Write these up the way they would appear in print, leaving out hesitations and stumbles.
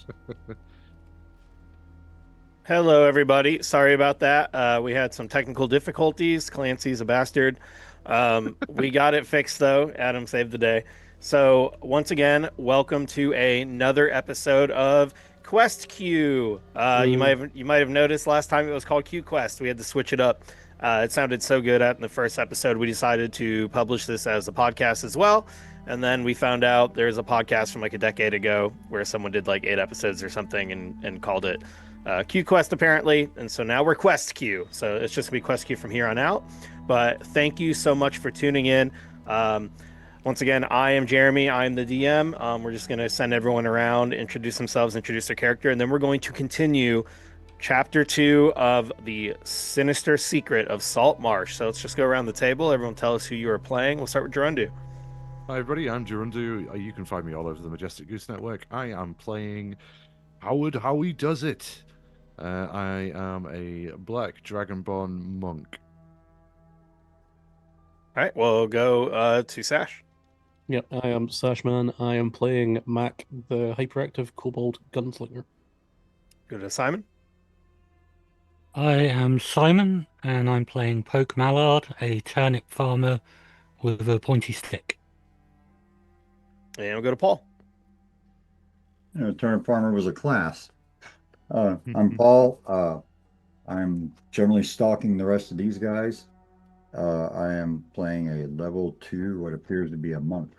course. Hello, everybody. Sorry about that. We had some technical difficulties. Clancy's a bastard. We got it fixed though. Adam saved the day. So once again, welcome to another episode of Quest Q. Woo. You might have noticed last time it was called Q Quest. We had to switch it up. It sounded so good out in the first episode. We decided to publish this as a podcast as well. And then we found out there's a podcast from like a decade ago where someone did like 8 episodes or something and called it Q Quest apparently, and so now we're Quest Q. So it's just gonna be Quest Q from here on out. But thank you so much for tuning in. Um, Once again, I am Jeremy. I'm the DM. We're just gonna send everyone around, introduce themselves, introduce their character, and then we're going to continue chapter 2 of the Sinister Secret of Saltmarsh. So let's just go around the table. Everyone tell us who you are playing. We'll start with Gerundu. Hi everybody, I'm Durundu. You can find me all over the Majestic Goose Network. I am playing Howard Howie Does It. I am a Black Dragonborn monk. All right, we'll go to Sash. Yep, I am Sashman. I am playing Mac, the hyperactive kobold gunslinger. Go to Simon. I am Simon, and I'm playing Poke Mallard, a turnip farmer with a pointy stick. And we'll go to Paul. Turnip farmer was a class. I'm Paul. I'm generally stalking the rest of these guys. I am playing a level 2, what appears to be a monk.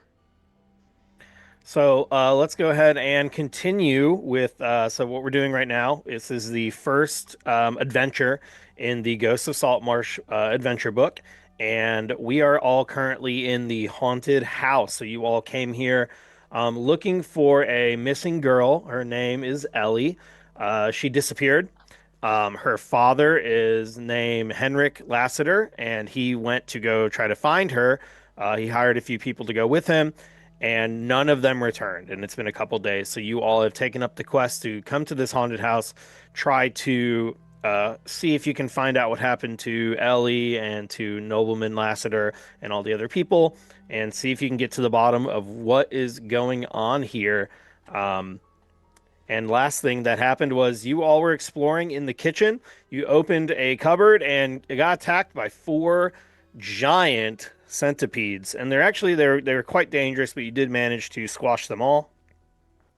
So let's go ahead and continue with. So what we're doing right now is the first adventure in the Ghosts of Saltmarsh adventure book, and we are all currently in the haunted house. So you all came here looking for a missing girl. Her name is Ellie. She disappeared. Her father is named Henrik Lassiter, and he went to go try to find her. He hired a few people to go with him, and none of them returned. And it's been a couple days. So you all have taken up the quest to come to this haunted house, try to see if you can find out what happened to Ellie and to Nobleman Lassiter and all the other people, and see if you can get to the bottom of what is going on here. Um, and last thing that happened was you all were exploring in the kitchen. You opened a cupboard and it got attacked by 4 giant centipedes. And they're quite dangerous, but you did manage to squash them all.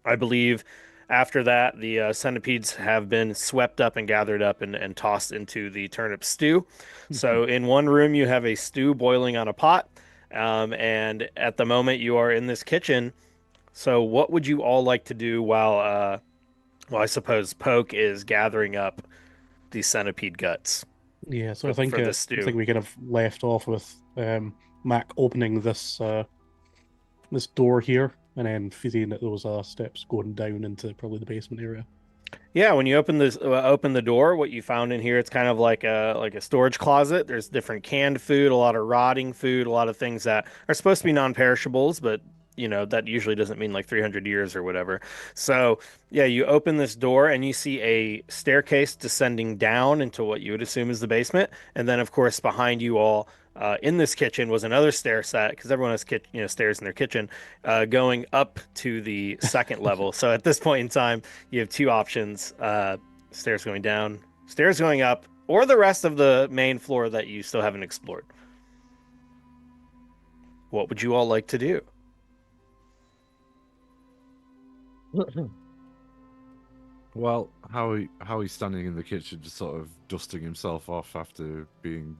I believe after that, the centipedes have been swept up and gathered up and tossed into the turnip stew. So in one room, you have a stew boiling on a pot. And at the moment, you are in this kitchen. So what would you all like to do well, I suppose Poke is gathering up the centipede guts Yeah, so for the I stew. think we kind of left off with Mac opening this door here, and then feeling that those steps going down into probably the basement area. Yeah, when you open the door, what you found in here, it's kind of like a storage closet. There's different canned food, a lot of rotting food, a lot of things that are supposed to be non-perishables, but that usually doesn't mean like 300 years or whatever. So, yeah, you open this door and you see a staircase descending down into what you would assume is the basement, and then of course behind you all in this kitchen was another stair set because everyone has stairs in their kitchen going up to the second level. So at this point in time, you have two options: stairs going down, stairs going up, or the rest of the main floor that you still haven't explored. What would you all like to do? Well, Howie's standing in the kitchen just sort of dusting himself off after being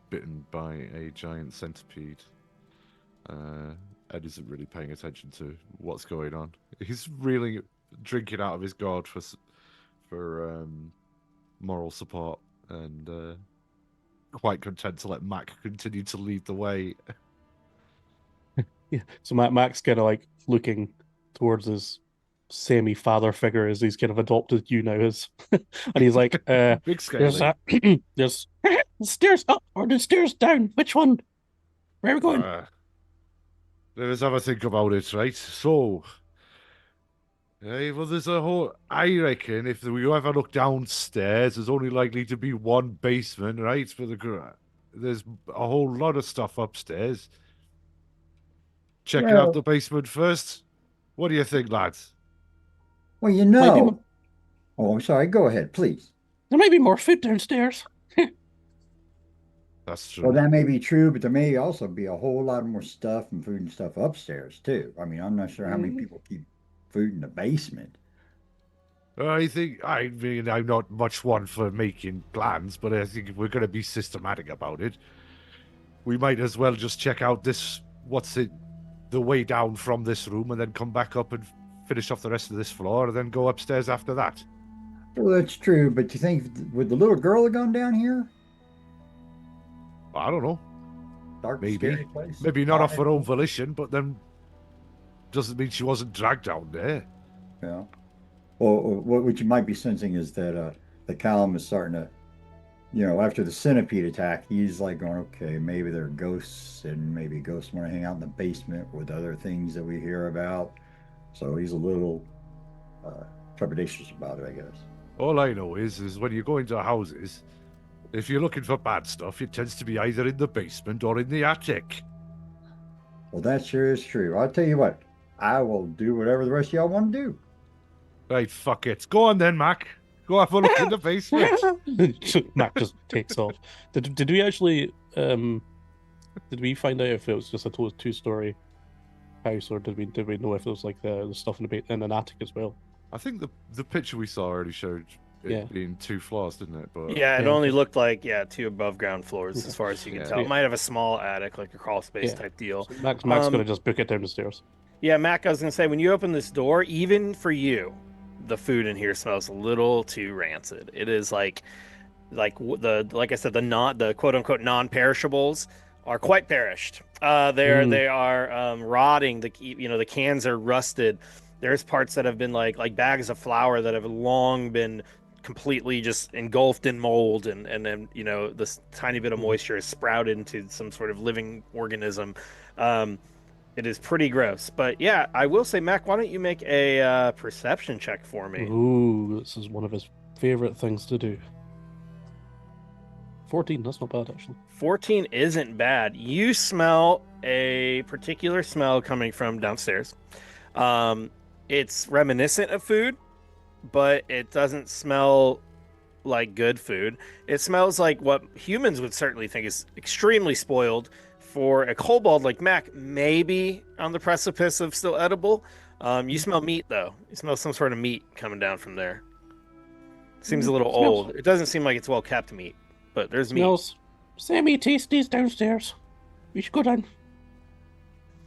bitten by a giant centipede. Ed isn't really paying attention to what's going on. He's really drinking out of his gourd for moral support, and quite content to let Mac continue to lead the way. Yeah, so Mac's kind of like looking towards his semi-father figure as he's kind of adopted you now as, and he's like, Big there's scaly. there's the stairs up or the stairs down. Which one? Where are we going? Let's have a think about it, right? So, well, there's a whole. I reckon if we ever look downstairs, there's only likely to be one basement, right? There's a whole lot of stuff upstairs. Checking out Well, the basement first. What do you think, lads? Well, Might be, Oh, I'm sorry. Go ahead, please. there might be more food downstairs. That's Well, true. that may be true, but there may also be a whole lot more stuff and food and stuff upstairs too. I mean, I'm not sure how many Mm. people keep food in the basement. I mean, I'm not much one for making plans, but I think if we're going to be systematic about it, we might as well just check out the way down from this room, and then come back up and finish off the rest of this floor, and then go upstairs after that. Well, that's true, but you think would the little girl have gone down here? I don't know. Dark, Maybe. scary place. Maybe not off Haunted her own place? volition, but then doesn't mean she wasn't dragged down there. Yeah. Well, what you might be sensing is that the Callum is starting to, after the centipede attack, he's like going, okay, maybe there are ghosts, and maybe ghosts want to hang out in the basement with other things that we hear about. So he's a little uh, trepidatious about it, I guess. All I know is when you go into houses, if you're looking for bad stuff, it tends to be either in the basement or in the attic. Well, that sure is true. I'll tell you what, I will do whatever the rest of y'all want to do. Right, fuck it. Go on then, Mac. Go have a look in the basement. Mac just takes off. Did we actually did we find out if it was just a two-story house, or did we know if it was like the stuff in an attic as well? I think the picture we saw already showed it Yeah. being 2 floors, didn't it? But Yeah, it Yeah, only okay. looked like 2 above ground floors Okay. as far as you can Yeah. tell. It Yeah. might have a small attic, like a crawl space Yeah. type deal. So Mac's gonna Um, just book it down the stairs. Yeah, Mac, I was gonna say when you open this door, even for you, the food in here smells a little too rancid. It is like I said, the quote unquote non-perishables are quite perished. They are rotting. The cans are rusted. There's parts that have been like bags of flour that have long been completely just engulfed in mold, and then this tiny bit of moisture is sprouted into some sort of living organism. It is pretty gross. But yeah, I will say, Mac, why don't you make a perception check for me? Ooh, this is one of his favorite things to do. 14, that's not bad actually. 14 isn't bad. You smell a particular smell coming from downstairs. It's reminiscent of food, but it doesn't smell like good food. It smells like what humans would certainly think is extremely spoiled. For a kobold like Mac, maybe on the precipice of still edible. You smell meat, though. You smell some sort of meat coming down from there. Seems a little Smells- old. It doesn't seem like it's well kept meat, but there's meat. Smells semi-tasty downstairs. We should go down.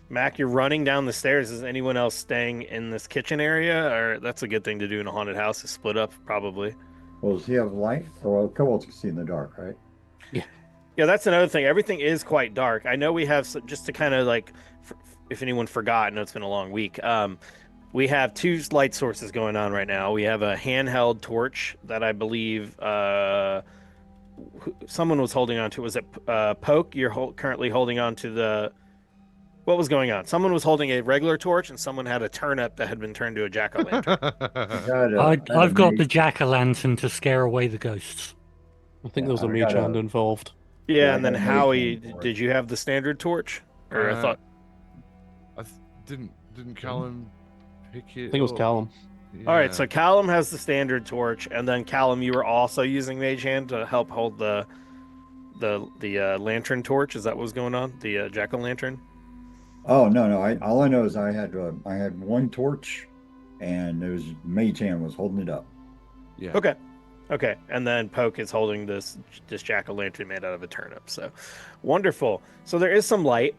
Mac, you're running down the stairs. Is anyone else staying in this kitchen area? Or that's a good thing to do in a haunted house, is split up, probably. Well, does he have light? Or well, kobolds can see in the dark, right? Yeah, that's another thing. Everything is quite dark. I know we have just to kind of if anyone forgot, I know it's been a long week. We have 2 light sources going on right now. We have a handheld torch that I believe someone was holding on to. Was it Poke? You're currently holding on to the. What was going on? Someone was holding a regular torch, and someone had a turnip that had been turned to a jack-o'-lantern. I've got the jack-o'-lantern to scare away the ghosts. I think Yeah, there was a I mage got a- hand involved. Yeah, Yeah, I and then got a mage Howie, hand for it. did you have the standard torch? Or I thought. Didn't Callum pick it? I think it was up? Callum. All right, Yeah. so Callum has the standard torch, and then Callum, you were also using Mage Hand to help hold the lantern torch. Is that what was going on? The jack-o'-lantern? Oh no. All I know is I had 1 torch, and it was Mage Hand was holding it up. Yeah. Okay, and then Poke is holding this jack-o'-lantern made out of a turnip. So wonderful. So there is some light.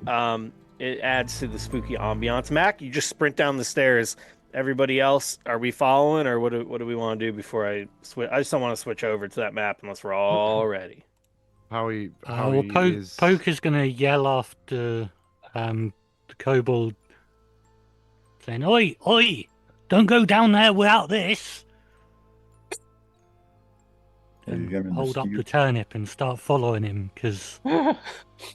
It adds to the spooky ambiance. Mac, you just sprint down the stairs. Everybody else, are we following, or what do we want to do before I switch? I just don't want to switch over to that map unless we're all ready. Howie Well, Poke is going to yell after the kobold, saying, "Oi, oi! Don't go down there without this!" Are you And giving the hold up skew? the turnip and start following him, because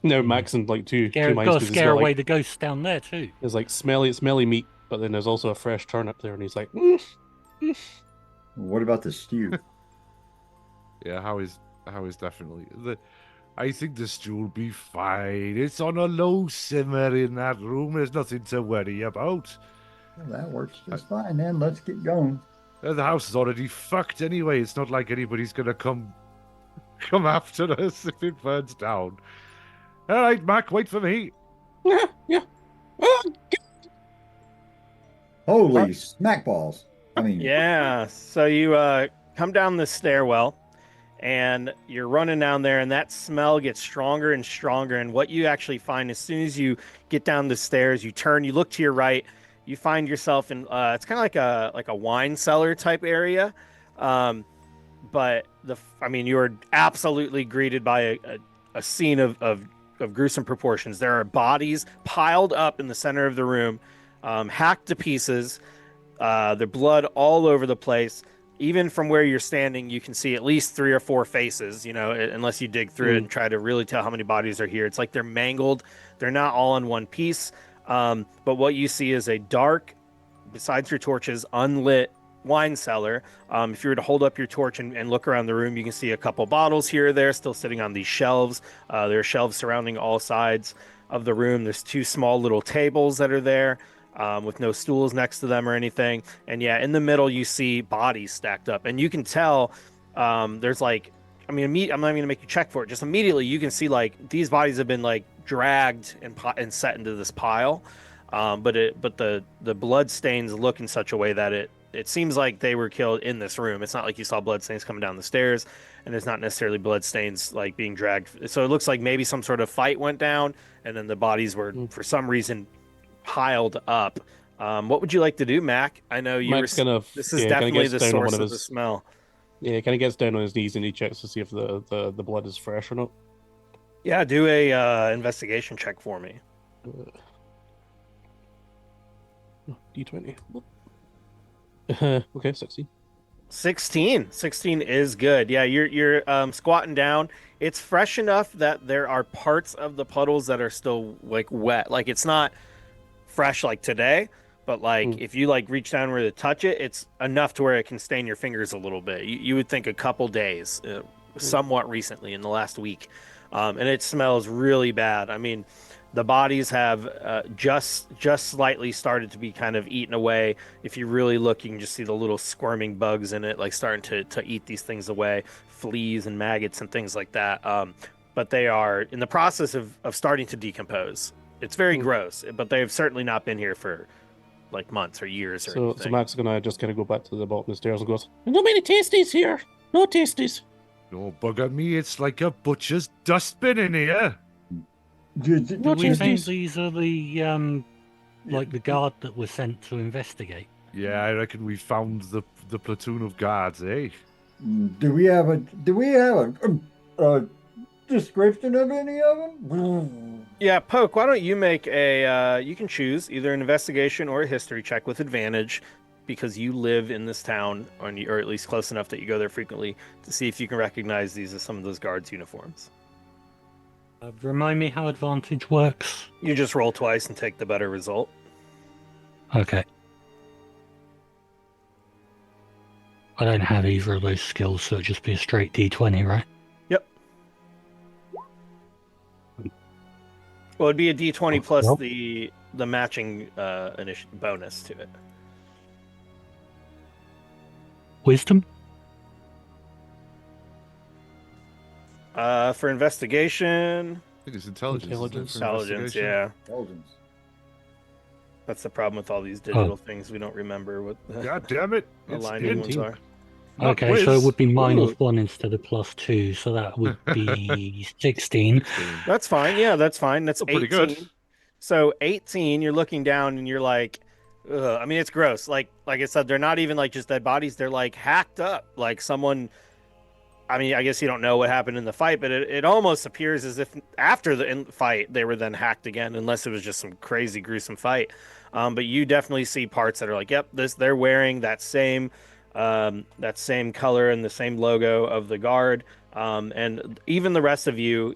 No, Mac's in like two minds got to because he's scare got away like the ghosts down there too. there's like smelly meat, but then there's also a fresh turnip there, and he's like, What about the stew? Yeah, Howie's definitely I think the stew will be fine. It's on a low simmer in that room. There's nothing to worry about. Well, that works just fine then. Let's get going. The house is already fucked anyway. It's not like anybody's gonna come after us if it burns down. All right, Mac, wait for me. Yeah, yeah. Oh, Holy smack balls. I mean, Yeah. So you come down the stairwell and you're running down there, and that smell gets stronger and stronger. And what you actually find as soon as you get down the stairs, you turn, you look to your right, you find yourself in it's kind of like a wine cellar type area. But I mean, you're absolutely greeted by a scene of gruesome proportions. There are bodies piled up in the center of the room, hacked to pieces. The blood all over the place. Even from where you're standing, you can see at least 3 or 4 faces, you know, unless you dig through it and try to really tell how many bodies are here. It's like they're mangled. They're not all in one piece. But what you see is a dark, besides your torches, unlit wine cellar. If you were to hold up your torch and look around the room, you can see a couple bottles here or there still sitting on these shelves. There are shelves surrounding all sides of the room. There's 2 small little tables that are there. With no stools next to them or anything. And yeah, in the middle, you see bodies stacked up. And you can tell there's like, I mean, I'm not even going to make you check for it. Just immediately, you can see like these bodies have been like dragged and set into this pile. But the blood stains look in such a way that it seems like they were killed in this room. It's not like you saw blood stains coming down the stairs, and there's not necessarily blood stains like being dragged. So it looks like maybe some sort of fight went down, and then the bodies were, for some reason, piled up. What would you like to do, Mac? I know you Mac's were. This is definitely the source of the smell. Yeah, kind of gets down on his knees and he checks to see if the blood is fresh or not. Yeah, do a investigation check for me. D20. Okay, 16. 16 is good. Yeah, you're squatting down. It's fresh enough that there are parts of the puddles that are still like wet. Like it's not fresh like today, but like if you like reach down where to touch it, it's enough to where it can stain your fingers a little bit. You would think a couple days, somewhat recently in the last week, and it smells really bad. I mean, the bodies have just slightly started to be kind of eaten away. If you really look, you can just see the little squirming bugs in it, like starting to eat these things away, fleas and maggots and things like that. But they are in the process of starting to decompose. It's very gross, but they have certainly not been here for like months or years or anything. So Mac's gonna just kind of go back to the bottom of the stairs and goes, "No many tasties here. No tasties." No bugger me, it's like a butcher's dustbin in here. Do No we think tasties. these are the like the guard that were sent to investigate? Yeah, I reckon we found the platoon of guards, eh? do we have a description of any of them? Yeah, Poke, why don't you make you can choose either an investigation or a history check with advantage because you live in this town, or at least close enough that you go there frequently, to see if you can recognize these as some of those guards' uniforms. Remind me how advantage works. You just roll twice and take the better result. Okay. I don't have either of those skills, so it'd just be a straight D20, right? Yep. Well, it'd be a D20 plus Well. the matching bonus to it. Wisdom? For investigation, I think it's intelligence. isn't it, Intelligence. for intelligence, investigation? yeah. Intelligence. That's the problem with all these digital things. We don't remember what the God damn it! It's aligning ones 18. are. not Okay, so it whiz. would be Ooh. -1 instead of +2, so that would be 16. That's fine. Yeah, that's fine. That's Still 18. pretty good. So 18, you're looking down and you're like, ugh. I mean, it's gross. Like I said, they're not even like just dead bodies. They're like hacked up. Like someone. I mean, I guess you don't know what happened in the fight, but it almost appears as if after the fight they were then hacked again, unless it was just some crazy gruesome fight. But you definitely see parts that are like, yep, they're wearing that same color and the same logo of the guard. And even the rest of you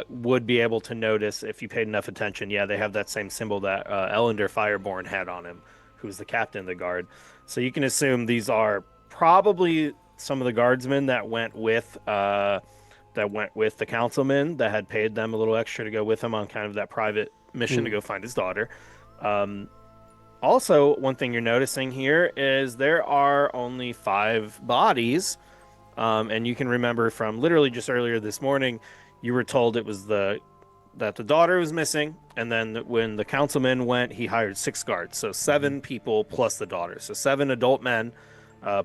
would be able to notice if you paid enough attention. Yeah, they have that same symbol that Ellender Fireborn had on him, who's the captain of the guard. So you can assume these are probably some of the guardsmen that went with the councilman that had paid them a little extra to go with him on kind of that private mission to go find his daughter. Also, one thing you're noticing here is there are only 5 bodies. And you can remember from literally just earlier this morning, you were told it was that the daughter was missing, and then when the councilman went, he hired 6 guards, so 7 people plus the daughter, so 7 adult men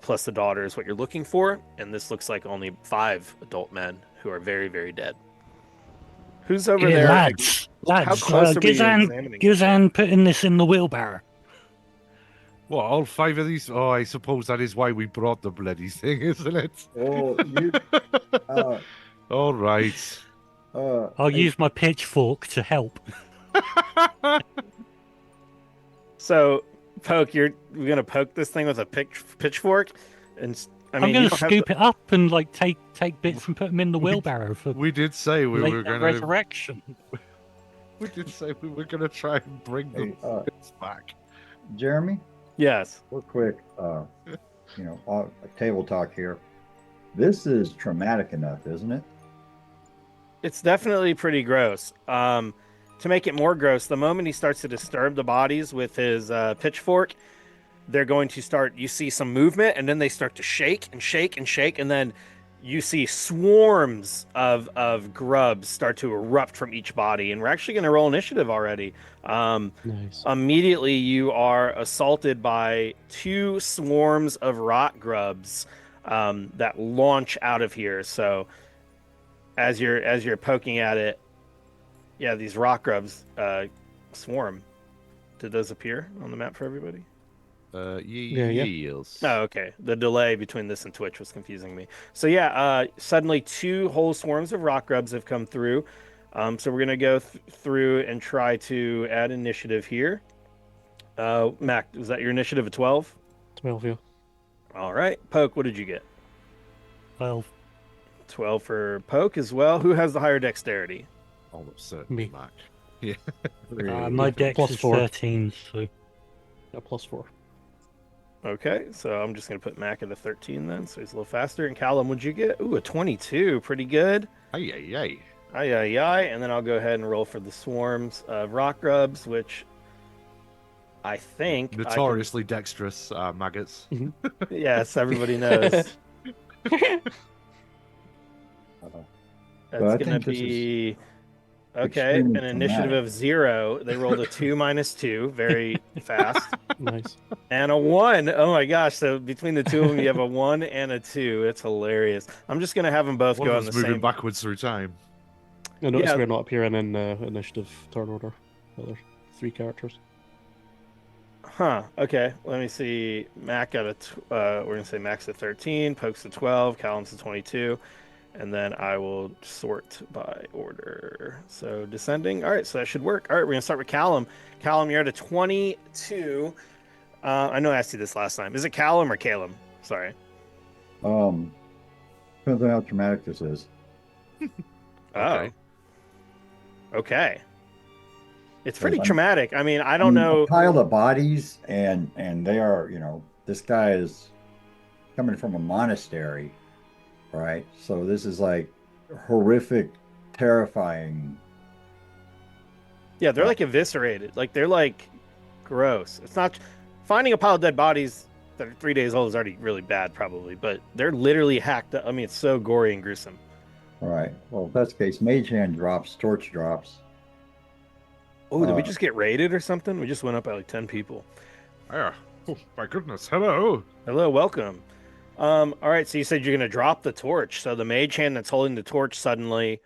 plus the daughter is what you're looking for, and this looks like only 5 adult men who are very, very dead. Who's over there? Lads, How close are we examining? Gizan putting this in the wheelbarrow. What, all 5 of these? Oh, I suppose that is why we brought the bloody thing, isn't it? Oh, you, All right. I'll use my pitchfork to help. So, Poke, we're gonna poke this thing with a pitchfork, and I mean, I'm you going to don't have scoop it up and like take bits and put them in the wheelbarrow for We did say we were later going to. resurrection. We did say we were going to try and bring the bits back. Jeremy, Yes. real quick, table talk here. This is traumatic enough, isn't it? It's definitely pretty gross. To make it more gross, the moment he starts to disturb the bodies with his pitchfork, they're going to start. You see some movement, and then they start to shake and shake and shake, and then you see swarms of grubs start to erupt from each body. And we're actually going to roll initiative already. Nice. Immediately, you are assaulted by 2 swarms of rot grubs that launch out of here. So as you're poking at it, yeah, these rock grubs swarm. Did those appear on the map for everybody? Yeah. Yes. Oh, okay. The delay between this and Twitch was confusing me. So yeah, suddenly 2 whole swarms of rock grubs have come through. So we're gonna go through and try to add initiative here. Mac, was that your initiative of 12? 12, yeah. All right. Poke, what did you get? 12. 12 for Poke as well. Who has the higher dexterity? Almost certainly, Me. Mac. Yeah. My dex Plus is 4. 13, so Yeah, +4. Okay, so I'm just gonna put Mac at a 13 then, so he's a little faster. And Callum, what'd you get? Ooh, a 22, pretty good. Ay, ay, ay. Aye, aye, aye. And then I'll go ahead and roll for the swarms of rock grubs, which I think Notoriously dexterous maggots. Yes, everybody knows. I That's think gonna this is be okay. extremely An initiative traumatic. of 0. They rolled a 2 minus 2, very fast, Nice. and a 1. Oh my gosh! So between the 2 of them, you have a 1 and a 2. It's hilarious. I'm just gonna have them both One go of on the us moving same. backwards through time. I noticed Yeah. we're not appearing in initiative turn order. The other 3 characters. Huh. Okay. Let me see. Mac got we're gonna say Mac's at 13, Poke's at 12, Callum's at 22, and then I will sort by order. So descending. All right. So that should work. All right. We're gonna start with Callum. Callum, you're at a 22. I know I asked you this last time. Is it Callum or Calum? Sorry. Depends on how traumatic this is. Okay. Oh. Okay. It's pretty I'm- traumatic. I mean, I don't know. A pile of bodies, and they are, this guy is coming from a monastery, right? So this is like horrific, terrifying. Yeah, they're like eviscerated. Like they're like gross. It's not finding a pile of dead bodies that are 3 days old is already really bad, probably, but they're literally hacked up. I mean, it's so gory and gruesome. All right. Well, if that's the case, Mage Hand drops, Torch drops. Oh, did we just get raided or something? We just went up by like 10 people. Ah, oh, my goodness. Hello. Hello, welcome. All right, so you said you're gonna drop the torch. So the mage hand that's holding the torch suddenly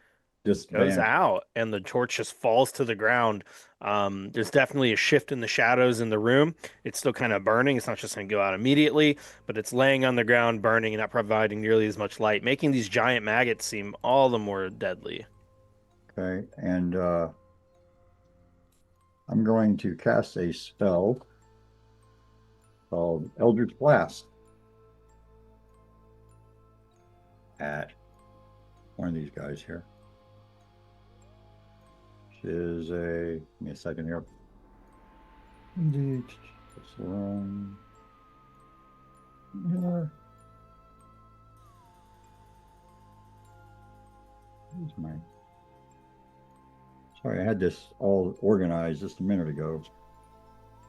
Just goes vanished. out and the torch just falls to the ground. There's definitely a shift in the shadows in the room. It's still kind of burning. It's not just going to go out immediately, but it's laying on the ground, burning and not providing nearly as much light, making these giant maggots seem all the more deadly. Okay, and I'm going to cast a spell called Eldritch Blast at one of these guys here. Which is give me a second here. That's the wrong. Yeah. Where's my. Sorry, I had this all organized just a minute ago.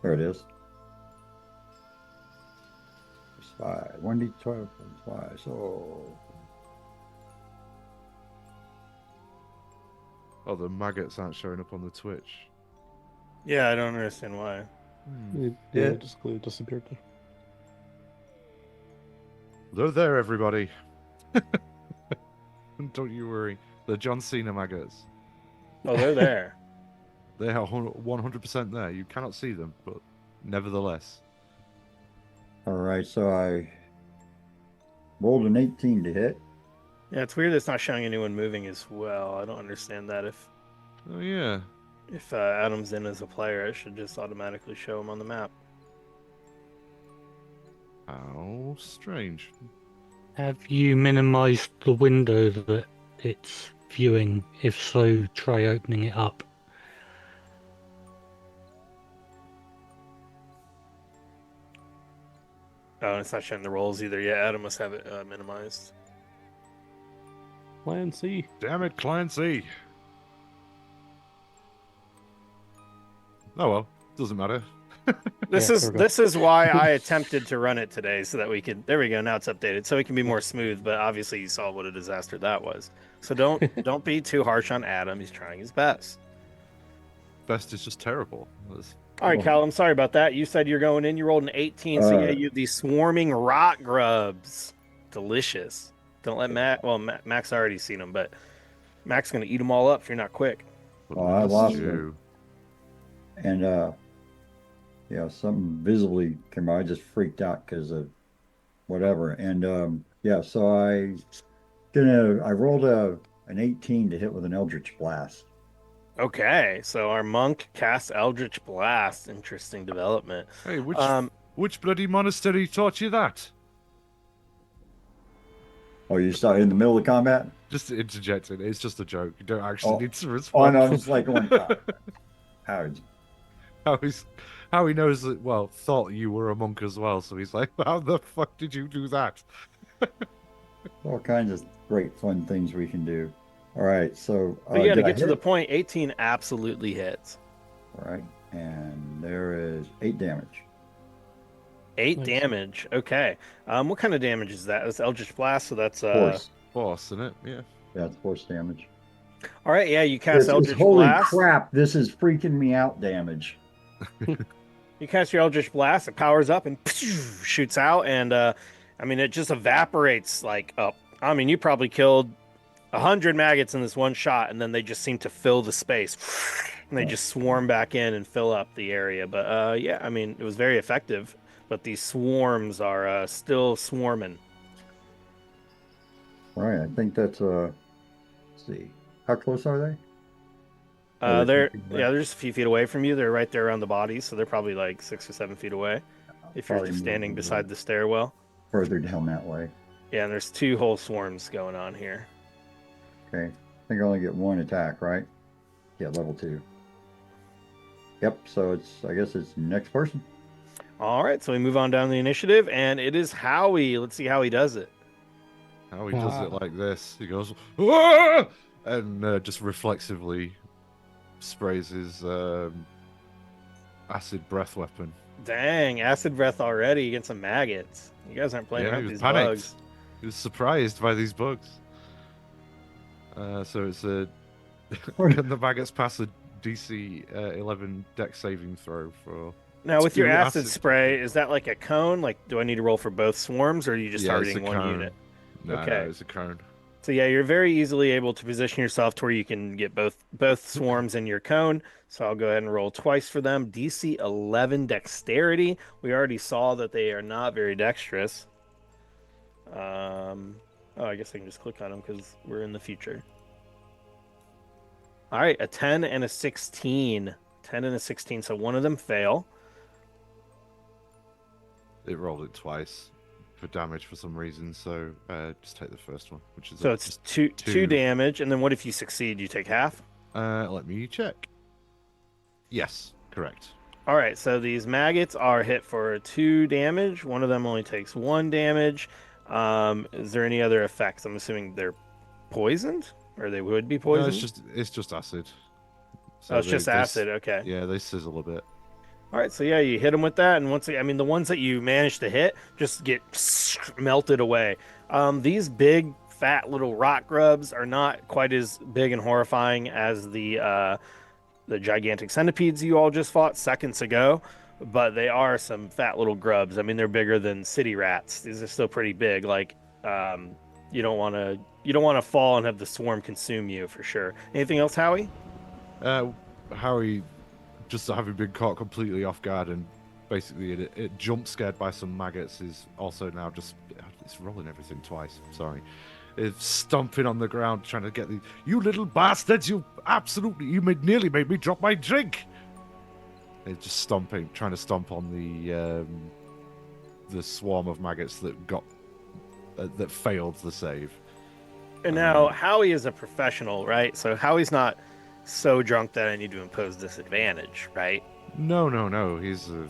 There it is. 5. 1d12 plus 5. So Oh, the maggots aren't showing up on the Twitch. Yeah, I don't understand why. Yeah, Yeah. just disappeared there. They're there, everybody. Don't you worry. The John Cena maggots. Oh, they're there. They are 100% there. You cannot see them, but nevertheless. all right, so I rolled an 18 to hit. Yeah, it's weird it's not showing anyone moving as well. I don't understand that. Oh, yeah. If Adam's in as a player, it should just automatically show him on the map. How strange. Have you minimized the window that it's viewing? If so, try opening it up. Oh, and it's not showing the rolls either. Yeah, Adam must have it minimized. Plan C. Damn it, Clancy. Oh well, doesn't matter. This Yeah, is there we go. this is why I attempted to run it today so that we could. There we go. Now it's updated, so it can be more smooth. But obviously, you saw what a disaster that was. So don't be too harsh on Adam. He's trying his best. Best is just terrible. All right, Cal. I'm sorry about that. You said you're going in. You rolled an 18, so yeah, you have these swarming rot grubs. Delicious. Don't let Matt. Well, Mac's already seen them, but Mac's gonna eat them all up if you're not quick. Oh, I lost them. And yeah, something visibly came out. I just freaked out because of whatever. And yeah, so I rolled an 18 to hit with an Eldritch Blast. Okay, so our monk casts Eldritch Blast. Interesting development. Hey, which bloody monastery taught you that? Oh, you started in the middle of combat? Just interjecting. It's just a joke. You don't actually need to Oh respond. no, I'm just like going, Howard. How he knows that? Well, thought you were a monk as well. So he's like, how the fuck did you do that? All kinds of great fun things we can do. All right, so But yeah, to did I get to the hit? point, 18 absolutely hits. All right, and there is 8 damage. 8 Nice. damage. Okay. What kind of damage is that? That's Eldritch Blast, so that's Force. Force, isn't it? Yeah. Yeah, it's force damage. All right, yeah, you cast It's Eldritch holy Blast. crap, this is freaking me out damage. You cast your Eldritch Blast, it powers up and shoots out, and I mean, it just evaporates like up. I mean, you probably killed 100 maggots in this one shot, and then they just seem to fill the space, and they just swarm back in and fill up the area. But yeah, I mean, it was very effective. But these swarms are still swarming. All right, I think that's let's see. How close are they? Oh, They're feet away. yeah, they're just a few feet away from you. They're right there around the bodies, so they're probably like 6 or 7 feet away. If you're Probably just standing moving beside the stairwell. further down that way. Yeah, and there's 2 whole swarms going on here. Okay. I think I only get 1 attack, right? Yeah, level 2. Yep, so I guess it's next person. All right, so we move on down the initiative, and it is Howie. Let's see how he does it. How he does it like this. He goes, "Ah!" And just reflexively sprays his acid breath weapon. Dang, acid breath already against some maggots. You guys aren't playing Yeah, around he with was these panicked. bugs. He was surprised by these bugs. So it's a... Can the maggots pass a DC 11 dex saving throw for... Now, with your Spew acid acid. spray, is that like a cone? Like, do I need to roll for both swarms, or are you just Yeah, it's a targeting one cone. unit? No, Okay. no, it's a cone. So yeah, you're very easily able to position yourself to where you can get both swarms in your cone. So I'll go ahead and roll twice for them. DC 11 dexterity. We already saw that they are not very dexterous. Oh, I guess I can just click on them because we're in the future. All right, a 10 and a 16. 10 and a 16, so one of them fail. It rolled it twice for damage for some reason, so just take the first one, which is So it's just two two. damage, and then what if you succeed? You take half? let me check. Yes, correct. All right, so these maggots are hit for 2 damage. One of them only takes 1 damage. Is there any other effects? I'm assuming they're poisoned, or they would be No, poisoned. it's just acid. Oh, it's just they acid. Okay. Yeah, they sizzle a bit. All right, so yeah, you hit them with that, and once I mean, the ones that you manage to hit just get melted away. These big, fat little rock grubs are not quite as big and horrifying as the gigantic centipedes you all just fought seconds ago, but they are some fat little grubs. I mean, they're bigger than city rats. These are still pretty big. Like, you don't want to fall and have the swarm consume you for sure. Anything else, Howie? Harry, just having been caught completely off guard and basically it jump scared by some maggots, is also now just it's rolling everything twice. Sorry. It's stomping on the ground trying to get the you little bastards, you nearly made me drop my drink. It's just stomping, trying to stomp on the swarm of maggots that failed the save. And now Howie is a professional, right? So Howie's not so drunk that I need to impose disadvantage, right? No. He's a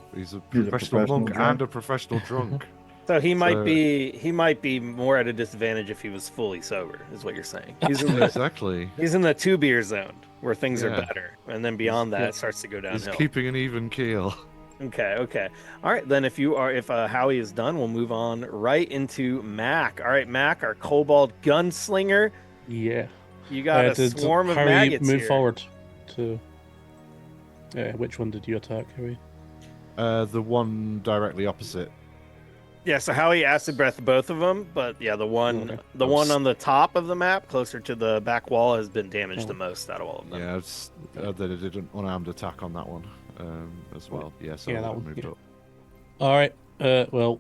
professional monk drunk. and a professional drunk. So he might be more at a disadvantage if he was fully sober, is what you're saying. Exactly. He's in the 2 beer zone where things are Yeah. better, and then beyond that it starts to go He's downhill. keeping an even keel. Okay. All right, then if Howie is done, we'll move on right into Mac. All right, Mac, our kobold gunslinger. Yeah. You got a Did swarm of Harry maggots move here. forward to... which one did you attack, Harry? The one directly opposite. Yeah, so Howie acid breath both of them, but yeah, the one Okay. one on the top of the map, closer to the back wall, has been damaged the most out of all of them. Yeah, then it did an unarmed attack on that one as well. Yeah, so Yeah, that that one, moved yeah. up. All right. Well,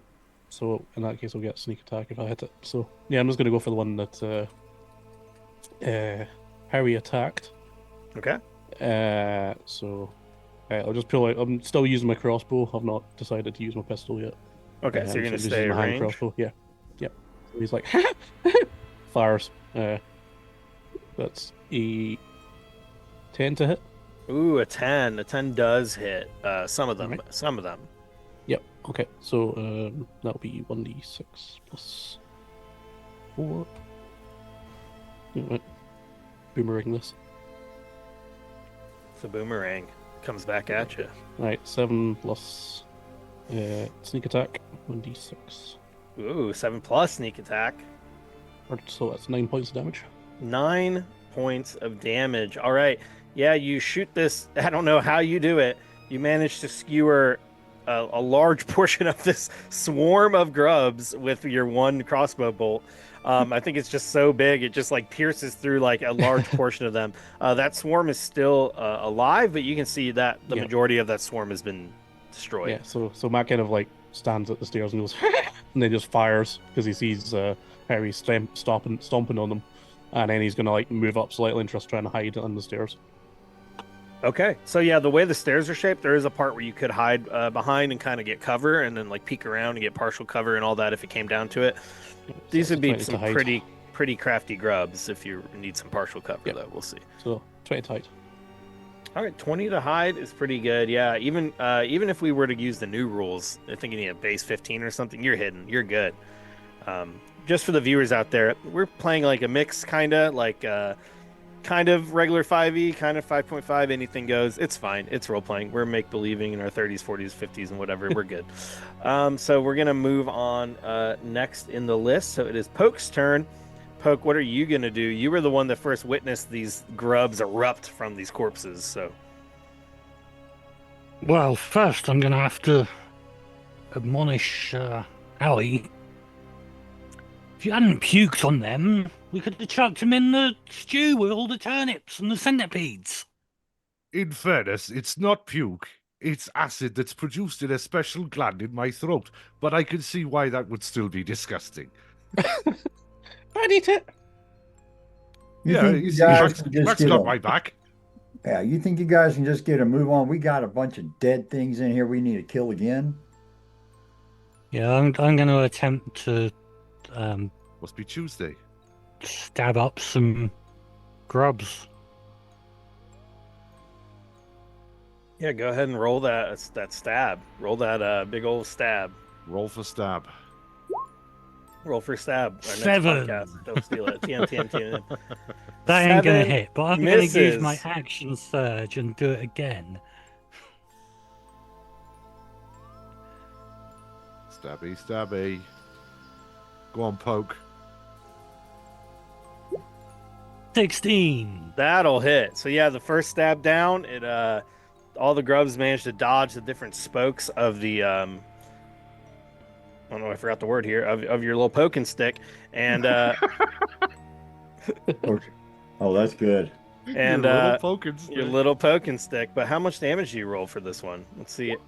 so in that case, I'll get sneak attack if I hit it. So yeah, I'm just gonna go for the one that Harry attacked. Okay. So I'll just pull out. I'm still using my crossbow. I've not decided to use my pistol yet. Okay, so you're gonna just stay using my hand range. crossbow. Yeah. Yep. So he's like fires. That's a 10 to hit. Ooh, a 10. A 10 does hit. Some of them. Alright. Some of them. Yep. Okay. So that'll be 1d6 plus 4. Right. Boomerang this. The boomerang comes back at you. Right. 7 plus sneak attack. 1d6. Ooh, 7+ sneak attack. So that's 9 points of damage. 9 points of damage. All right. Yeah, you shoot this. I don't know how you do it. You manage to skewer a large portion of this swarm of grubs with your one crossbow bolt. I think it's just so big, it just like pierces through like a large portion of them. That swarm is still alive, but you can see that the majority of that swarm has been destroyed. Yeah, so Matt kind of like stands at the stairs and goes, and then just fires because he sees Harry stomping on them, and then he's gonna like move up slightly and just trying to hide on the stairs. Okay, so yeah, the way the stairs are shaped, there is a part where you could hide behind and kind of get cover, and then like peek around and get partial cover and all that if it came down to it. These would be some pretty crafty grubs if you need some partial cover, though. We'll see. So 20 to hide. All right, 20 to hide is pretty good. Yeah, even if we were to use the new rules, I think you need a base 15 or something. You're hidden. You're good. Just for the viewers out there, we're playing like a mix, kind of regular 5e, kind of 5.5, anything goes. It's fine. It's role playing. We're make believing in our 30s, 40s, 50s, and whatever. We're good. So we're gonna move on next in the list. So it is Poke's turn. Poke, what are you gonna do? You were the one that first witnessed these grubs erupt from these corpses. So Well, first I'm going to have to admonish Howie. If you hadn't puked on them, we could have chucked them in the stew with all the turnips and the centipedes. In fairness, it's not puke. It's acid that's produced in a special gland in my throat, but I can see why that would still be disgusting. I'd eat it. You Yeah, think you you see, guys can just Max get got a, my back. yeah, you think you guys can just get a move on? We got a bunch of dead things in here we need to kill again. Yeah, I'm going to attempt to Must be Tuesday. stab up some grubs. yeah, go ahead and roll that stab. Roll that big old stab. Roll for stab. Roll for stab. Our next 7. podcast. Don't steal it. TM. That ain't going to 7 hit, but I'm going to use my misses. action surge and do it again. Stabby, stabby. Go on, poke. 16. That'll hit. So yeah, the first stab down, it all the grubs managed to dodge the different spokes of the I don't know, I forgot the word here, of your little poking stick. And Okay. Oh, that's good. and Your little poking your stick. little poking stick. But how much damage do you roll for this one? Let's see it.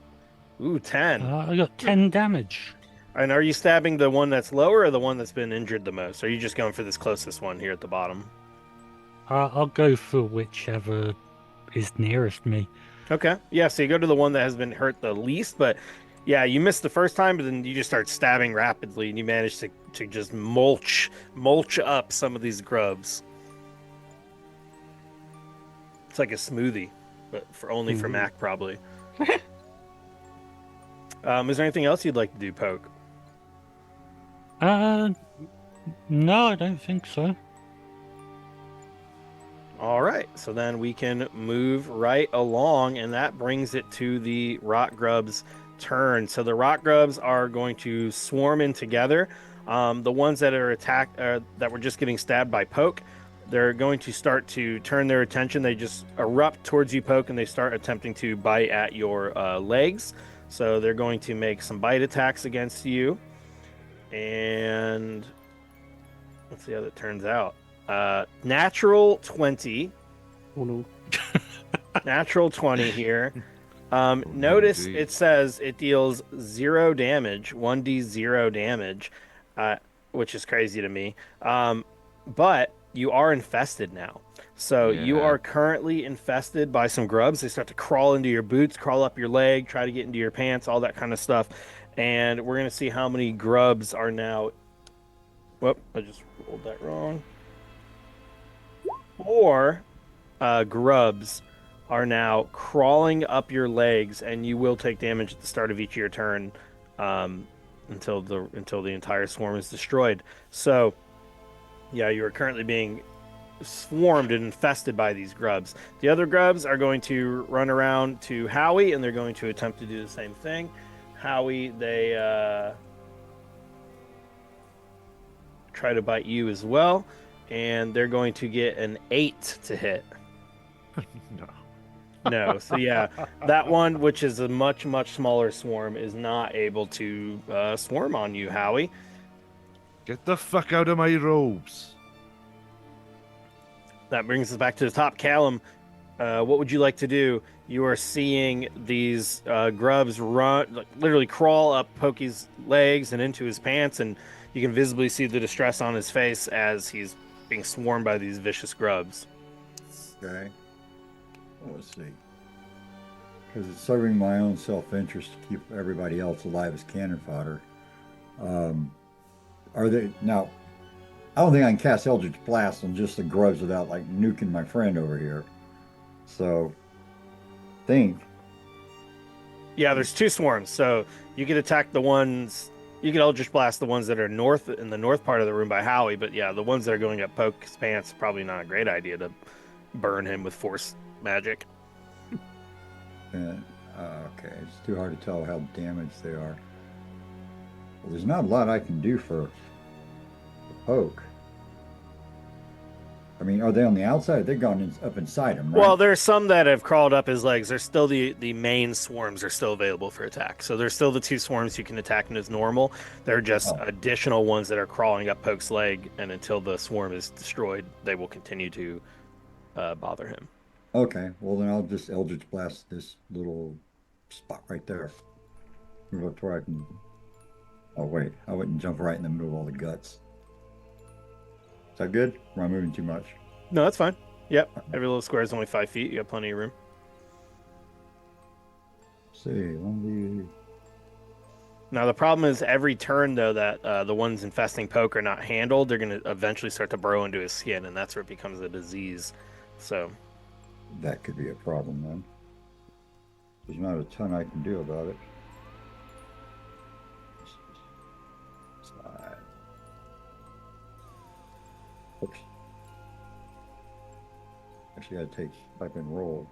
Ooh, 10. I got 10 damage. And are you stabbing the one that's lower or the one that's been injured the most? Or are you just going for this closest one here at the bottom? I'll go for whichever is nearest me. Okay. Yeah, so you go to the one that has been hurt the least, but yeah, you missed the first time, but then you just start stabbing rapidly and you manage to just mulch up some of these grubs. It's like a smoothie, but only for Mac probably. Is there anything else you'd like to do, Poke? No, I don't think so. All right, so then we can move right along, and that brings it to the rock grubs' turn. So the rock grubs are going to swarm in together. The ones that are that were just getting stabbed by Poke, they're going to start to turn their attention. They just erupt towards you, Poke, and they start attempting to bite at your legs. So they're going to make some bite attacks against you, and let's see how that turns out. Natural 20. Oh no. Natural 20 here. Notice indeed. it says it deals 0 damage, 1d0 damage, which is crazy to me. But you are infested now. So you Yeah. are currently infested by some grubs. They start to crawl into your boots, crawl up your leg, try to get into your pants, all that kind of stuff. And we're going to see how many grubs are now. Whoop, I just rolled that wrong. 4 grubs are now crawling up your legs, and you will take damage at the start of each of your turn until the entire swarm is destroyed. So, yeah, you are currently being swarmed and infested by these grubs. The other grubs are going to run around to Howie, and they're going to attempt to do the same thing. Howie, they try to bite you as well, and they're going to get an 8 to hit. No. No, so yeah, that one, which is a much, much smaller swarm, is not able to swarm on you, Howie. Get the fuck out of my robes. That brings us back to the top. Callum, what would you like to do? You are seeing these grubs run, like, literally crawl up Pokey's legs and into his pants, and you can visibly see the distress on his face as he's being swarmed by these vicious grubs. Okay. Well, let's see. Because it's serving my own self-interest to keep everybody else alive as cannon fodder. Are they now? I don't think I can cast Eldritch Blast on just the grubs without like nuking my friend over here. So, think. Yeah, there's 2 swarms, so you can attack the ones. You can Eldritch Blast the ones that are north in the north part of the room by Howie, but yeah, the ones that are going up Poke's pants, probably not a great idea to burn him with force magic. And, okay, it's too hard to tell how damaged they are. Well, there's not a lot I can do for the Poke. I mean, are they on the outside? They're gone up inside him, right? Well, there's some that have crawled up his legs. There's still the main swarms are still available for attack. So there's still the 2 swarms you can attack as normal. They're just additional ones that are crawling up Poke's leg, and until the swarm is destroyed, they will continue to bother him. Okay, well then I'll just Eldritch Blast this little spot right there. Move up to where I can. Oh wait, I wouldn't jump right in the middle of all the guts. Is that good? Or am I moving too much? No, that's fine. Yep, every little square is only 5 feet. You got plenty of room. Let's see, Now the problem is every turn though that the ones infesting Poke are not handled, they're going to eventually start to burrow into his skin, and that's where it becomes a disease. So that could be a problem then. There's not a ton I can do about it. Slide. Oops. Actually, I take type and roll.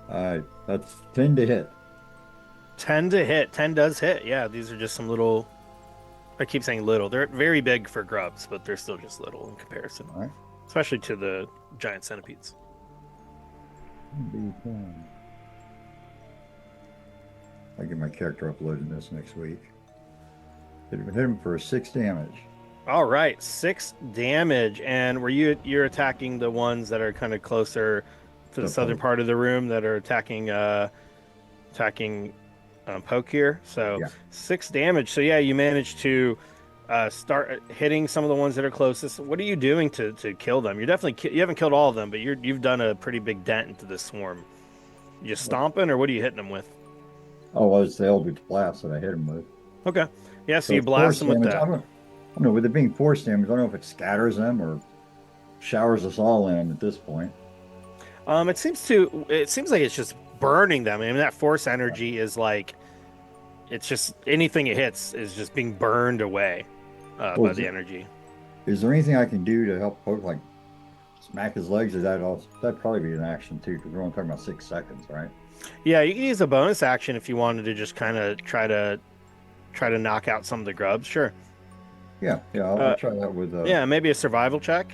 Alright, that's 10 to hit. 10 to hit. 10 does hit. Yeah, these are just some little. I keep saying little. They're very big for grubs, but they're still just little in comparison, All right. especially to the giant centipedes. I'll get my character uploaded this next week. Hit him for 6 damage. All right, 6 damage. And you're attacking the ones that are kind of closer to the southern part of the room that are attacking Poke here. So Yeah. 6 damage. So yeah, you managed to start hitting some of the ones that are closest. What are you doing to kill them? You're definitely you haven't killed all of them, but you've done a pretty big dent into this swarm. You just stomping, or what are you hitting them with? Oh, well, it's the Eldritch Blast that I hit him with. Okay. Yeah, so you it's blast force them with damage. that. I don't know, with it being force damage, I don't know if it scatters them or showers us all in at this point. It seems like it's just burning them. I mean, that force energy is like, it's just anything it hits is just being burned away by the energy. Is there anything I can do to help Poke, like smack his legs? Or that'd probably be an action too, because we're only talking about 6 seconds, right? Yeah, you can use a bonus action if you wanted to just kind of try to knock out some of the grubs. Sure. Yeah, I'll try that with. Yeah, maybe a survival check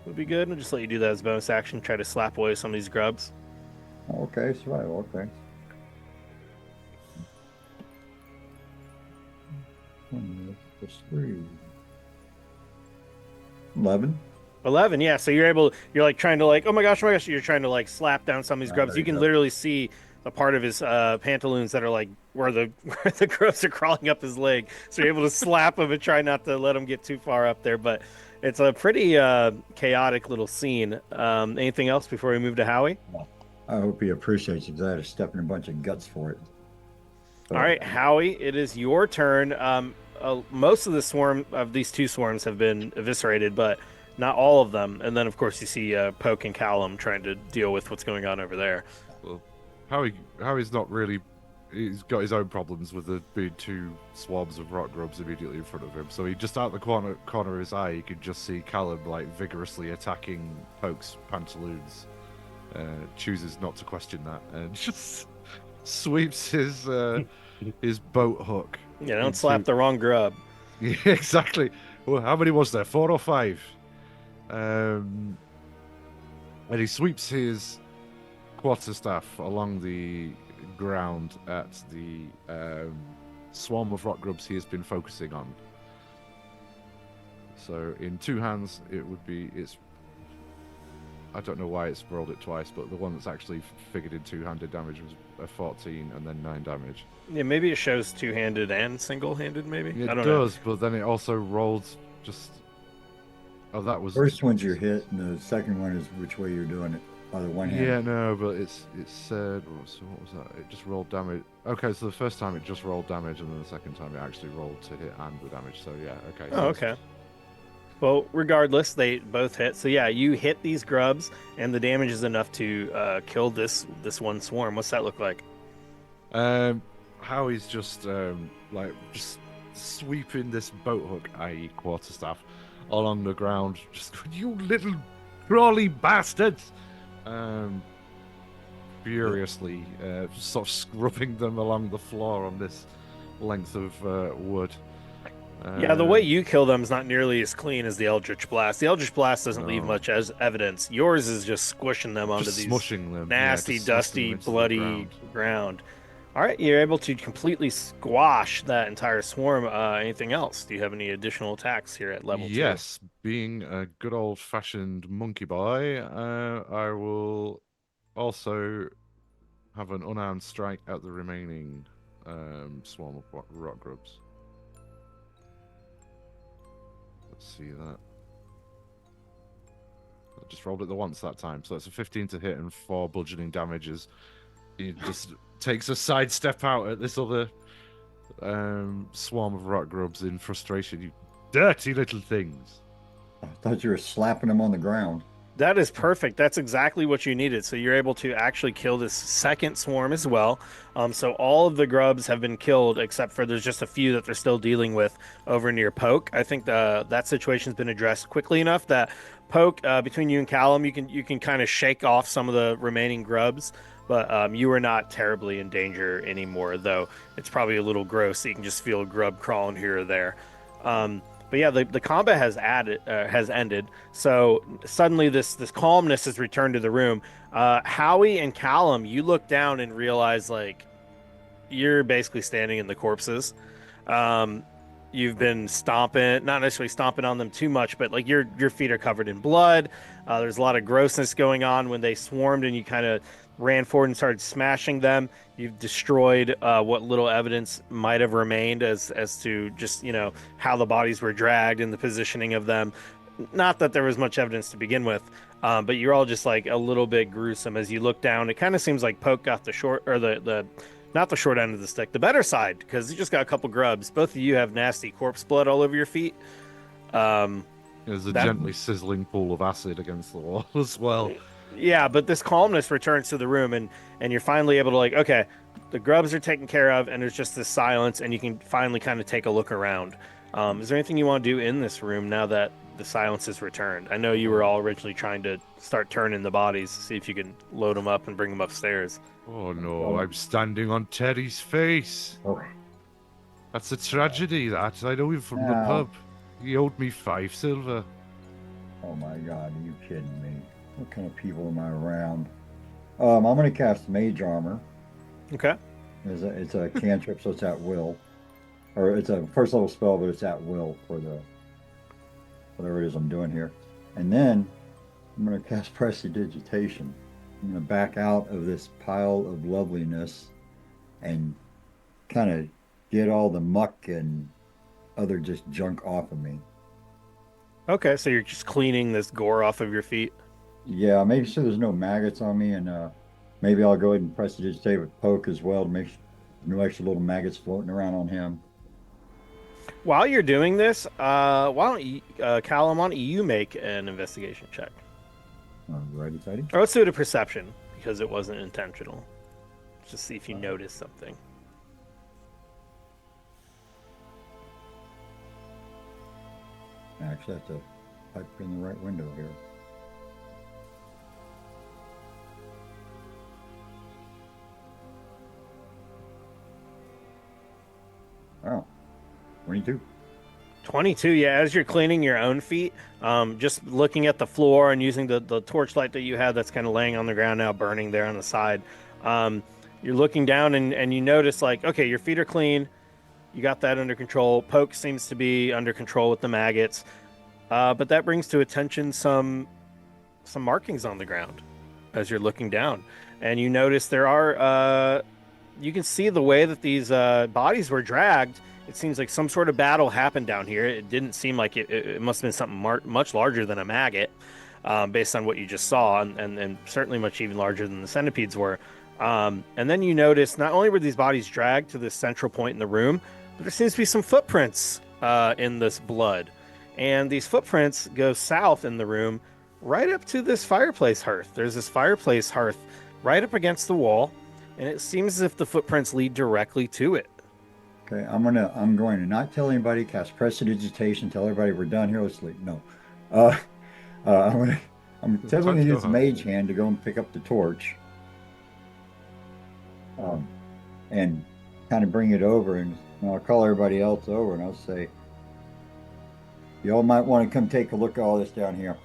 would be good. I'll just let you do that as a bonus action. Try to slap away some of these grubs. Okay, survival. Okay. 3. 11. 11, yeah. So you're like trying to like, oh my gosh, you're trying to like slap down some of these grubs. You can literally see a part of his pantaloons that are like where the grubs are crawling up his leg. So you're able to slap him and try not to let him get too far up there. But it's a pretty chaotic little scene. Anything else before we move to Howie? I hope he appreciates it, because I had to step in a bunch of guts for it. All right, Howie, it is your turn. Most of the swarm of these 2 swarms have been eviscerated, but not all of them. And then, of course, you see Poke and Callum trying to deal with what's going on over there. Well, Howie's not really. He's got his own problems with the big 2 swarms of rock grubs immediately in front of him. So he just out the corner of his eye, you could just see Callum like vigorously attacking Poke's pantaloons. Chooses not to question that and just sweeps his boat hook. Yeah, don't slap the wrong grub. Yeah, exactly. Well, how many was there? 4 or 5? And he sweeps his quarterstaff along the ground at the swarm of rock grubs he has been focusing on. So in 2 hands, I don't know why it's rolled it twice, but the one that's actually figured in 2-handed damage was a 14 and then 9 damage. Yeah, maybe it shows 2-handed and single-handed, maybe? It I don't does, know. but then it also rolled just... Oh, that was... First one's your hit, and the second one is which way you're doing it. Either one hand. Yeah, no, but it said... So what was that? It just rolled damage. Okay, so the first time it just rolled damage, and then the second time it actually rolled to hit and the damage. So yeah, okay. Oh, okay. Well, regardless, they both hit. So yeah, you hit these grubs, and the damage is enough to kill this one swarm. What's that look like? Howie's just just sweeping this boat hook, i.e. quarterstaff, along the ground. Just you little crawly bastards! Furiously, sort of scrubbing them along the floor on this length of wood. Yeah, the way you kill them is not nearly as clean as the Eldritch Blast. The Eldritch Blast doesn't leave much as evidence. Yours is just squishing them onto these smushing them. nasty, Smushing dusty, them into the bloody ground. All right, you're able to completely squash that entire swarm. Anything else? Do you have any additional attacks here at level 2? Yes, being a good old-fashioned monkey boy, I will also have an unarmed strike at the remaining swarm of rock grubs. Let's see that. I just rolled it the once that time, so it's a 15 to hit and 4 bludgeoning damages. He just takes a side step out at this other swarm of rock grubs in frustration. You dirty little things. I thought you were slapping them on the ground. That is perfect. That's exactly what you needed. So you're able to actually kill this second swarm as well. So all of the grubs have been killed, except for there's just a few that they're still dealing with over near Poke. I think that situation's been addressed quickly enough that Poke, between you and Callum, you can kind of shake off some of the remaining grubs. but you are not terribly in danger anymore, though it's probably a little gross that you can just feel a grub crawling here or there. But yeah, the combat has ended. So suddenly this calmness has returned to the room. Howie and Callum, you look down and realize like you're basically standing in the corpses. Um, you've been stomping, not necessarily stomping on them too much, but like your feet are covered in blood. There's a lot of grossness going on when they swarmed and you kind of ran forward and started smashing them. You've destroyed what little evidence might have remained as to just how the bodies were dragged and the positioning of them. Not that there was much evidence to begin with, but you're all just like a little bit gruesome as you look down. It kind of seems like Poke got the short or the not the short end of the stick, the better side, because you just got a couple grubs. Both of you have nasty corpse blood all over your feet. There's a gently sizzling pool of acid against the wall as well. Yeah, but this calmness returns to the room, and you're finally able to like, okay, the grubs are taken care of, and there's just this silence, and you can finally kind of take a look around. Is there anything you want to do in this room now that the silence has returned? I know you were all originally trying to start turning the bodies, see if you can load them up and bring them upstairs. Oh no, I'm standing on Terry's face. Oh, That's a tragedy, that. I know him from the pub. He owed me 5 silver. oh my God, are you kidding me? What kind of people am I around? I'm going to cast Mage Armor. Okay. It's a cantrip, so it's at will. Or it's a first level spell, but it's at will for the whatever it is I'm doing here. And then I'm going to cast Prestidigitation. I'm going to back out of this pile of loveliness and kind of get all the muck and other just junk off of me. Okay, so you're just cleaning this gore off of your feet. Yeah, maybe so there's no maggots on me, and maybe I'll go ahead and Prestidigitate with Poke as well to make sure no extra little maggots floating around on him. While you're doing this, why don't you, Callum, why don't you make an investigation check? Alrighty, tighty. Or let's do it a perception, because it wasn't intentional. Just see if you notice something. I actually have to type in the right window here. Oh, 22. 22, yeah. As you're cleaning your own feet, just looking at the floor and using the torchlight that you had that's kind of laying on the ground now, burning there on the side, you're looking down and you notice, like, okay, your feet are clean. You got that under control. Poke seems to be under control with the maggots. But that brings to attention some markings on the ground as you're looking down. And you notice there are... you can see the way that these bodies were dragged. It seems like some sort of battle happened down here. It didn't seem like it must have been something much larger than a maggot, based on what you just saw, and certainly much even larger than the centipedes were. And then you notice not only were these bodies dragged to this central point in the room, but there seems to be some footprints in this blood. And these footprints go south in the room right up to this fireplace hearth. There's this fireplace hearth right up against the wall, and it seems as if the footprints lead directly to it. Okay, I'm going to not tell anybody, cast Prestidigitation, tell everybody we're done here, let's leave. No. I'm telling you, use Mage Hand to go and pick up the torch. And kind of bring it over, and I'll call everybody else over and I'll say, y'all might want to come take a look at all this down here.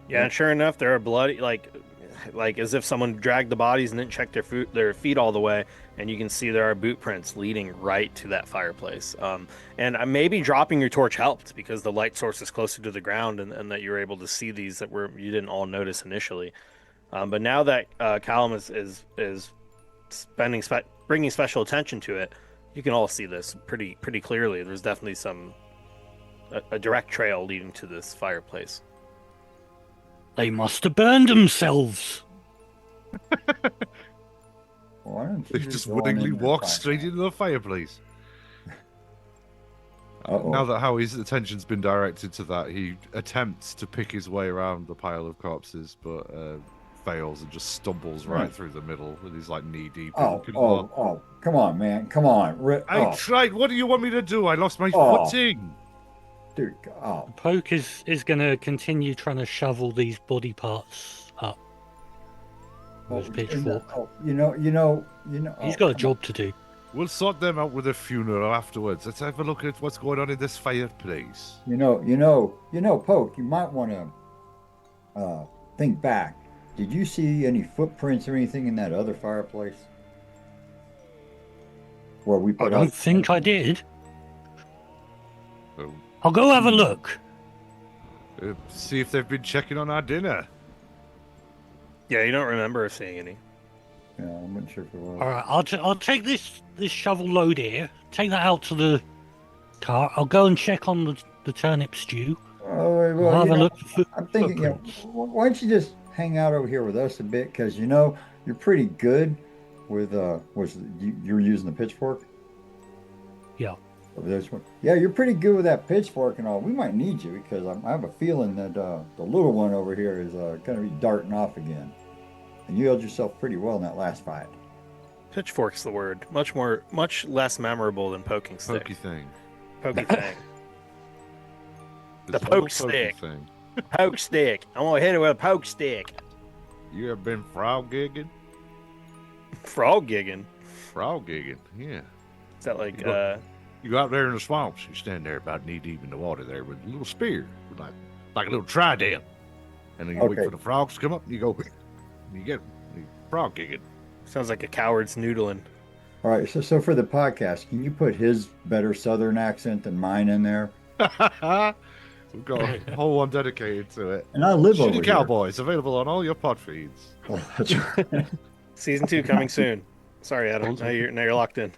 Yeah, and sure enough, there are bloody, like as if someone dragged the bodies and didn't check their feet all the way, and you can see there are boot prints leading right to that fireplace. And maybe dropping your torch helped because the light source is closer to the ground, and that you were able to see these that you didn't all notice initially. But now that Callum is bringing special attention to it, you can all see this pretty clearly. There's definitely a direct trail leading to this fireplace. They must have burned themselves. They just willingly walked straight into the fireplace. Now that Howie's attention's been directed to that, he attempts to pick his way around the pile of corpses, but fails and just stumbles right through the middle, and he's like knee deep. Oh, come on, man, come on. I tried. What do you want me to do? I lost my footing. Dude, Poke is going to continue trying to shovel these body parts up. with his pitchfork. come He's got a on. job to do. We'll sort them out with a funeral afterwards. Let's have a look at what's going on in this fireplace. Poke, you might want to think back. Did you see any footprints or anything in that other fireplace? Where we I put don't out think I did. Oh, I'll go have a look. see if they've been checking on our dinner. Yeah, you don't remember seeing any. Yeah, I wasn't sure if it was. All right, I'll take this shovel load here. Take that out to the car. I'll go and check on the turnip stew. Oh, I'll well, have a look for I'm thinking, footprints. why don't you just hang out over here with us a bit? Because you're pretty good with you're using the pitchfork. Yeah. Over this one. Yeah, you're pretty good with that pitchfork and all. We might need you because I have a feeling that the little one over here is going to be darting off again. And you held yourself pretty well in that last fight. Pitchfork's the word. Much less memorable than poking stick. Pokey thing. Pokey thing. The This little poke pokey stick. thing. Poke stick. I'm gonna hit it with a poke stick. You ever been frog gigging? Frog gigging. Frog gigging, yeah. Is that like You go out there in the swamps, you stand there about knee deep in the water there with a little spear, like a little trident. And then you wait Okay. for the frogs to come up and you go, and you get you frog gigging. sounds like a coward's noodling? All right, so for the podcast, can you put his better Southern accent than mine in there? We've got a whole one dedicated to it. And I live over Shitty here. Cowboys, available on all your pod feeds. Oh, that's right. Season 2 coming soon. Sorry, Adam. Now you're locked in.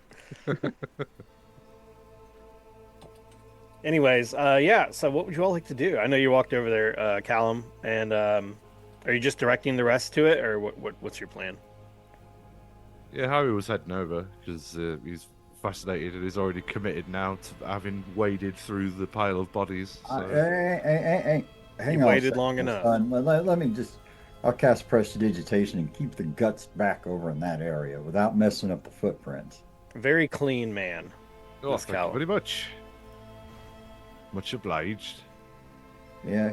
Anyways, yeah. So, what would you all like to do? I know you walked over there, Callum, and are you just directing the rest to it, or what's your plan? Yeah, Harry was heading over because he's fascinated and he's already committed now to having waded through the pile of bodies. So. Hang You on. waited a long second, enough. son. Let me just. I'll cast prestidigitation and keep the guts back over in that area without messing up the footprints. Very clean man. Oh, Miss thank you Callum. very much. Much obliged. Yeah.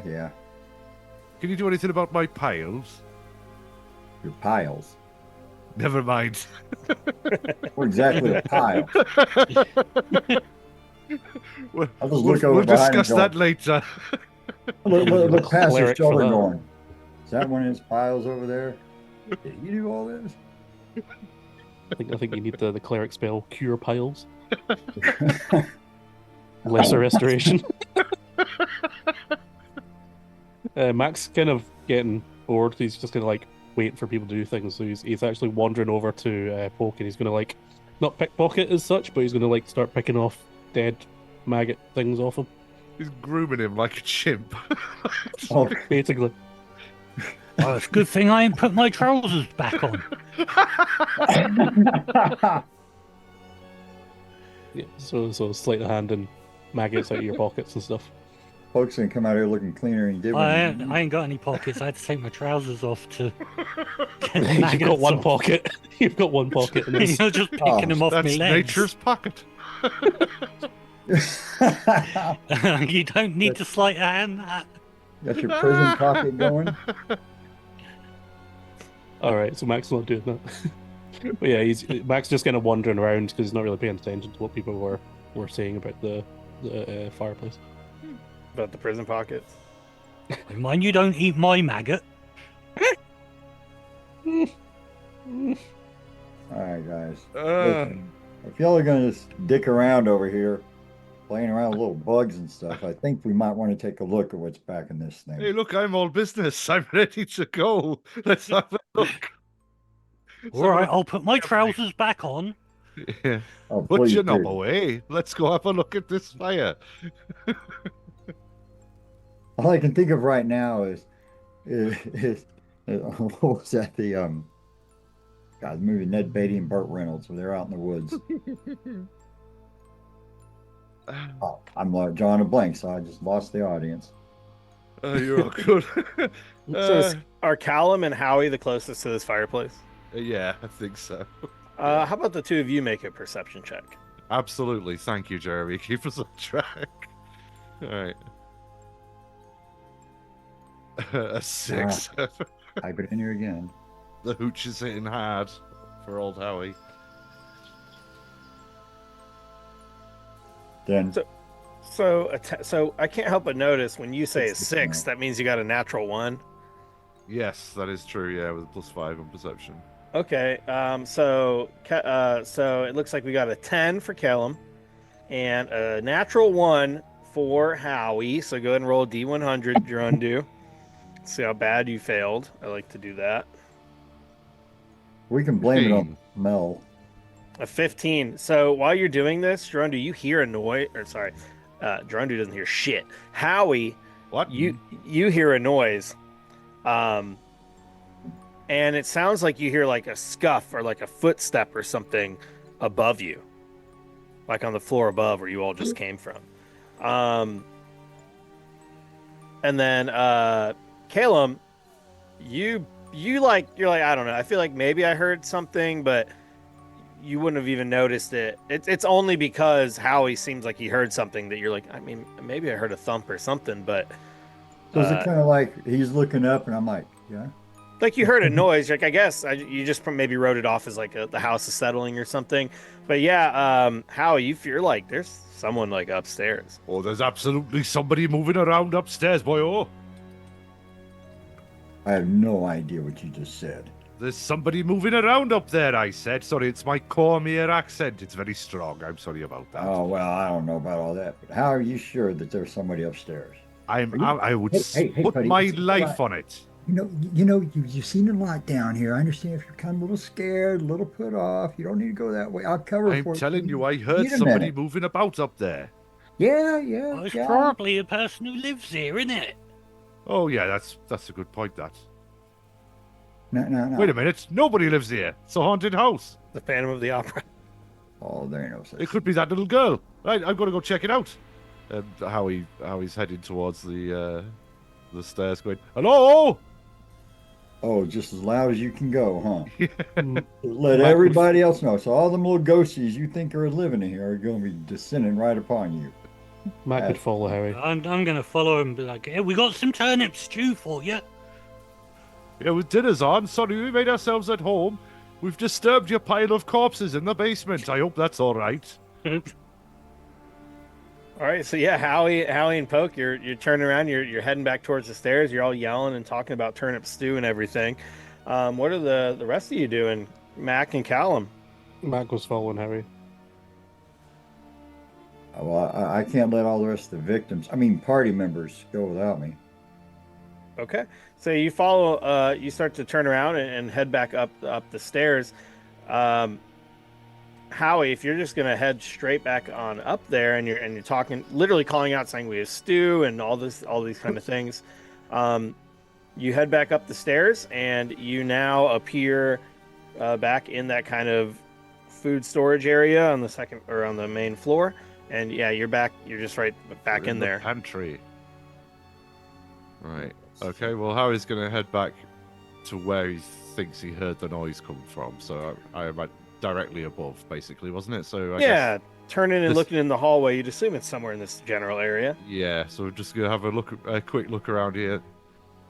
Can you do anything about my piles? Your piles. Never mind. What exactly a pile? we'll I'll just look over we'll behind discuss and that go, later. look past his Cleric for shoulder that. going, is that one of his piles over there? Did you do all this? I think you need the cleric spell cure piles. Lesser restoration. Mac's kind of getting bored. He's just kind of like waiting for people to do things. So he's actually wandering over to Poke, and he's gonna like not pickpocket as such, but he's gonna like start picking off dead maggot things off him. He's grooming him like a chimp. Oh, Basically. Well, it's a good thing I ain't put my trousers back on. Yeah. So sleight of hand and maggots out of your pockets and stuff. Folks gonna come out here looking cleaner than you did when I ain't got any pockets. I had to take my trousers off to get the You've got maggots one off. pocket. You've got one pocket. And You're just picking them off That's my legs. nature's pocket. You don't need to sleight of hand that. Got your prison pocket going? All right, so Mac's not doing that. But yeah, Mac's just kind of wandering around because he's not really paying attention to what people were saying about the fireplace. About the prison pockets. Mind you don't eat my maggot. All right, guys. Listen, if y'all are gonna just dick around over here, playing around with little bugs and stuff, I think we might want to take a look at what's back in this thing. Hey, look, I'm all business. I'm ready to go. Let's have a look. All right, I'll put my trousers back on. Yeah. Oh, Put please your knob do. away. Let's go have a look at this fire. All I can think of right now is what was that? The movie Ned Beatty and Burt Reynolds where they're out in the woods. Oh, I'm drawing a blank, so I just lost the audience. You're all good. Are Callum and Howie the closest to this fireplace? Yeah, I think so. How about the two of you make a perception check? Absolutely. Thank you, Jeremy. Keep us on track. All right. A 6. Type it in here again. The hooch is hitting hard for old Howie. Then So I can't help but notice when you say a It's the 6, count. that means you got a natural 1. Yes, that is true. Yeah, with a +5 on perception. Okay. So it looks like we got a 10 for Kellum and a natural 1 for Howie. So go ahead and roll a D100, Gerundu. See how bad you failed. I like to do that. we can blame it on 15. Mel. A 15. So while you're doing this, Gerundu, you hear a noise. Or sorry, Gerundu doesn't hear shit. Howie, What? you hear a noise, and it sounds like you hear like a scuff or like a footstep or something above you, like on the floor above where you all just came from. And then Calum, you're like I don't know. I feel like maybe I heard something, but you wouldn't have even noticed it. It's only because Howie seems like he heard something that you're like, I mean, maybe I heard a thump or something, but So is it kind of like he's looking up and I'm like, yeah. like you heard a noise. Like I guess you just maybe wrote it off as like the house is settling or something. But yeah, Howie, you're like there's someone like upstairs. Oh, there's absolutely somebody moving around upstairs, boy. Oh, I have no idea what you just said. there's somebody moving around up there, I said. Sorry, it's my Cormier accent. It's very strong. I'm sorry about that. Oh, well, I don't know about all that, but how are you sure that there's somebody upstairs? I would Hey, put buddy, my it's all life right. on it. You've seen a lot down here. I understand if you're kind of a little scared, a little put off. You don't need to go that way. I'll cover I'm for telling you, you. I heard Wait a somebody minute. moving about up there. Yeah, Well, it's yeah. probably a person who lives here, isn't it? Oh yeah, that's a good point. That. No. Wait a minute, nobody lives here. It's a haunted house. The Phantom of the Opera. Oh, there ain't no such It could be that little girl. Right, I'm gonna go check it out. And Howie's heading towards the stairs, going, "Hello." Oh, just as loud as you can go, huh? Mm, Let Michael- everybody else know. So all them little ghosties you think are living in here are going to be descending right upon you. Matt could follow Harry. I'm going to follow him and be like, hey, we got some turnip stew for you. Yeah, with dinner's on. Sorry, we made ourselves at home. We've disturbed your pile of corpses in the basement. I hope that's all right. All right, so yeah, Howie and Poke, you're turning around, you're heading back towards the stairs. You're all yelling and talking about turnip stew and everything. What are the rest of you doing, Mac and Callum? Matt goes following Harry. Well, I can't let all the rest of the victims, party members, go without me. Okay, so you follow. You start to turn around and head back up the stairs. Howie, if you're just gonna head straight back on up there, and you're talking, literally calling out, saying we have stew and all these kind of things, you head back up the stairs, and you now appear back in that kind of food storage area on the second or on the main floor. And yeah, you're back. You're just right back We're in the there. pantry. Right. Okay. Well, Howie's gonna head back to where he thinks he heard the noise come from. So I am directly above, basically, wasn't it? So I Yeah, turning and this- looking in the hallway, you'd assume it's somewhere in this general area. Yeah, so we're just gonna have a quick look around here,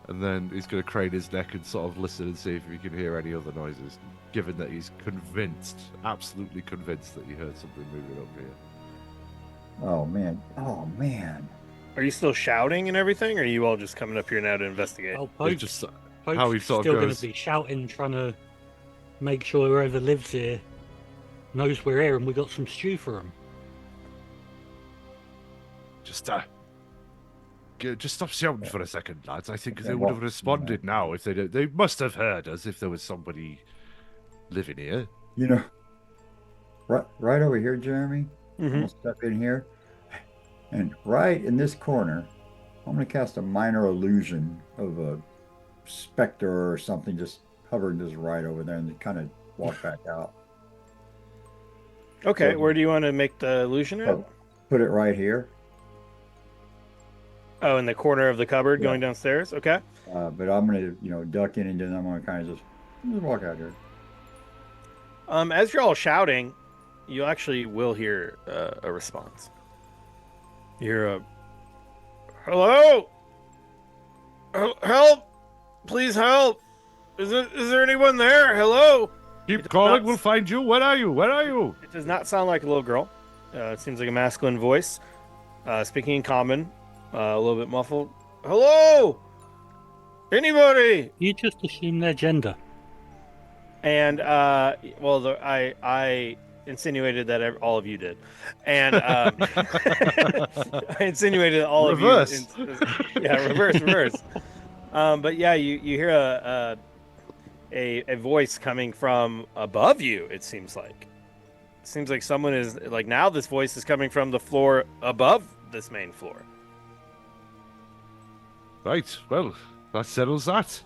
and then he's gonna crane his neck and sort of listen and see if he can hear any other noises. Given that he's convinced, absolutely convinced, that he heard something moving up here. Oh man. Are you still shouting and everything, or are you all just coming up here now to investigate? Oh, It's Pope's, just Pope's how he sort of still going goes. to be shouting, trying to make sure whoever lives here knows we're here and we got some stew for them. Just stop shouting for a second, lads. I think Okay, they would have well, responded now if they must have heard us if there was somebody living here. Right over here, Jeremy. I'm Mhm. gonna step in here, and right in this corner, I'm gonna cast a minor illusion of a specter or something just hovering just right over there, and kind of walk back out. Okay, So- where do you want to make the illusion at? Oh, put it right here. Oh, in the corner of the cupboard Yeah. going downstairs? Okay. But I'm gonna, duck in, and then I'm gonna kind of just walk out here. As you're all shouting, you actually will hear a response. You hear a hello, help! Please help! Is there anyone there? Hello? Keep calling, we'll find you. Where are you? Where are you? It does not sound like a little girl. It seems like a masculine voice, speaking in common, a little bit muffled. Hello? Anybody? You just assume their gender. And I insinuated that all of you did, and I insinuated that all Reverse. of you. Yeah, reverse. But yeah, you hear a voice coming from above you. It seems like someone is like, now this voice is coming from the floor above this main floor. Right, well, that settles that.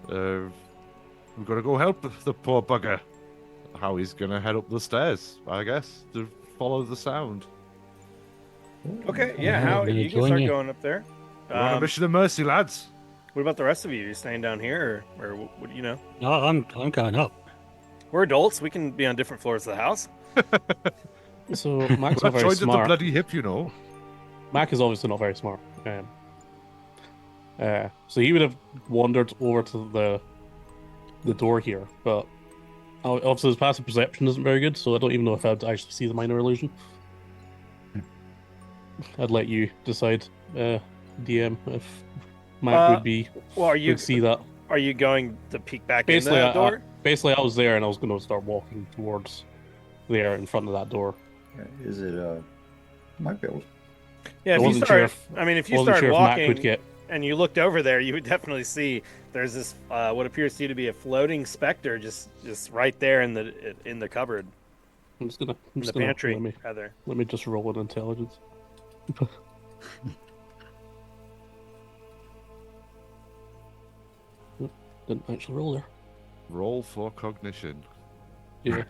We've got to go help the poor bugger. Howie's gonna head up the stairs, I guess, to follow the sound. Okay, yeah, Yeah, how I'm gonna you can join start you. going up there. We're on a mission of mercy, lads. What about the rest of you? You staying down here, or what? You know, No, I'm going up. we're adults. We can be on different floors of the house. So Mac's We're not very joined at the smart. bloody hip, you know. Mac is obviously not very smart. So he would have wandered over to the door here, but obviously his passive perception isn't very good, so I don't even know if I'd actually see the minor illusion. I'd let you decide, DM, if Mac would be Well, would see that. Are you going to peek back Basically, in that door? Basically, I was there and I was going to start walking towards there in front of that door. Is it might be able. Yeah, I if you wasn't start, sure if- I mean, if you wasn't started sure if Mac walking would get. and you looked over there, you would definitely see there's this what appears to you to be a floating specter just right there in the cupboard, I'm just gonna. in the pantry, Let rather. me just roll an intelligence. Didn't actually roll there. Roll for cognition. Yeah.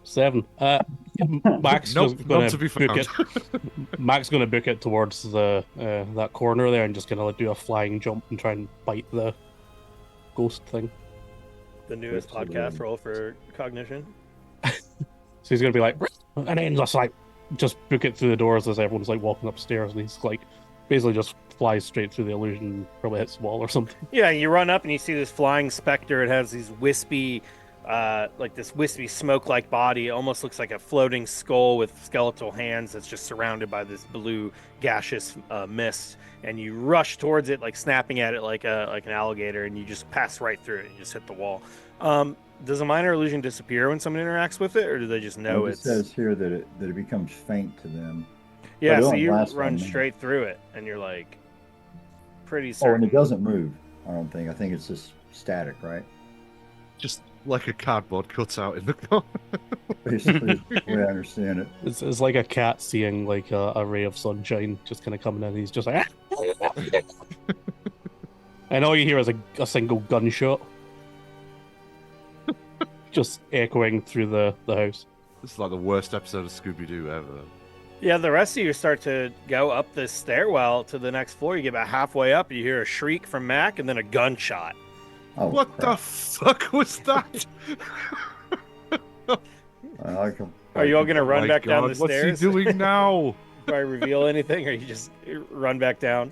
7. Mac's Nope, just not gonna to be book found. it. Mac's gonna book it towards the that corner there and just gonna like do a flying jump and try and bite the ghost thing. The newest That's podcast roll for cognition. So he's gonna be like, and then just like just book it through the doors as everyone's like walking upstairs, and he's like basically just flies straight through the illusion, probably hits the wall or something. Yeah, you run up and you see this flying specter. It has these wispy, like this wispy smoke-like body. It almost looks like a floating skull with skeletal hands that's just surrounded by this blue gaseous mist. And you rush towards it, like snapping at it like an alligator, and you just pass right through it and you just hit the wall. Does a minor illusion disappear when someone interacts with it, or do they just know It it's? says here that it becomes faint to them. Yeah, but it so don't you last run 1 minute. straight through it, and you're like pretty Oh, and certain. it doesn't move. I don't think. I think it's just static, right? Just like a cardboard cutout in the corner. Basically, the way I understand it. It's like a cat seeing like a ray of sunshine just kind of coming in. He's just like, and all you hear is a single gunshot, just echoing through the house. This is like the worst episode of Scooby-Doo ever. Yeah, the rest of you start to go up this stairwell to the next floor. You get about halfway up, you hear a shriek from Mac, and then a gunshot. Oh, What the crap. fuck was that? I like 'em. Are you all gonna run My back down God, the what's stairs? he doing now? Before I reveal anything, or you just run back down?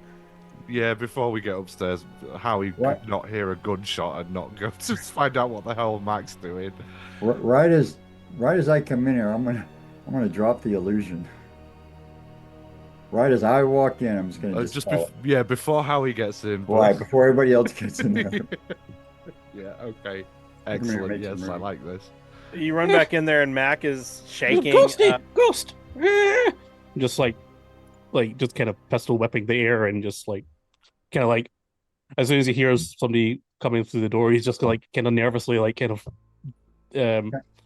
Yeah, before we get upstairs, Howie What? could not hear a gunshot and not go to find out what the hell Mac's doing. Right as I come in here, I'm gonna drop the illusion. Right as I walk in, I'm just gonna It's just just before Howie gets in. but- right before everybody else gets in there. Yeah, okay. Come here, Excellent. make some Yes, I room. like this. You run back in there, and Mac is shaking. Ghosty, ghost. Just like just kind of pistol whipping the air and just like kind of like as soon as he hears somebody coming through the door, he's just like kind of nervously like kind of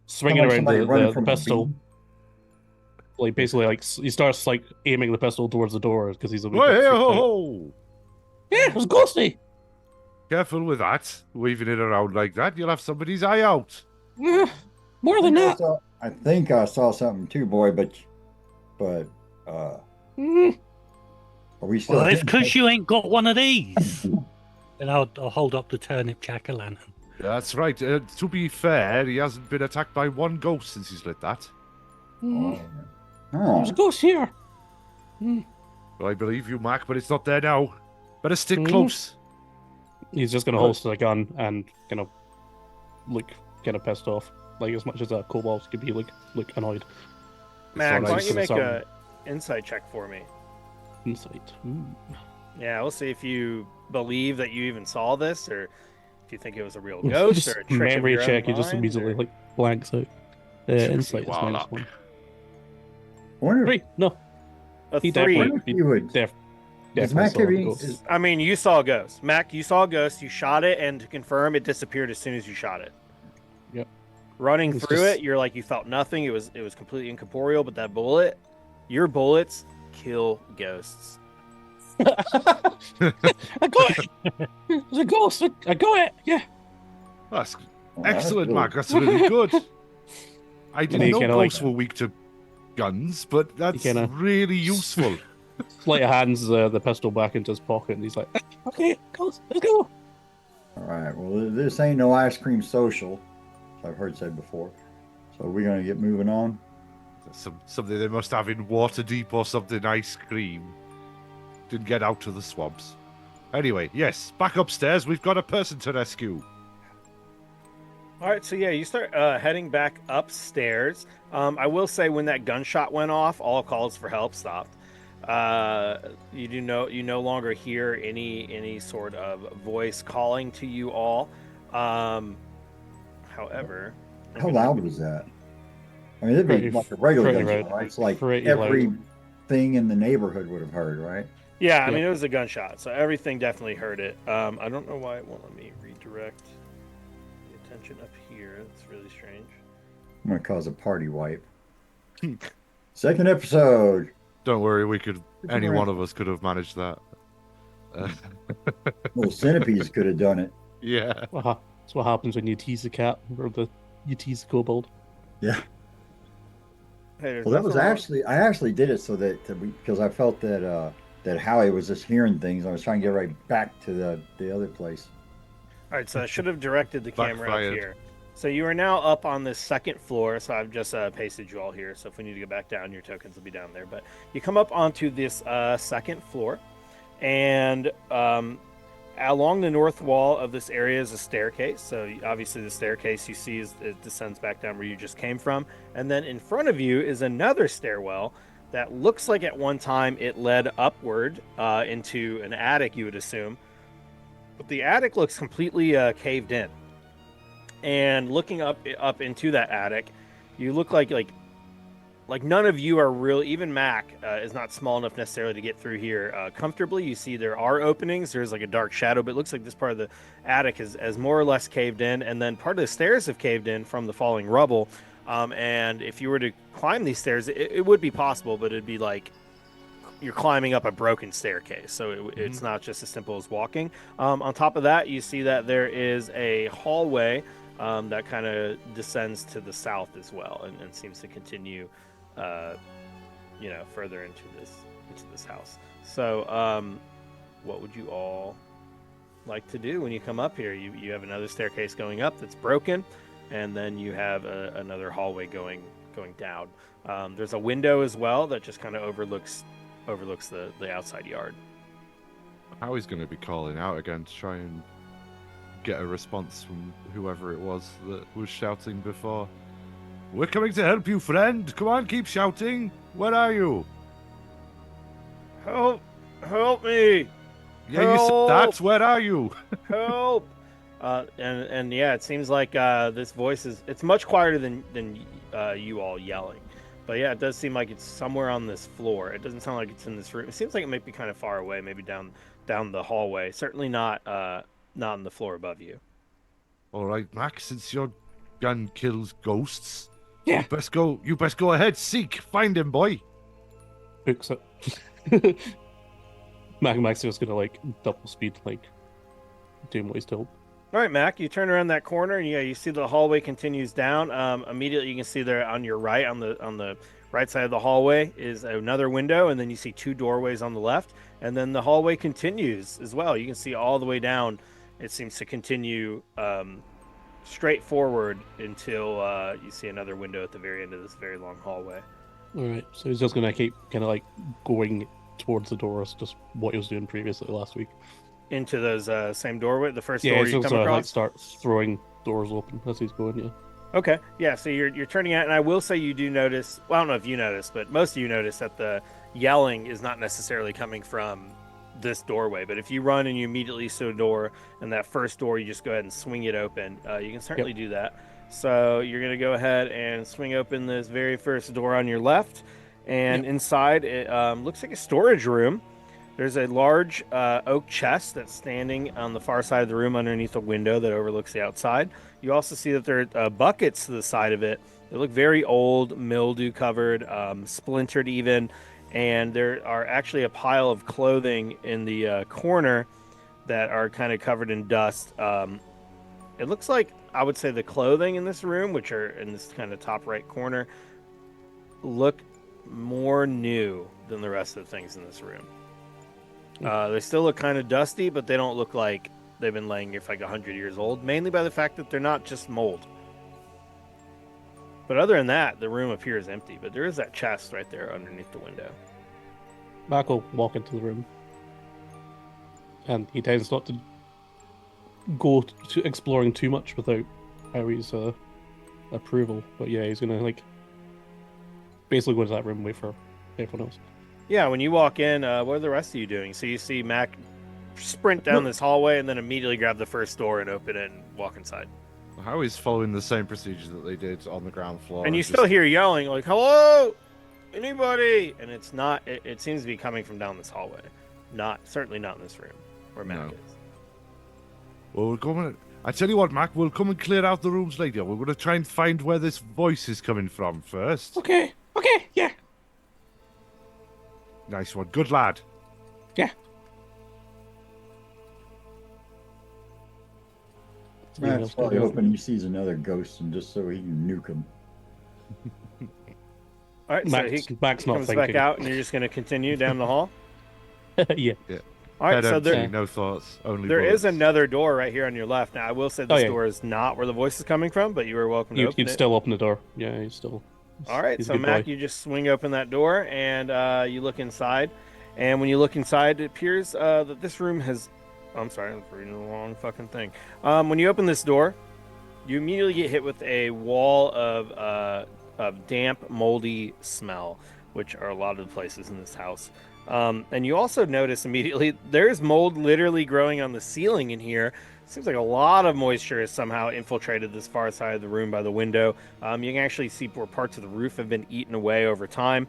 swinging Like around somebody running the from a pistol. beam. Like basically like he starts like aiming the pistol towards the door because he's a wee Whoa, bit hey, freaked ho, out. ho. Yeah, it was ghosty. Careful with that. Waving it around like that, you'll have somebody's eye out. More than that. I think I saw something too, boy, but Mm. are we still? Well, it's because you ain't got one of these. And I'll hold up the turnip jack-o'-lantern. That's right. To be fair, he hasn't been attacked by one ghost since he's lit that. Mm. Oh, There's a ghost here. Well, I believe you, Mac, but it's not there now. Better stick Hmm? close. He's just gonna holster the gun and kind of look kind of pissed off, like as much as a kobold could be look annoyed. Mac, why alright. don't you make Some- a insight check for me? Insight. Yeah, we'll see if you believe that you even saw this, or if you think it was a real ghost or a trick memory of your check. own He just mind, immediately or- like blanks out. Insight is Warlock. -1. I wonder, 3. No, a he 3. I definitely- wonder if you would. Def- Does definitely Mac saw have a any- ghost. is- I mean, you saw a ghost. Mac, you saw a ghost. You shot it, and to confirm, it disappeared as soon as you shot it. Yep. Running It's through just- it, you're like you felt nothing. It was completely incorporeal. But that bullet, your bullets kill ghosts. I got it. There's a ghost. I got it. Yeah. That's Oh, that's excellent, good. Mac. That's really good. I he didn't know kinda, like- ghosts were weak to guns, but that's kinda- really useful. Sleight of hands the pistol back into his pocket, and he's like, "Okay, let's go." All right. Well, this ain't no ice cream social, as I've heard said before. So we're gonna get moving on. Something they must have in Waterdeep or something. Ice cream. Didn't get out to the swamps. Anyway, yes, back upstairs. We've got a person to rescue. All right, so yeah, you start heading back upstairs. I will say, when that gunshot went off, all calls for help stopped. You no longer hear any sort of voice calling to you all. However, How loud was that? I mean, it'd be Pretty- like a regular pretty gunshot, loud. right? It's like Pretty loud. everything in the neighborhood would have heard, right? yeah, I Yeah. mean, it was a gunshot, so everything definitely heard it. I don't know why it won't let me redirect the attention up here. It's really strange. I'm gonna cause a party wipe. Second episode. Don't worry, we could. It's Any all right. one of us could have managed that. Little centipedes could have done it. Yeah. That's what happens when you tease the cat or you tease the kobold. Yeah. Hey, there's Well, that was nothing wrong- I actually did it so that because I felt that that Howie was just hearing things. I was trying to get right back to the other place. All right, so I should have directed the camera up Backfired. here. So you are now up on the second floor. So I've just pasted you all here. So if we need to go back down, your tokens will be down there. But you come up onto this second floor, and along the north wall of this area is a staircase. So obviously the staircase you see it descends back down where you just came from. And then in front of you is another stairwell that looks like at one time it led upward into an attic, you would assume. But the attic looks completely caved in. And looking up into that attic, you look like none of you are really. Even Mac is not small enough necessarily to get through here comfortably. You see there are openings. There's like a dark shadow, but it looks like this part of the attic is more or less caved in, and then part of the stairs have caved in from the falling rubble. And if you were to climb these stairs, it would be possible, but it'd be like you're climbing up a broken staircase. So it's not just as simple as walking. On top of that, you see that there is a hallway that kind of descends to the south as well, and seems to continue, further into this house. So, what would you all like to do when you come up here? You have another staircase going up that's broken, and then you have another hallway going down. There's a window as well that just kind of overlooks the outside yard. Howie's going to be calling out again to try and get a response from whoever it was that was shouting before. We're coming to help you, friend. Come on, keep shouting. Where are you? Help me! Yeah, you said that. Help! Where are you? Help! And yeah, it seems like this voice it's much quieter than you all yelling. But yeah, it does seem like it's somewhere on this floor. It doesn't sound like it's in this room. It seems like it might be kind of far away, maybe down the hallway. Certainly not on the floor above you. All right, Max. Since your gun kills ghosts, Yeah. You best go ahead. Seek, find him, boy. Hooks it. Max is just gonna like double speed, like doing what he's told. All right, Mac, you turn around that corner, and you see the hallway continues down. Immediately, you can see there on your right, on the right side of the hallway, is another window, and then you see two doorways on the left, and then the hallway continues as well. You can see all the way down. It seems to continue straight forward until you see another window at the very end of this very long hallway. All right, so he's just gonna keep kind of like going towards the doors, just what he was doing previously last week. into those same doorway, the first Yeah, door he's you just come gonna like across? start throwing doors open as he's going. Yeah. Okay, yeah. So you're turning out, and I will say you do notice. Well, I don't know if you notice, but most of you notice that the yelling is not necessarily coming from this doorway. But if you run and you immediately see a door, and that first door, you just go ahead and swing it open. You can certainly do that. So you're gonna go ahead and swing open this very first door on your left, and inside it looks like a storage room. There's a large oak chest that's standing on the far side of the room underneath a window that overlooks the outside. You also see that there are buckets to the side of it. They look very old, mildew covered, splintered even. And there are actually a pile of clothing in the corner that are kind of covered in dust. It looks like, I would say, the clothing in this room, which are in this kind of top right corner, look more new than the rest of the things in this room. They still look kind of dusty, but they don't look like they've been laying here for like 100 years old, mainly by the fact that they're not just mold. But other than that, the room appears empty, but there is that chest right there underneath the window. Mac will walk into the room, and he tends not to go to exploring too much without Harry's approval. But yeah, he's gonna like basically go into that room and wait for everyone else. Yeah, when you walk in, what are the rest of you doing? So you see Mac sprint down this hallway and then immediately grab the first door and open it and walk inside. Howie's following the same procedure that they did on the ground floor. And you just- still hear yelling like, "Hello, anybody?" And it's not. It seems to be coming from down this hallway. Certainly not in this room where Mac No. is. Well, we're going. I tell you what, Mac, we'll come and clear out the rooms later. We're going to try and find where this voice is coming from first. Okay, yeah. Nice one. Good lad. Matt's probably hoping he sees another ghost and just so he can nuke him. All right, Max, so he Max not comes back thinking. out, and you're just going to continue down the hall. Yeah. All right, Head so empty, there, no thoughts, only there is bullets. another door right here on your left. Now, I will say this yeah. door is not where the voice is coming from, but you are welcome to open You'd it. still open the door. Yeah, he's still. All right, he's a so good Mac, boy. you just swing open that door and you look inside. And when you look inside, it appears that this room has. I'm sorry, I'm reading the wrong fucking thing. When you open this door, you immediately get hit with a wall of damp, moldy smell, which are a lot of the places in this house. And you also notice immediately there's mold literally growing on the ceiling in here. Seems like a lot of moisture has somehow infiltrated this far side of the room by the window. You can actually see where parts of the roof have been eaten away over time.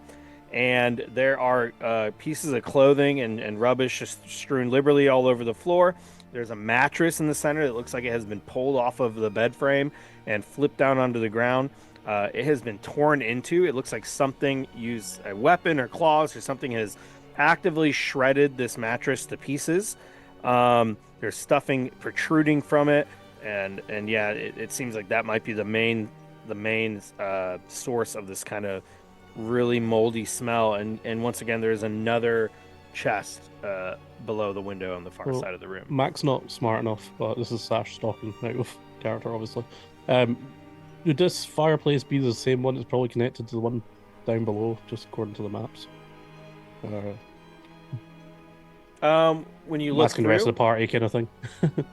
And there are pieces of clothing and rubbish just strewn liberally all over the floor. There's a mattress in the center that looks like it has been pulled off of the bed frame and flipped down onto the ground. It has been torn into. It looks like something used a weapon or claws or something has actively shredded this mattress to pieces. There's stuffing protruding from it, and yeah, it seems like that might be the main source of this kind of really moldy smell. And once again, there's another chest below the window on the far side of the room. Mac's not smart enough, but this is Sash stalking out of character, obviously. Would this fireplace be the same one that's probably connected to the one down below, just according to the maps? When you look Asking the rest through, of the party, kind of thing. 'Cause,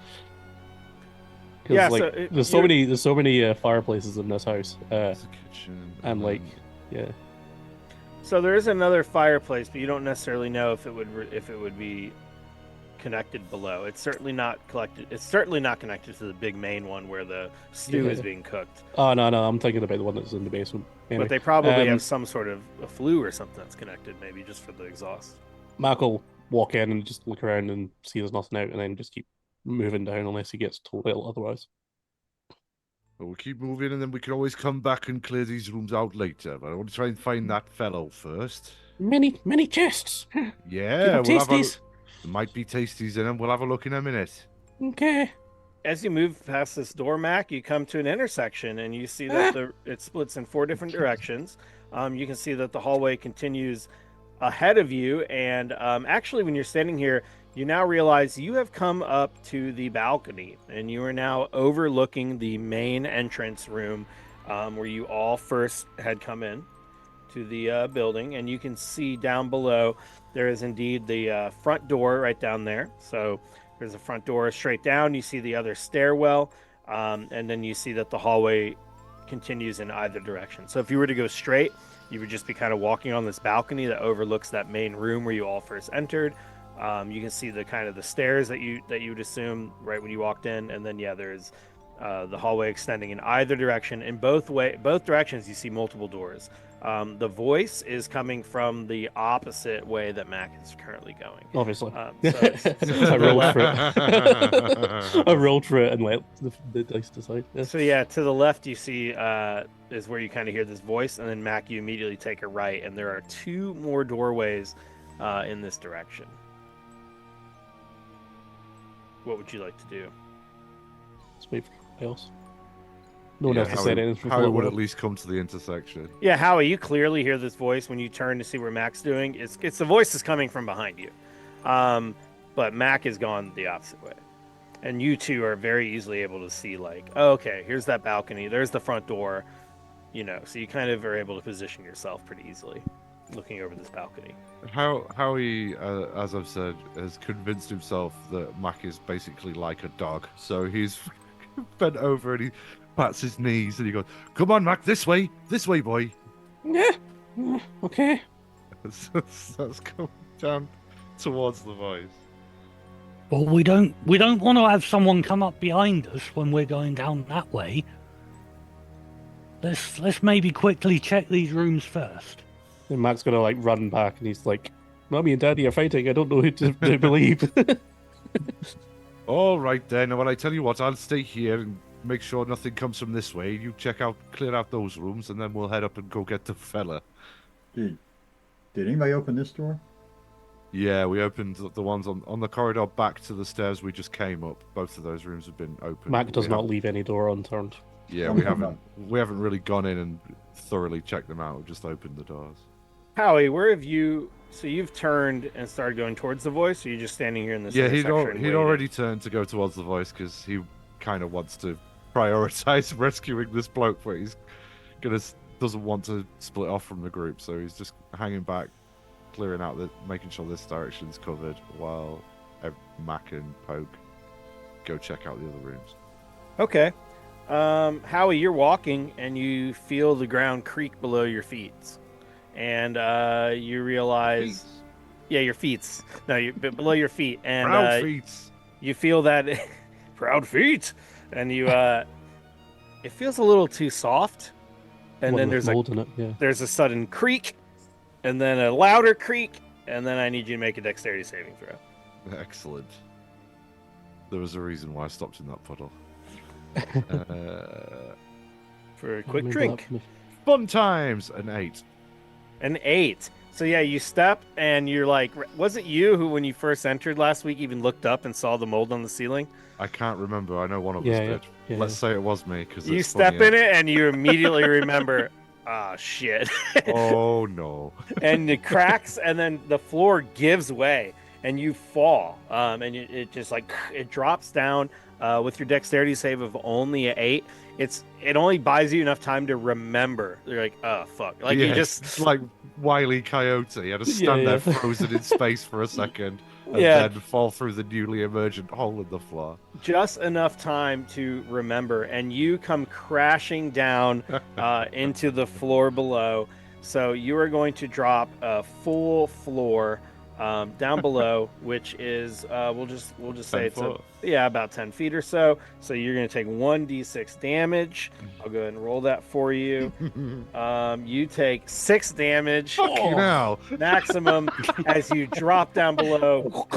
Yeah, like, so there's so many fireplaces in this house, There's a kitchen, and like, yeah. so there is another fireplace, but you don't necessarily know if it would be connected below. It's certainly not collected. It's certainly not connected to the big main one where the stew is being cooked. Oh no, I'm thinking about the one that's in the basement. Anyway, But they probably um, have some sort of a flue or something that's connected, maybe just for the exhaust. Mac will walk in and just look around and see there's nothing out, and then just keep moving down unless he gets told otherwise. But we'll keep moving, and then we can always come back and clear these rooms out later. But I want to try and find that fellow first. Many chests. Yeah, we'll have a, tasties. there might be tasties in them. We'll have a look in a minute. Okay. As you move past this door, Mac, you come to an intersection and you see that it splits in 4 different directions. You can see that the hallway continues ahead of you, and actually, when you're standing here, you now realize you have come up to the balcony, and you are now overlooking the main entrance room where you all first had come in to the building, and you can see down below there is indeed the front door right down there. So There's a front door straight down. You see the other stairwell, and then you see that the hallway continues in either direction. So if you were to go straight, you would just be kind of walking on this balcony that overlooks that main room where you all first entered. You can see the kind of the stairs that you would assume right when you walked in, and then there's the hallway extending in either direction. In both directions, you see multiple doors. The voice is coming from the opposite way that Mac is currently going. Obviously. So I rolled for it. I rolled for it and let the dice decide. Yeah. So to the left you see is where you kind of hear this voice, and then Mac, you immediately take a right, and there are 2 more doorways in this direction. What would you like to do? Let's wait for everybody else. No one Yeah, else has said anything. Howie would at least come to the intersection. Yeah, Howie, you clearly hear this voice when you turn to see where Mac's doing. It's the voice is coming from behind you, but Mac has gone the opposite way, and you two are very easily able to see like, oh, okay, here's that balcony, there's the front door, so you kind of are able to position yourself pretty easily, looking over this balcony. Howie, as I've said, has convinced himself that Mac is basically like a dog, so he's bent over and he pats his knees and he goes, "Come on, Mac, this way, boy." Yeah. Okay. That's coming down towards the voice. Well, we don't want to have someone come up behind us when we're going down that way. Let's maybe quickly check these rooms first. And Mac's gonna like run back, and he's like, "Mommy and Daddy are fighting. I don't know who to believe." All right then. Well, I tell you what, I'll stay here and make sure nothing comes from this way. You clear out those rooms, and then we'll head up and go get the fella. Did anybody open this door? Yeah, we opened the ones on the corridor back to the stairs we just came up. Both of those rooms have been opened. Mac does not leave any door unturned. Yeah, we haven't really gone in and thoroughly checked them out. We've just opened the doors. Howie, where have you? So you've turned and started going towards the voice, or are you just standing here in this? Yeah, he'd intersection already turned to go towards the voice because he kind of wants to prioritize rescuing this bloke, but he's doesn't want to split off from the group, so he's just hanging back, clearing out making sure this direction's covered while Mac and Poke go check out the other rooms. Okay. Howie, you're walking and you feel the ground creak below your feet, and you realize, your feet. No, below your feet, and Proud feet. You feel that proud feet, and you it feels a little too soft, and then there's there's a sudden creak, and then a louder creak, and then I need you to make a dexterity saving throw. Excellent. There was a reason why I stopped in that puddle. For a quick drink. Fun times. An 8. An 8. So yeah, you step and you're like, was it you who, when you first entered last week, even looked up and saw the mold on the ceiling? I can't remember. I know one of us did. Yeah, Let's say it was me because you step in it and you immediately remember, ah, shit. Oh no! And it cracks, and then the floor gives way, and you fall. And it just like it drops down. With your dexterity save of only an 8, it only buys you enough time to remember. You're like, oh fuck! Like you just it's like Wile E. Coyote. You had to stand there frozen in space for a second, and then fall through the newly emergent hole in the floor. Just enough time to remember, and you come crashing down into the floor below. So you are going to drop a full floor down below, which is we'll just say it's about 10 feet or so. So you're going to take 1d6 damage. I'll go ahead and roll that for you. You take 6 damage maximum as you drop down below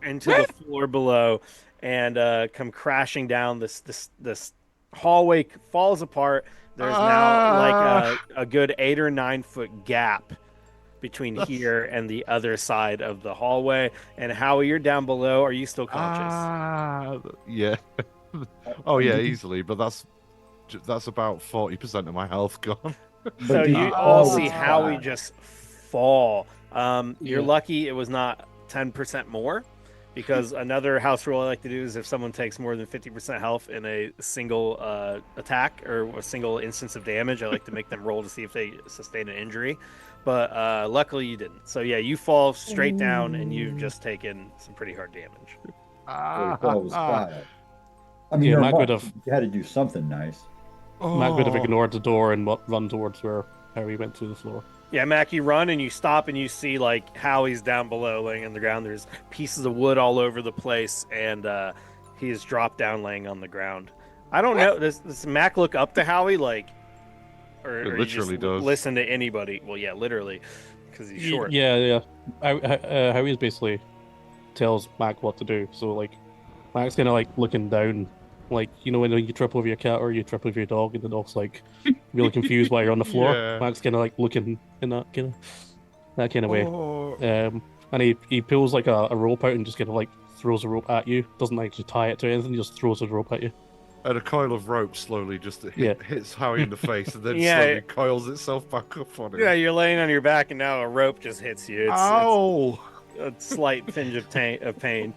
into the floor below and come crashing down. This hallway falls apart. There's now like a good 8 or 9 foot gap between here and the other side of the hallway. And Howie, you're down below. Are you still conscious? Yeah. Oh yeah, easily. But that's about 40% of my health gone. So you all see Howie just fall. You're lucky it was not 10% more, because another house rule I like to do is if someone takes more than 50% health in a single attack or a single instance of damage, I like to make them roll to see if they sustain an injury. But luckily you didn't. So yeah, you fall straight down and you've just taken some pretty hard damage. what we call was style. I mean, Yeah, you're a Mac would monk. have You had to do something nice. Mac would have Oh, ignored the door and run towards where Harry went through the floor. Yeah, Mac, you run and you stop and you see like Howie's down below laying on the ground. There's pieces of wood all over the place, and he is dropped down laying on the ground. I don't know. Does Mac look up to Howie like, or It you just literally does. listen to anybody? Well, yeah, literally, because he's short. Yeah. Harry basically tells Mac what to do. So like, Mac's kind of like looking down, like you know when you trip over your cat or you trip over your dog, and the dog's like really confused while you're on the floor. Yeah. Mac's kind of like looking in that kind of way. Oh. And he pulls like a rope out and just kind of like throws a rope at you. Doesn't actually tie it to anything, just throws a rope at you. And a coil of rope slowly just hits Howie in the face and then Yeah. slowly coils itself back up on him. Yeah, you're laying on your back, and now a rope just hits you. It's Ow! a slight tinge of pain.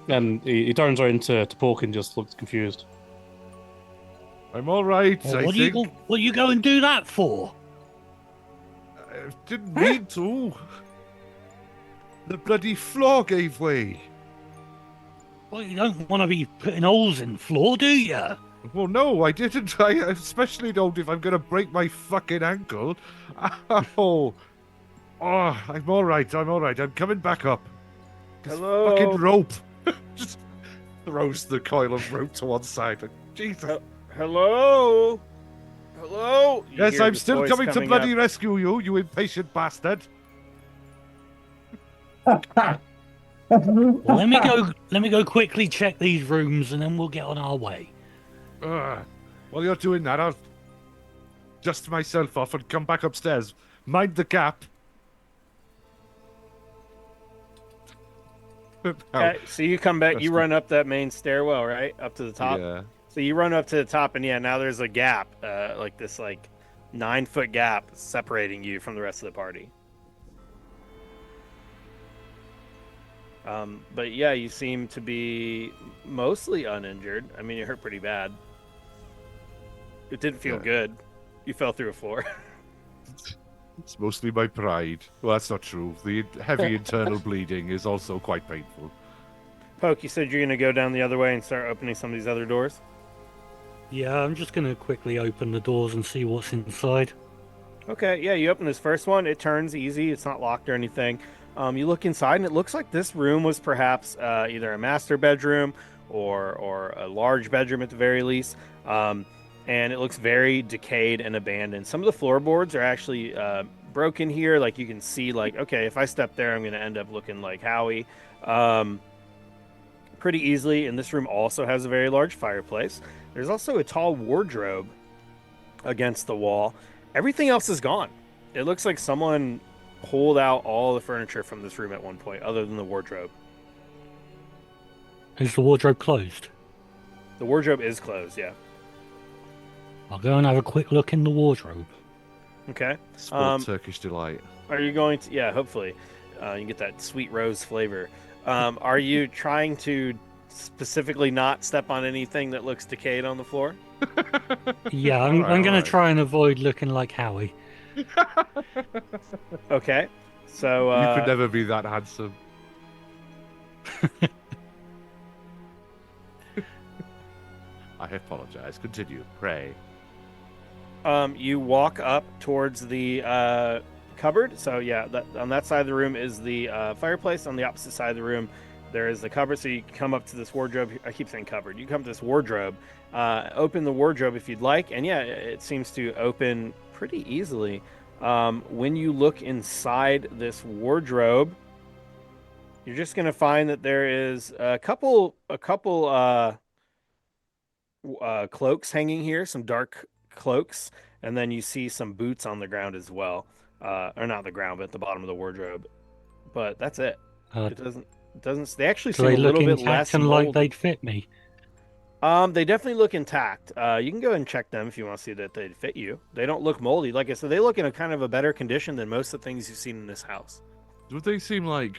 And he turns around to poke and just looks confused. I'm all right, Well, I what think. you go and do that for? I didn't mean to. The bloody floor gave way. Well, you don't want to be putting holes in the floor, do you? Well, no, I didn't. I especially don't if I'm going to break my fucking ankle. Ow. Oh, I'm all right. I'm coming back up. This Hello? fucking rope. Just throws the coil of rope to one side. Like, Jesus. Hello? Hello? You Yes, hear I'm this still voice coming to coming bloody up. rescue you, you impatient bastard. Well, let me go quickly check these rooms, and then we'll get on our way. While you're doing that, I'll dust myself off and come back upstairs. Mind the gap. Okay, so you come back, you That's run up that main stairwell, right? Up to the top? Yeah. So you run up to the top, and yeah, now there's a gap, like this 9-foot gap separating you from the rest of the party. But yeah, you seem to be mostly uninjured. I mean, you hurt pretty bad. It didn't feel Yeah. good. You fell through a floor. It's mostly my pride. Well, that's not true. The heavy internal bleeding is also quite painful. Poke, you said you're gonna go down the other way and start opening some of these other doors. Yeah, I'm just going to quickly open the doors and see what's inside. Okay, yeah, you open this first one. It turns easy. It's not locked or anything. You look inside, and it looks like this room was perhaps either a master bedroom or a large bedroom at the very least. And it looks very decayed and abandoned. Some of the floorboards are actually broken here. Like you can see, like, okay, if I step there, I'm going to end up looking like Howie. Pretty easily. And this room also has a very large fireplace. There's also a tall wardrobe against the wall. Everything else is gone. It looks like someone pulled out all the furniture from this room at one point, other than the wardrobe. Is the wardrobe closed? The wardrobe is closed, yeah. I'll go and have a quick look in the wardrobe. Okay. Spoiled Turkish delight. Are you going to? Yeah, hopefully. You can get that sweet rose flavor. Are you trying to specifically not step on anything that looks decayed on the floor? Yeah, I'm Alright, going to alright. try and avoid looking like Howie. Okay. So You could never be that handsome. I apologize. Continue. Pray. you walk up towards the cupboard. So yeah, on that side of the room is the fireplace. On the opposite side of the room, there is the cupboard. So you come up to this wardrobe. I keep saying cupboard. You come to this wardrobe. Open the wardrobe if you'd like, and yeah, it seems to open pretty easily. When you look inside this wardrobe, you're just gonna find that there is a couple cloaks hanging here, some dark cloaks, and then you see some boots on the ground as well, or not the ground, but at the bottom of the wardrobe. But that's it. Uh, It doesn't. They actually Do seem they a look little bit intact less and like moldy. they'd fit me? They definitely look intact. You can go ahead and check them if you want to see that they fit you. They don't look moldy. Like I said, they look in a kind of a better condition than most of the things you've seen in this house. Would they seem like...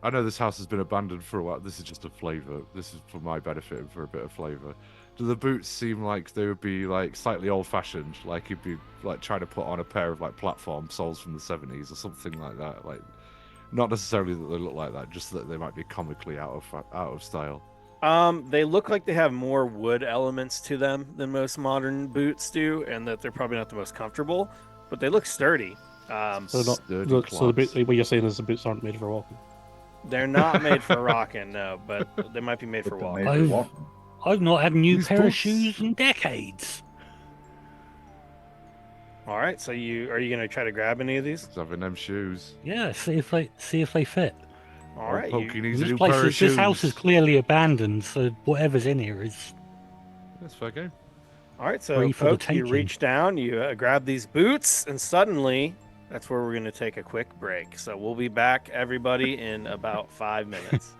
I know this house has been abandoned for a while. This is just a flavour. This is for my benefit and for a bit of flavour. Do the boots seem like they would be like slightly old-fashioned? Like you'd be like trying to put on a pair of like platform soles from the 70s or something like that? Like Not necessarily that they look like that, just that they might be comically out of style. They look like they have more wood elements to them than most modern boots do, and that they're probably not the most comfortable, but they look sturdy. So not Sturdy so the clogs. basically what you're saying is the boots aren't made for walking. They're not made for rocking, no, but they might be made But for they're walking. made for I've- walking. I've not had a new These pair of boots- shoes in decades. All right, so are you gonna try to grab any of these? He's having them shoes. Yeah, see if they fit. All Old right, Pokey needs a This new place pair of is this house is shoes. clearly abandoned, so whatever's in here is That's fair game. all right. So free for the Poke, you taking. reach down, you grab these boots, and suddenly that's where we're gonna take a quick break. So we'll be back, everybody, in about 5 minutes.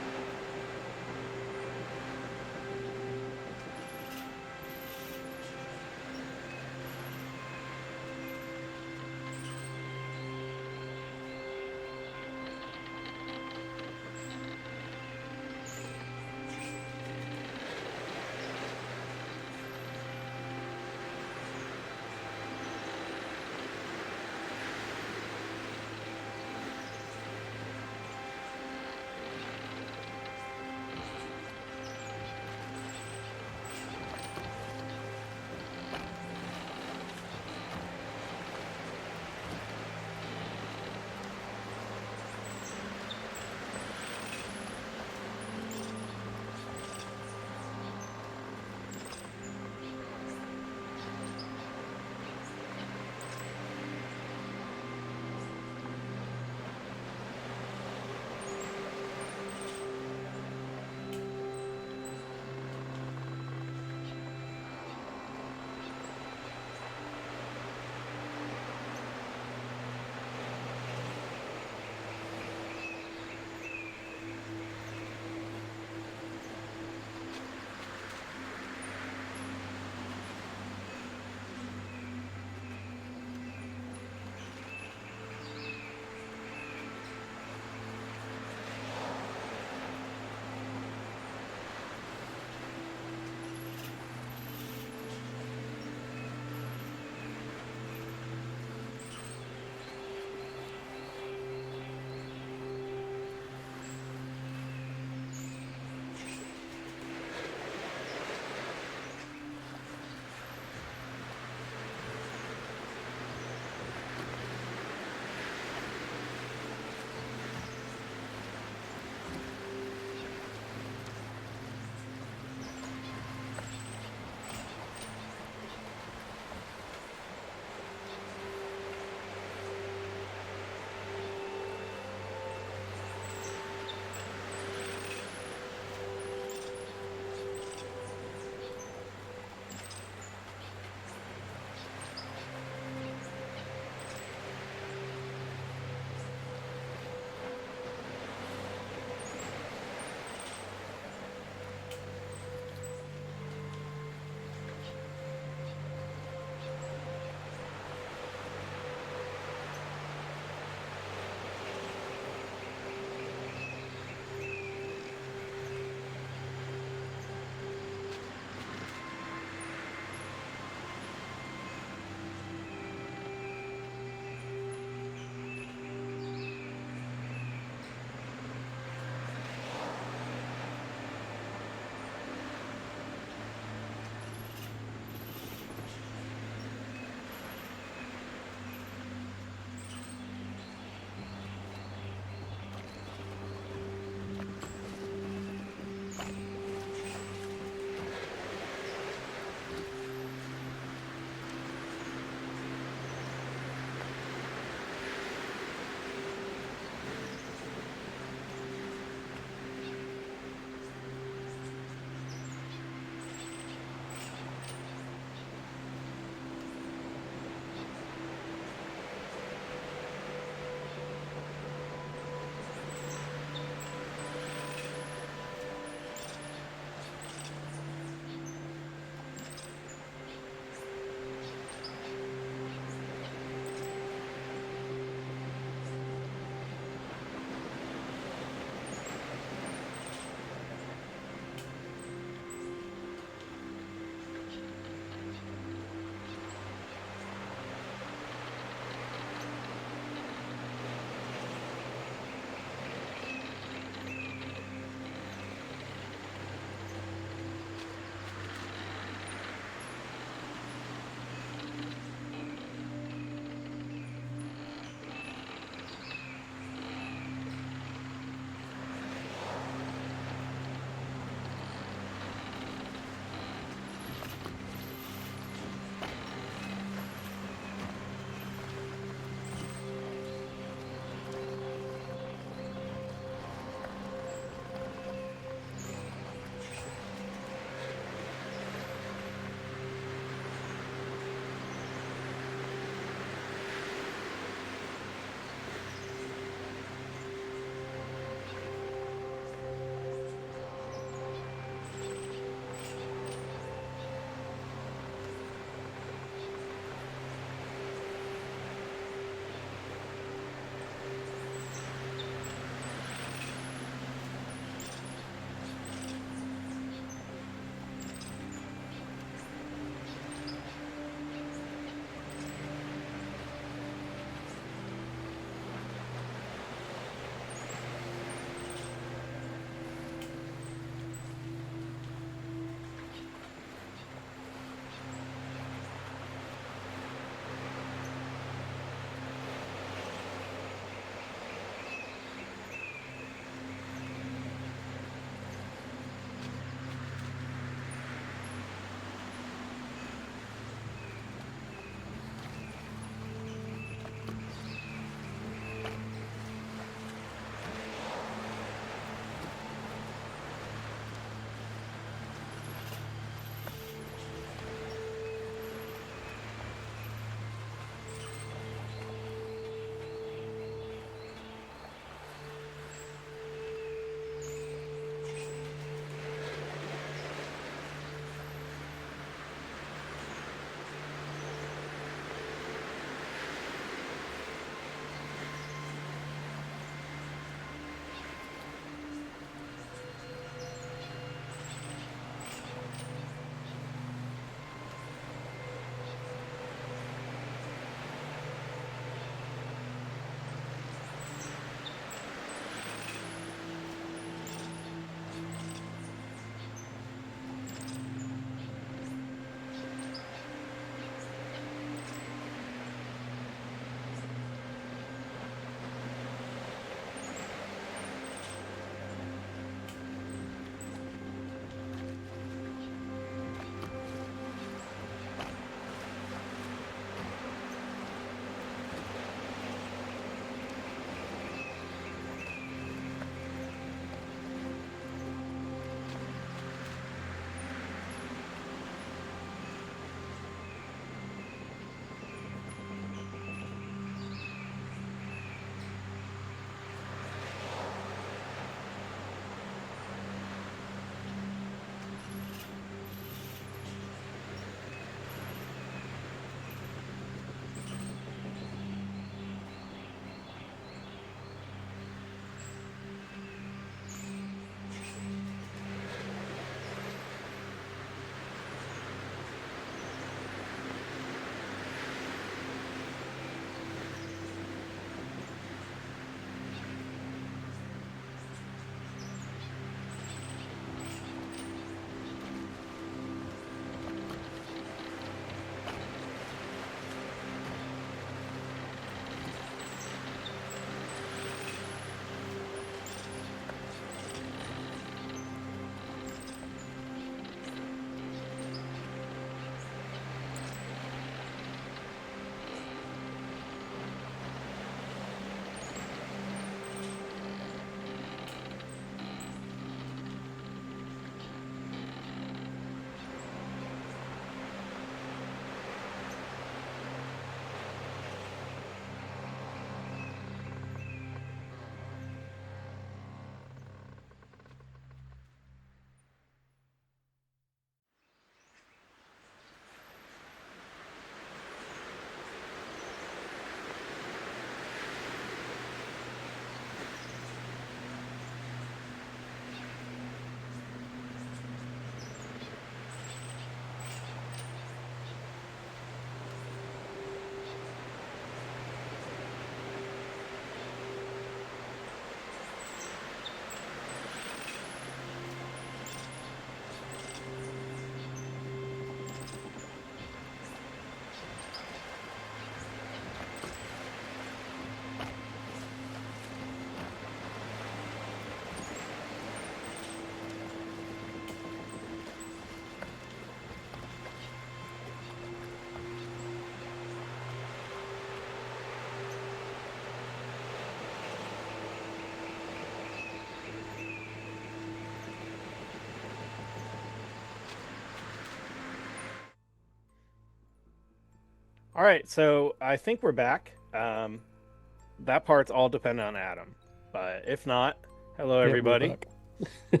All right, so I think we're back. That part's all dependent on Adam, but if not, hello Yeah, we're everybody. back.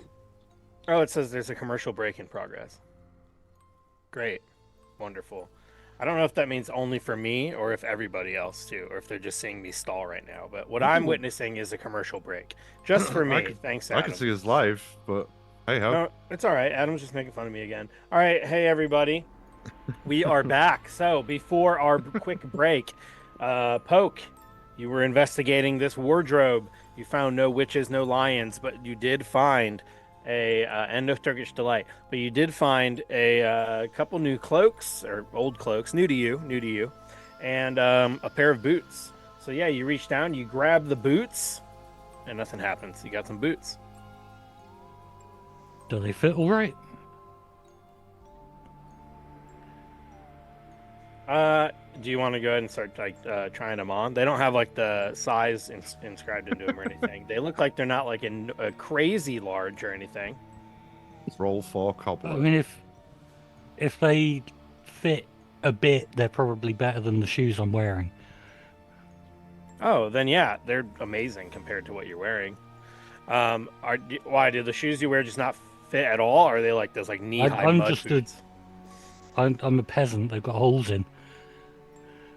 Oh, it says there's a commercial break in progress. Great, wonderful. I don't know if that means only for me or if everybody else too, or if they're just seeing me stall right now. But what I'm witnessing is a commercial break, just for me. Thanks, Adam. I can see us live, but hey ho. No, it's all right. Adam's just making fun of me again. All right, hey everybody, we are back. So before our quick break, Poke, you were investigating this wardrobe. You found no witches, no lions, but you did find and no Turkish delight. But you did find a couple new cloaks or old cloaks, new to you, and a pair of boots. So yeah, you reach down, you grab the boots, and nothing happens. You got some boots. Do they fit all right? Do you want to go ahead and start trying them on? They don't have like the size inscribed into them or anything. They look like they're not like a crazy large or anything. Roll for cobbler. I mean, if they fit a bit, they're probably better than the shoes I'm wearing. Oh, then yeah, they're amazing compared to what you're wearing. Why do the shoes you wear just not fit at all? Or are they like those like knee-high mud boots? I'm a peasant. They've got holes in.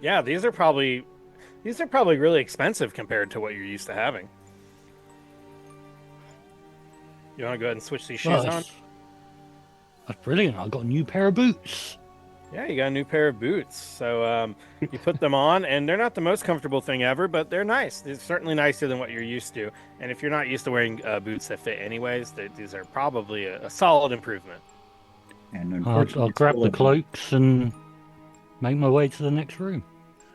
Yeah, these are probably really expensive compared to what you're used to having. You want to go ahead and switch these shoes on? That's brilliant. I got a new pair of boots. Yeah, you got a new pair of boots. So you put them on, and they're not the most comfortable thing ever, but they're nice. They're certainly nicer than what you're used to. And if you're not used to wearing boots that fit anyways, these are probably a solid improvement. And I'll grab the cloaks and make my way to the next room.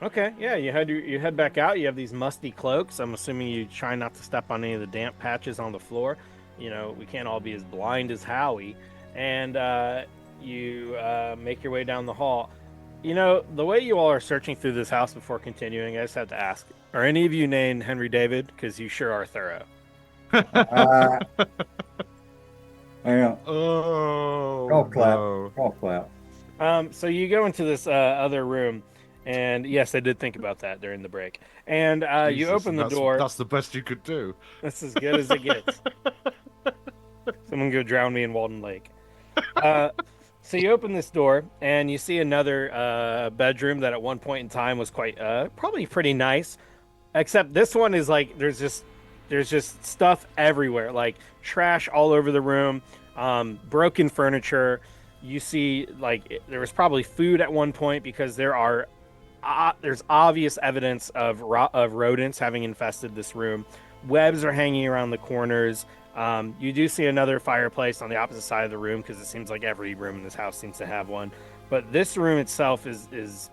Okay, yeah, you head back out. You have these musty cloaks. I'm assuming you try not to step on any of the damp patches on the floor. You know, we can't all be as blind as Howie. And you make your way down the hall. You know, the way you all are searching through this house before continuing, I just have to ask, are any of you named Henry David? Because you sure are thorough. I know. Oh, Golf clap. no. Golf clap. So you go into this other room, and yes, I did think about that during the break. And you Jesus, open the door. That's the best you could do. That's as good as it gets. Someone go drown me in Walden Lake. So you open this door, and you see another bedroom that at one point in time was quite probably pretty nice, except this one is like there's just stuff everywhere, like trash all over the room, broken furniture. You see, like there was probably food at one point because there's obvious evidence of rodents having infested this room. Webs are hanging around the corners. You do see another fireplace on the opposite side of the room because it seems like every room in this house seems to have one. But this room itself is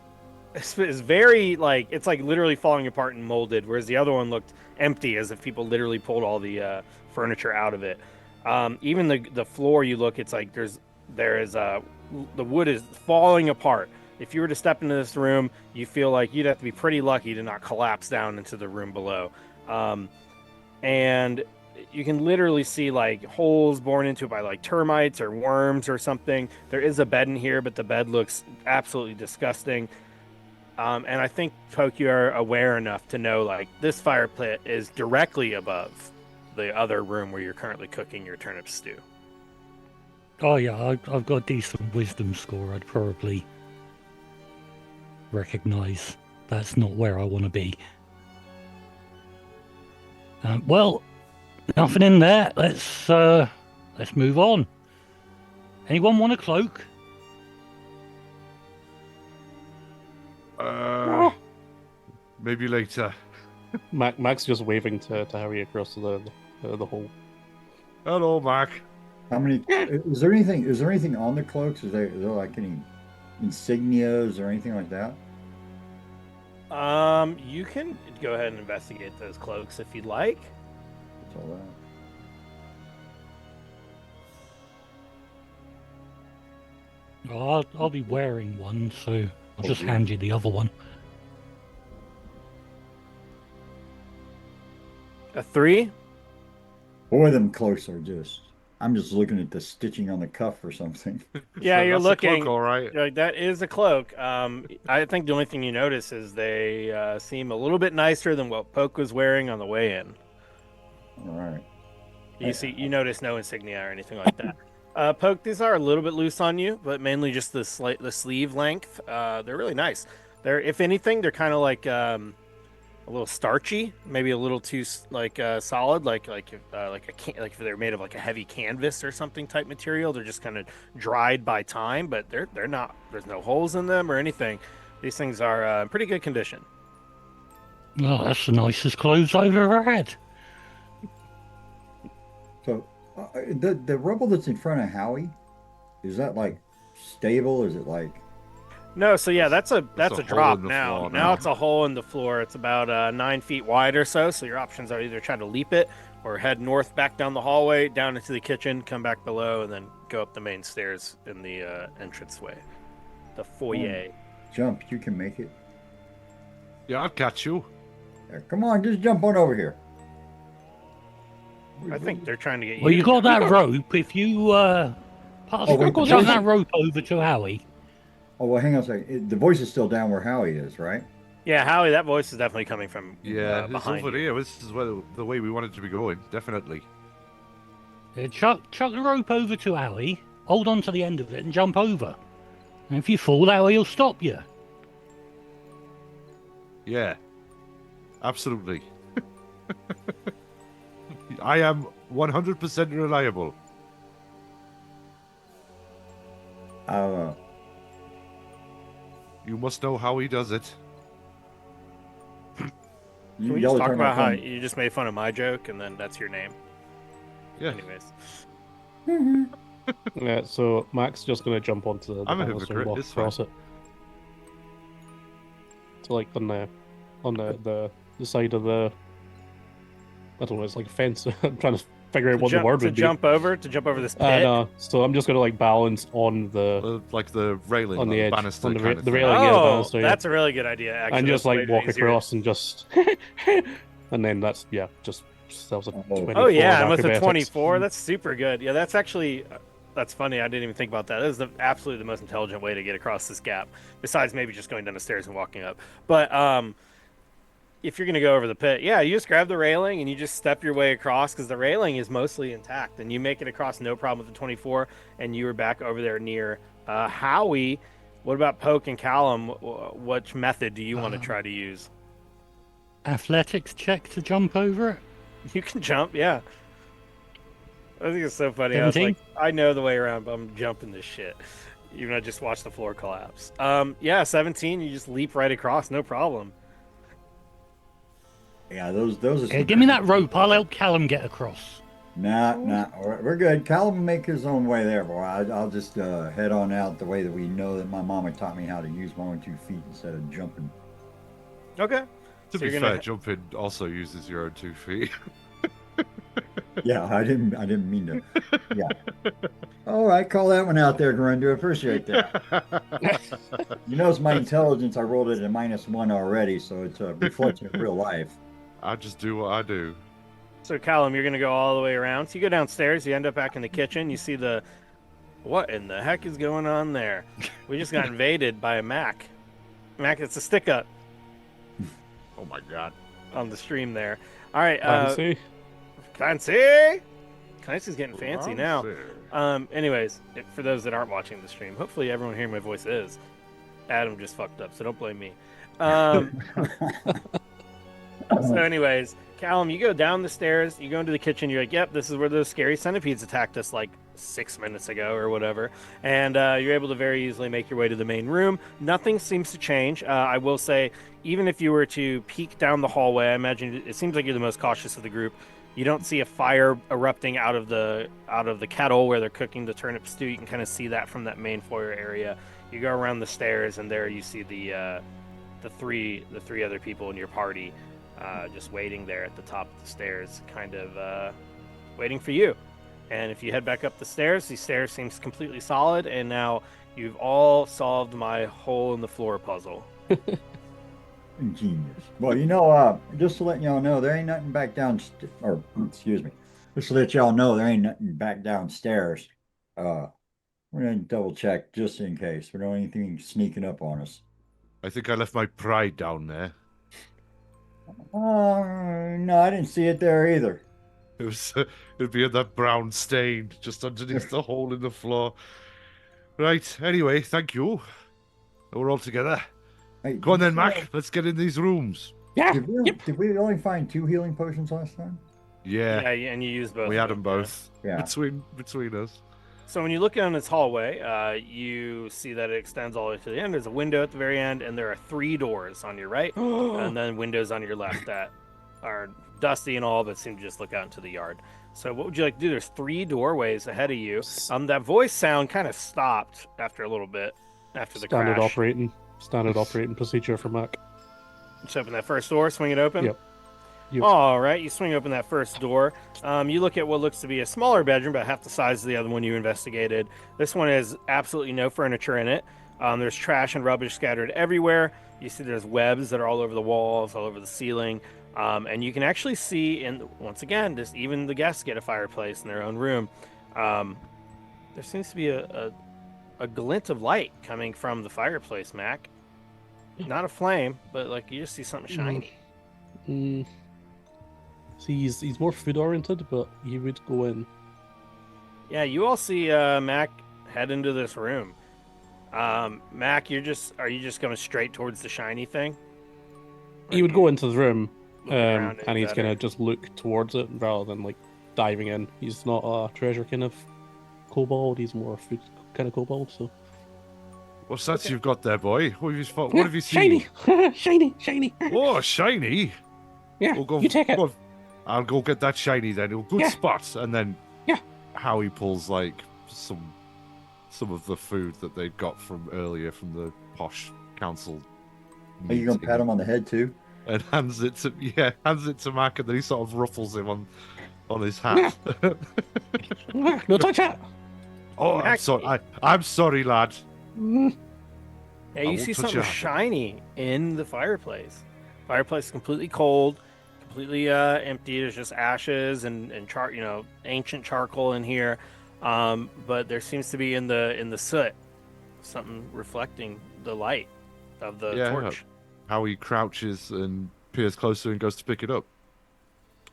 very like it's like literally falling apart and molded, whereas the other one looked empty, as if people literally pulled all the furniture out of it. Even the floor, you look, it's like the wood is falling apart. If you were to step into this room, you feel like you'd have to be pretty lucky to not collapse down into the room below. And you can literally see like holes born into it by like termites or worms or something. There is a bed in here, but the bed looks absolutely disgusting. And I think, Poke, you are aware enough to know like this fire pit is directly above the other room where you're currently cooking your turnip stew. Oh yeah, I've got a decent wisdom score. I'd probably recognize that's not where I want to be. Well, nothing in there. Let's move on. Anyone want a cloak? Maybe later. Mac's just waving to Harry across the hall. Hello, Mac. How many? Is there anything on the cloaks? Is there like any insignias or anything like that? You can go ahead and investigate those cloaks if you'd like. That's all that. Oh, I'll be wearing one, so I'll just hand you the other one. A 3? Boy, them cloaks are just I'm just looking at the stitching on the cuff or something. Yeah, So you're that's a cloak, looking. all right. You're like, that is a cloak. I think the only thing you notice is they seem a little bit nicer than what Poke was wearing on the way in. All right. You notice no insignia or anything like that. Poke, these are a little bit loose on you, but mainly just the sleeve length. They're really nice. They're, if anything, they're kind of like a little starchy, maybe a little too solid, like if they're made of like a heavy canvas or something type material. They're just kind of dried by time, but they're not. There's no holes in them or anything. These things are in pretty good condition. Oh, that's the nicest clothes I've ever had. So the rubble that's in front of Howie, is that like stable? Is it like No, so yeah, that's a hole drop in the now. floor Now now. it's a hole in the floor. It's about 9 feet wide or so. So your options are either try to leap it or head north back down the hallway, down into the kitchen, come back below, and then go up the main stairs in the entranceway, the foyer. jump? You can make it. Yeah, I'll catch you. Come on, just jump on over here. I think they're trying to get you. Well, you to got jump. that rope. If you pass Oh, wait, chuck that rope over to Howie. Oh well, hang on a second. The voice is still down where Howie is, right? Yeah, Howie, that voice is definitely coming from Yeah, it's behind over you. here. This is where the way we wanted to be going. Definitely. Chuck the rope over to Howie. Hold on to the end of it and jump over. And if you fall, Howie will stop you. Yeah. Absolutely. I am 100% reliable. You must know how he does it. Can You we y'all just are talk talking about how fun. you just made fun of my joke and then that's your name? Yeah. Anyways. Yeah, so Mac's just gonna jump onto the I'm a banister and hypocrite, walk it's fine. across it. So like on the side of the, I don't know, it's like a fence. I'm trying to figure out what the word would be. To jump over this pit. No, so I'm just gonna like balance on the Like the railing on the or edge, banister on the, kind of the thing. railing. Yeah, the Oh, banister, yeah. that's a really good idea. Actually, And just that's like way walk easier. across and just, and then that's just that was a 24 Oh yeah, in and with a acrobatics. 24, that's super good. Yeah, that's actually that's funny. I didn't even think about that. That is absolutely the most intelligent way to get across this gap, besides maybe just going down the stairs and walking up. But if you're gonna go over the pit, yeah, you just grab the railing and you just step your way across because the railing is mostly intact, and you make it across no problem with the 24, and you were back over there near Howie. What about Poke and Callum? Which method do you want to try to use? Athletics check to jump over it. You can jump, yeah. I think it's so funny. I was 17? like, I know the way around, but I'm jumping this shit. Even though I just watched the floor collapse. Yeah, 17, you just leap right across, no problem. Yeah, those are. Okay, some give me that tricky- rope. I'll help Callum get across. Nah, we're good. Callum will make his own way there, boy. I'll just head on out the way that we know that my mama taught me how to use my own 2 feet instead of jumping. Okay. To So be you're fair, gonna- jumping also uses your own 2 feet. Yeah, I didn't mean to. Yeah. All right, call that one out there, Grindu. Appreciate that. You notice my intelligence, I rolled it at -1 already, so it's a reflection of real life. I just do what I do. So Callum, you're gonna go all the way around. So you go downstairs, you end up back in the kitchen, you see what in the heck is going on there? We just got invaded by a Mac. Mac, it's a stick up Oh my god. on the stream there. All right, Fancy. Clancy's getting fancy now. Anyways, for those that aren't watching the stream, hopefully everyone hearing my voice is. Adam just fucked up, so don't blame me. So anyways, Callum, you go down the stairs, you go into the kitchen, you're like, yep, this is where those scary centipedes attacked us like 6 minutes ago or whatever. And you're able to very easily make your way to the main room. Nothing seems to change. I will say, even if you were to peek down the hallway, I imagine it seems like you're the most cautious of the group. You don't see a fire erupting out of the kettle where they're cooking the turnip stew. You can kind of see that from that main foyer area. You go around the stairs, and there you see the three other people in your party just waiting there at the top of the stairs, kind of waiting for you. And if you head back up the stairs seems completely solid, and now you've all solved my hole in the floor puzzle. Genius. Well, you know, just to let y'all know, there ain't nothing back down, or excuse me, Just to let y'all know, there ain't nothing back downstairs. We're gonna double check just in case. We don't want anything sneaking up on us. I think I left my pride down there. No, I didn't see it there either. It'd be in that brown stain just underneath the hole in the floor. Right. Anyway, thank you. We're all together. Hey, Go on then, Mac. Let's get in these rooms. Yeah. Did we only find 2 healing potions last time? Yeah, and you use both. we of had them yeah. both. Yeah. Between us. So when you look down this hallway, you see that it extends all the way to the end. There's a window at the very end, and there are 3 doors on your right, and then windows on your left that are dusty and all, but seem to just look out into the yard. So what would you like to do? There's 3 doorways ahead of you. That voice sound kind of stopped after a little bit, after the Standard crash. Standard operating procedure for Mac. Just open that first door, swing it open. Yep. All right, you swing open that first door. You look at what looks to be a smaller bedroom, about half the size of the other one you investigated. This one has absolutely no furniture in it. There's trash and rubbish scattered everywhere. You see there's webs that are all over the walls, all over the ceiling. And you can actually see, once again, just even the guests get a fireplace in their own room. There seems to be a glint of light coming from the fireplace, Mac. Not a flame, but like you just see something shiny. See, he's more food oriented, but he would go in. Yeah, you all see Mac head into this room. Mac, are you just going straight towards the shiny thing? He would go into the room, look around it and he's better? gonna just look towards it rather than like diving in. He's not a treasure kind of kobold. He's more a food kind of kobold. So What's that you've got there, boy? What have you seen? Shiny, shiny. Oh, shiny. Yeah, We'll go, you take it. go on. I'll go get that shiny then. Good Yeah. spot. And then Yeah. Howie pulls like some of the food that they'd got from earlier from the posh council. Are you gonna meeting pat him on the head too? and hands it to Mac, and then he sort of ruffles him on his hat. No touch that. Oh, I'm Mac- sorry. I'm sorry, lad. Yeah, I you won't see touch something your- shiny in the fireplace. Fireplace is completely cold, completely empty. There's just ashes and ancient charcoal in here. But there seems to be in the soot something reflecting the light of the torch. Howie crouches and peers closer and goes to pick it up.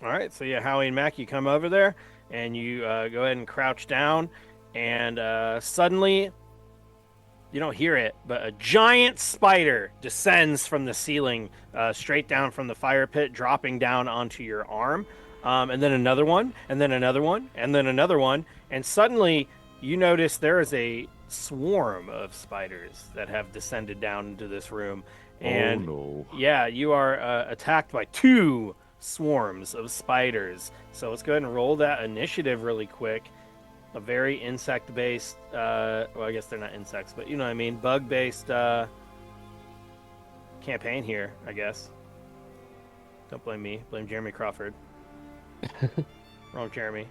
All right, so yeah, Howie and Mac, you come over there and you go ahead and crouch down, and suddenly you don't hear it, but a giant spider descends from the ceiling, straight down from the fire pit, dropping down onto your arm, and then another one, and then another one, and then another one, and suddenly you notice there is a swarm of spiders that have descended down into this room, and oh no. yeah, you are attacked by 2 swarms of spiders. So let's go ahead and roll that initiative really quick. A very insect-based, well, I guess they're not insects, but you know what I mean, bug-based campaign here, I guess. Don't blame me. Blame Jeremy Crawford. Wrong Jeremy.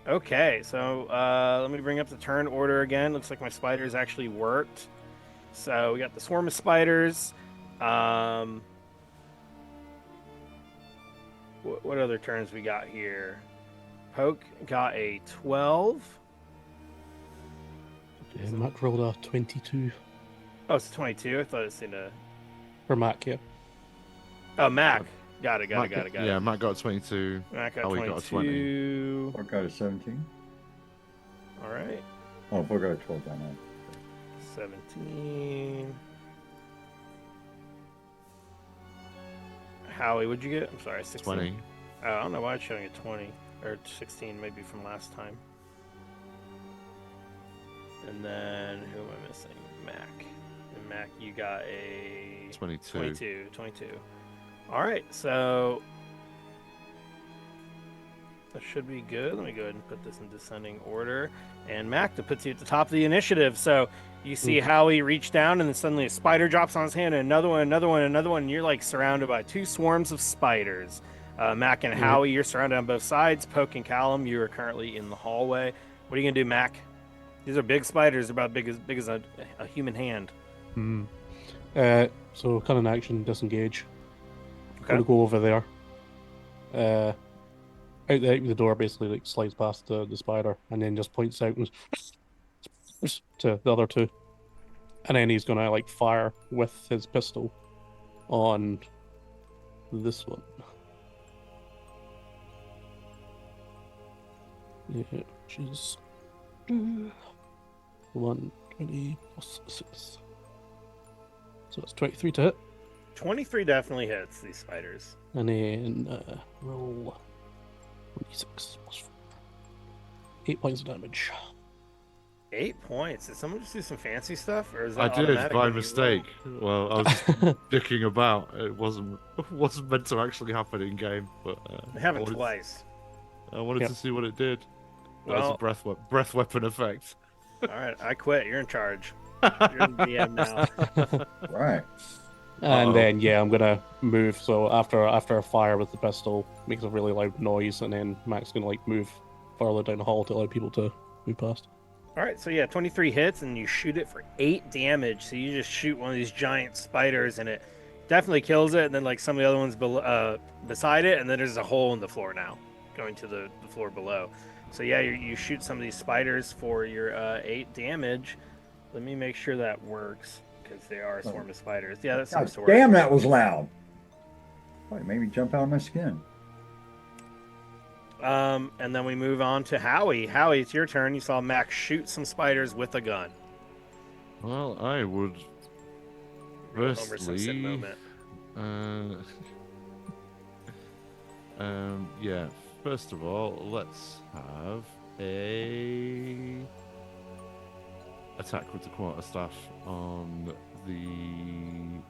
Okay, so let me bring up the turn order again. Looks like my spiders actually worked. So we got the swarm of spiders. What other turns we got here? Poke got a 12. Yeah, Mac rolled a 22 Oh, it's 22. I thought it said a. for Mac. Yeah. Oh, Mac. Got it. Yeah, Matt got a 22. Mac got Howie 22. got a 20. Or got a 17? All right. Oh, I got a 12 down there. 17. Howie, what'd you get? I'm sorry, 16. 20. I don't know why it's showing a 20 or 16, maybe from last time. And then who am I missing? Mac. And Mac, you got a 22. 22. All right, so that should be good. Let me go ahead and put this in descending order. And Mac, that puts you at the top of the initiative. So you see Howie reach down, and then suddenly a spider drops on his hand, and another one, and you're like surrounded by 2 swarms of spiders. Mac and Howie, you're surrounded on both sides. Poke and Callum, you are currently in the hallway. What are you gonna do, Mac? These are big spiders, they're about big as a human hand. So cunning action, disengage. Okay. Gonna go over there. out the door, basically like slides past the spider, and then just points out and to the other two, and then he's gonna like fire with his pistol on this one. Yeah, which is 120 plus 6. So that's 23 to hit. 23 definitely hits these spiders. And then roll 26 plus 4. 8 points of damage. 8 points. Did someone just do some fancy stuff, or is I that did automatic by when you mistake. roll? Well, I was just dicking about. It wasn't meant to actually happen in game, but It happened twice. I wanted Yep. to see what it did. That was Well, a breath weapon effect. all right, I quit. You're in charge. You're in DM now. Right. And Uh-oh. then yeah, I'm gonna move. So after a fire with the pistol, makes a really loud noise, and then Mac's gonna like move farther down the hall to allow people to move past. All right, so yeah, 23 hits, and you shoot it for 8 damage. So you just shoot one of these giant spiders, and it definitely kills it. And then like some of the other ones beside it, and then there's a hole in the floor now, going to the floor below. So yeah, you shoot some of these spiders for your 8 damage. Let me make sure that works, because they are a swarm of spiders. Yeah, that seems to God work. damn, that was loud. Boy, it made me jump out of my skin. And then we move on to Howie. Howie, it's your turn. You saw Max shoot some spiders with a gun. Well, I would Real Homer Simpson firstly. moment. Yeah. First of all, let's have a attack with the quarterstaff on the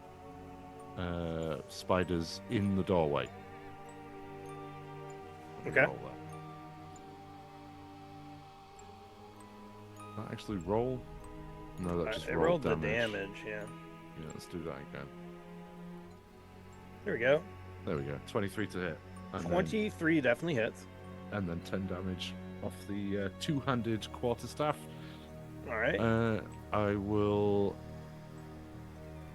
spiders in the doorway. Okay. Roll that actually roll? No, that just It rolled rolled the damage. damage, yeah. Yeah, let's do that again. There we go. There we go. 23 to hit. And 23 definitely hits. and then 10 damage off the two-handed quarterstaff. All right. I will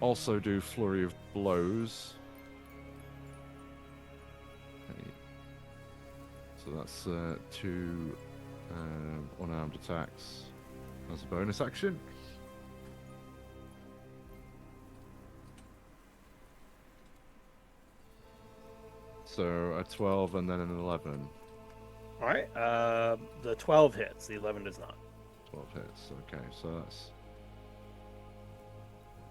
also do Flurry of Blows. Okay. So that's 2 unarmed attacks as a bonus action. So a 12 and then an 11. All right. The 12 hits. The 11 does not. 12 hits. Okay, so that's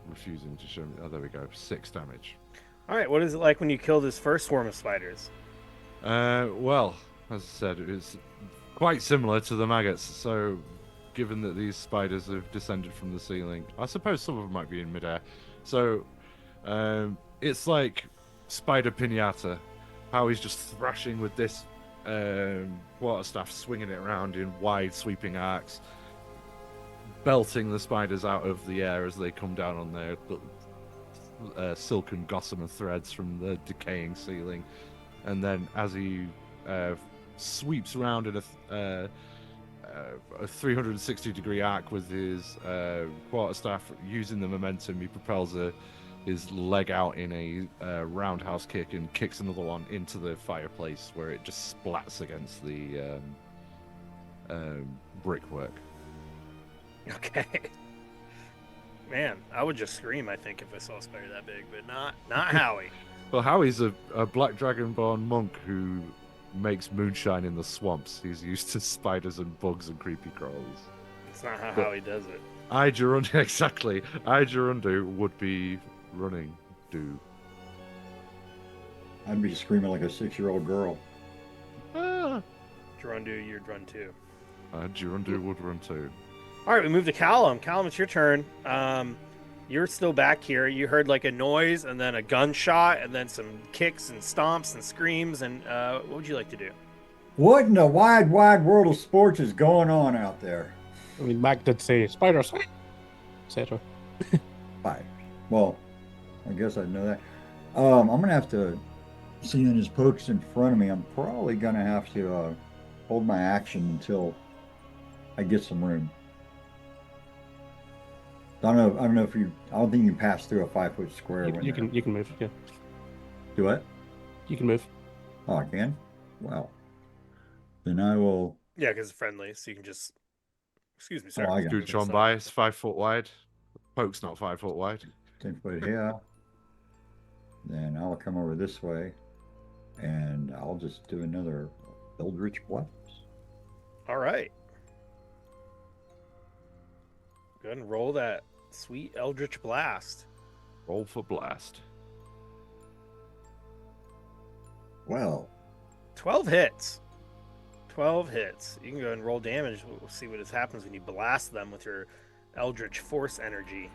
refusing to show me. Oh, there we go. 6 damage. All right. What is it like when you kill this first swarm of spiders? Well, as I said, it's quite similar to the maggots. So, given that these spiders have descended from the ceiling, I suppose some of them might be in midair. So, it's like Spider Pinata. How he's just thrashing with this quarterstaff, swinging it around in wide sweeping arcs, belting the spiders out of the air as they come down on their silken gossamer threads from the decaying ceiling. And then as he sweeps around in a 360-degree arc with his quarterstaff, using the momentum, he propels his leg out in a roundhouse kick and kicks another one into the fireplace, where it just splats against the brickwork. Okay. Man, I would just scream, I think, if I saw a spider that big, but not Howie. Well, Howie's a black dragonborn monk who makes moonshine in the swamps. He's used to spiders and bugs and creepy crawlies. It's not how Howie does it. Igerundu, exactly. Igerundu would be running. I'd be screaming like a 6-year-old girl. Ah. Gerundu, you'd run too. Gerundu would run too. All right, we move to Callum. Callum, it's your turn. You're still back here. You heard like a noise and then a gunshot and then some kicks and stomps and screams. And what would you like to do? What in the wide, wide world of sports is going on out there? I mean, Mac did say spiders, etc. Fine. Well, I guess I know that. I'm gonna have to, seeing his pokes in front of me, I'm probably gonna have to hold my action until I get some room. I don't know if you. I don't think you can pass through a 5-foot square. You can move. Yeah, Do what? you can move. Oh, I can. Wow. Then I will. Yeah, because it's friendly, so you can just. Excuse me, sir. Oh, I got Scooch on So- by. It's 5 foot wide. Poke's not 5 foot wide. 10 foot here. Then I'll come over this way, and I'll just do another Eldritch Blast. All right. Go ahead and roll that sweet Eldritch Blast. Roll for blast. Well, 12 hits. 12 hits. You can go ahead and roll damage. We'll see what happens when you blast them with your Eldritch Force energy.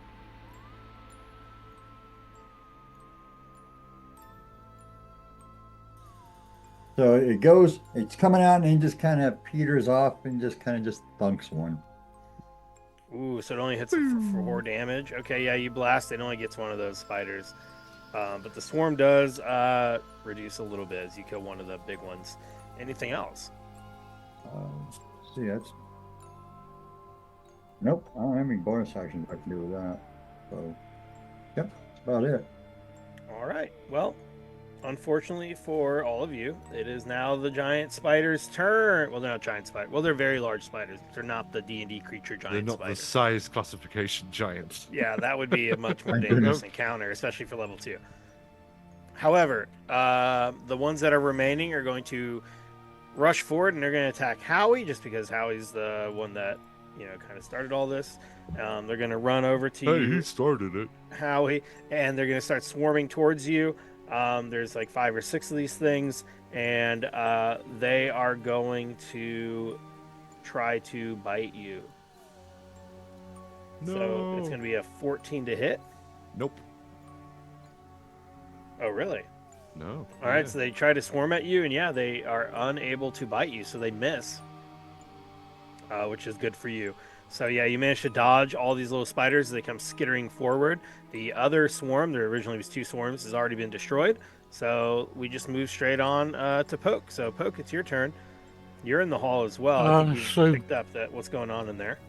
so it goes, it's coming out and it just kind of peters off and just kind of just thunks one. Ooh, so it only hits for 4 damage. Okay, yeah, you blast, it only gets one of those spiders. But the swarm does reduce a little bit as you kill one of the big ones. Anything else? See, that's. Nope, I don't have any bonus actions I can do with that. So, yep, that's about it. All right. Well, unfortunately for all of you, it is now the giant spider's turn. Well, they're not giant spiders. Well, they're very large spiders. They're not the D&D creature They're giant not spiders. the size classification giants. Yeah, that would be a much more My dangerous goodness. encounter, especially for level 2. However, the ones that are remaining are going to rush forward and they're going to attack Howie, just because Howie's the one that, kind of started all this. They're going to run over to Hey, you, he started it. Howie, and they're going to start swarming towards you. There's like 5 or 6 of these things, and they are going to try to bite you. So it's No. going to be a 14 to hit. Nope. Oh, really? No. All right, so they try to swarm at you, and yeah, they are unable to bite you, so they miss, which is good for you. So yeah, you managed to dodge all these little spiders as they come skittering forward. The other swarm, there originally was 2 swarms, has already been destroyed. So we just move straight on to Poke. So Poke, it's your turn. You're in the hall as well. I think you So- picked up that what's going on in there.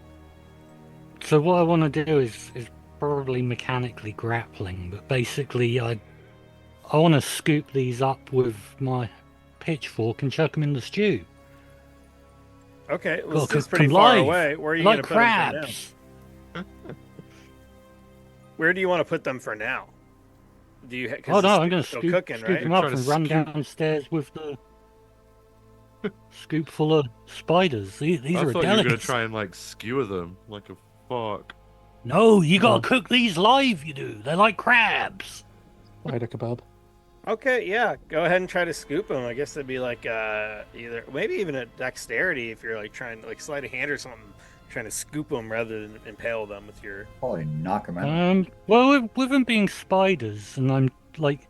So what I want to do is probably mechanically grappling, but basically I want to scoop these up with my pitchfork and chuck them in the stew. Okay, well, Gotta this is cook pretty 'em far live, away. Where are you like going to put them for now? crabs. Where do you want to put them for now? Do you? Oh no, I'm going going to to cooking, scoop right? them up Try to and run scoop- downstairs with the scoop full of spiders. These I are a thought you were going to delicacy. try and like skewer them like a fork. No, you got Oh. to cook these live. You do. They're like crabs. Spider kebab. Okay, yeah. Go ahead and try to scoop them. I guess it'd be like either maybe even a dexterity if you're like trying to like sleight of hand or something, trying to scoop them rather than impale them with your. Probably knock them out. Well, with them being spiders, and I'm like,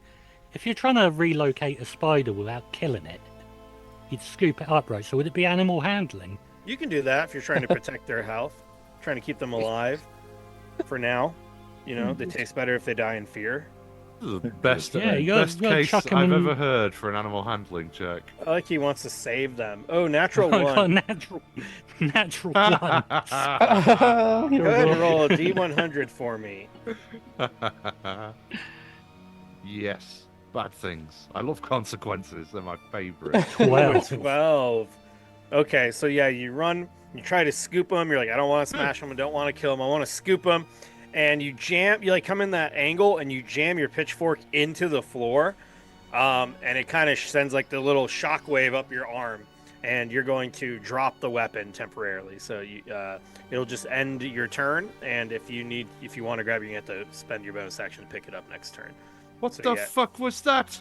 if you're trying to relocate a spider without killing it, you'd scoop it up, right? So would it be animal handling? You can do that if you're trying to protect their health, trying to keep them alive for now. They taste better if they die in fear. This is the best, Yeah, you gotta- best you gotta case chuck 'em I've in- ever heard for an animal handling check. I like he wants to save them. Oh, natural I got a one. natural one. Go ahead and roll a D100 for me. Yes. Bad things. I love consequences. They're my favorite. 12. 12. Okay, so yeah, you run, you try to scoop them. You're like, I don't want to smash them. I don't want to kill them. I want to scoop them. And you like come in that angle and you jam your pitchfork into the floor. And it kind of sends like the little shockwave up your arm. And you're going to drop the weapon temporarily. So it'll just end your turn. And if you want to grab it, you have to spend your bonus action to pick it up next turn. What So, the yeah. fuck was that?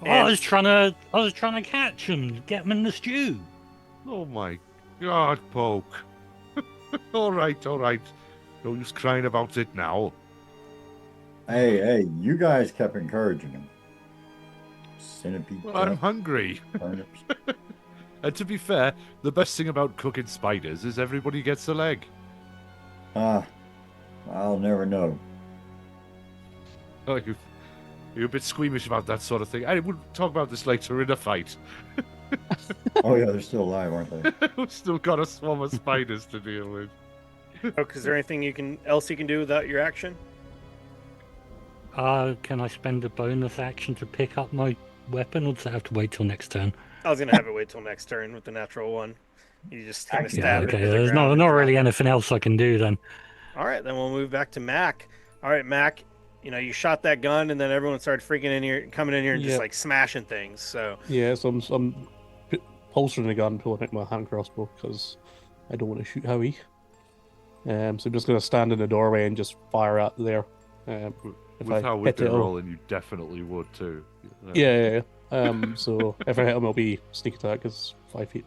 I was trying to catch them, get them in the stew. Oh my god, Poke. all right. No use crying about it now. Hey, you guys kept encouraging him. Centipede, Well, I'm hungry. turnips. And to be fair, the best thing about cooking spiders is everybody gets a leg. I'll never know. Oh, you're a bit squeamish about that sort of thing. I would talk about this later in a fight. Oh yeah, they're still alive, aren't they? We've still got a swarm of spiders to deal with. Oh, is there anything else you can do without your action? Can I spend a bonus action to pick up my weapon, or does that have to wait till next turn? I was gonna have it wait till next turn with the natural one. You just kind of Yeah, stab Okay, it. there's not really anything else I can do then. All right, then we'll move back to Mac. All right, Mac. You shot that gun, and then everyone started freaking in here, coming in here, and just Yep. like smashing things. So Yeah, so I'm pulsing the gun, pulling out my hand crossbow because I don't want to shoot Howie. So I'm just gonna stand in the doorway and just fire out there. If With I how we've hit been it, I'll- rolling, you definitely would too. yeah. So if I hit him, it'll be sneak attack because 5 feet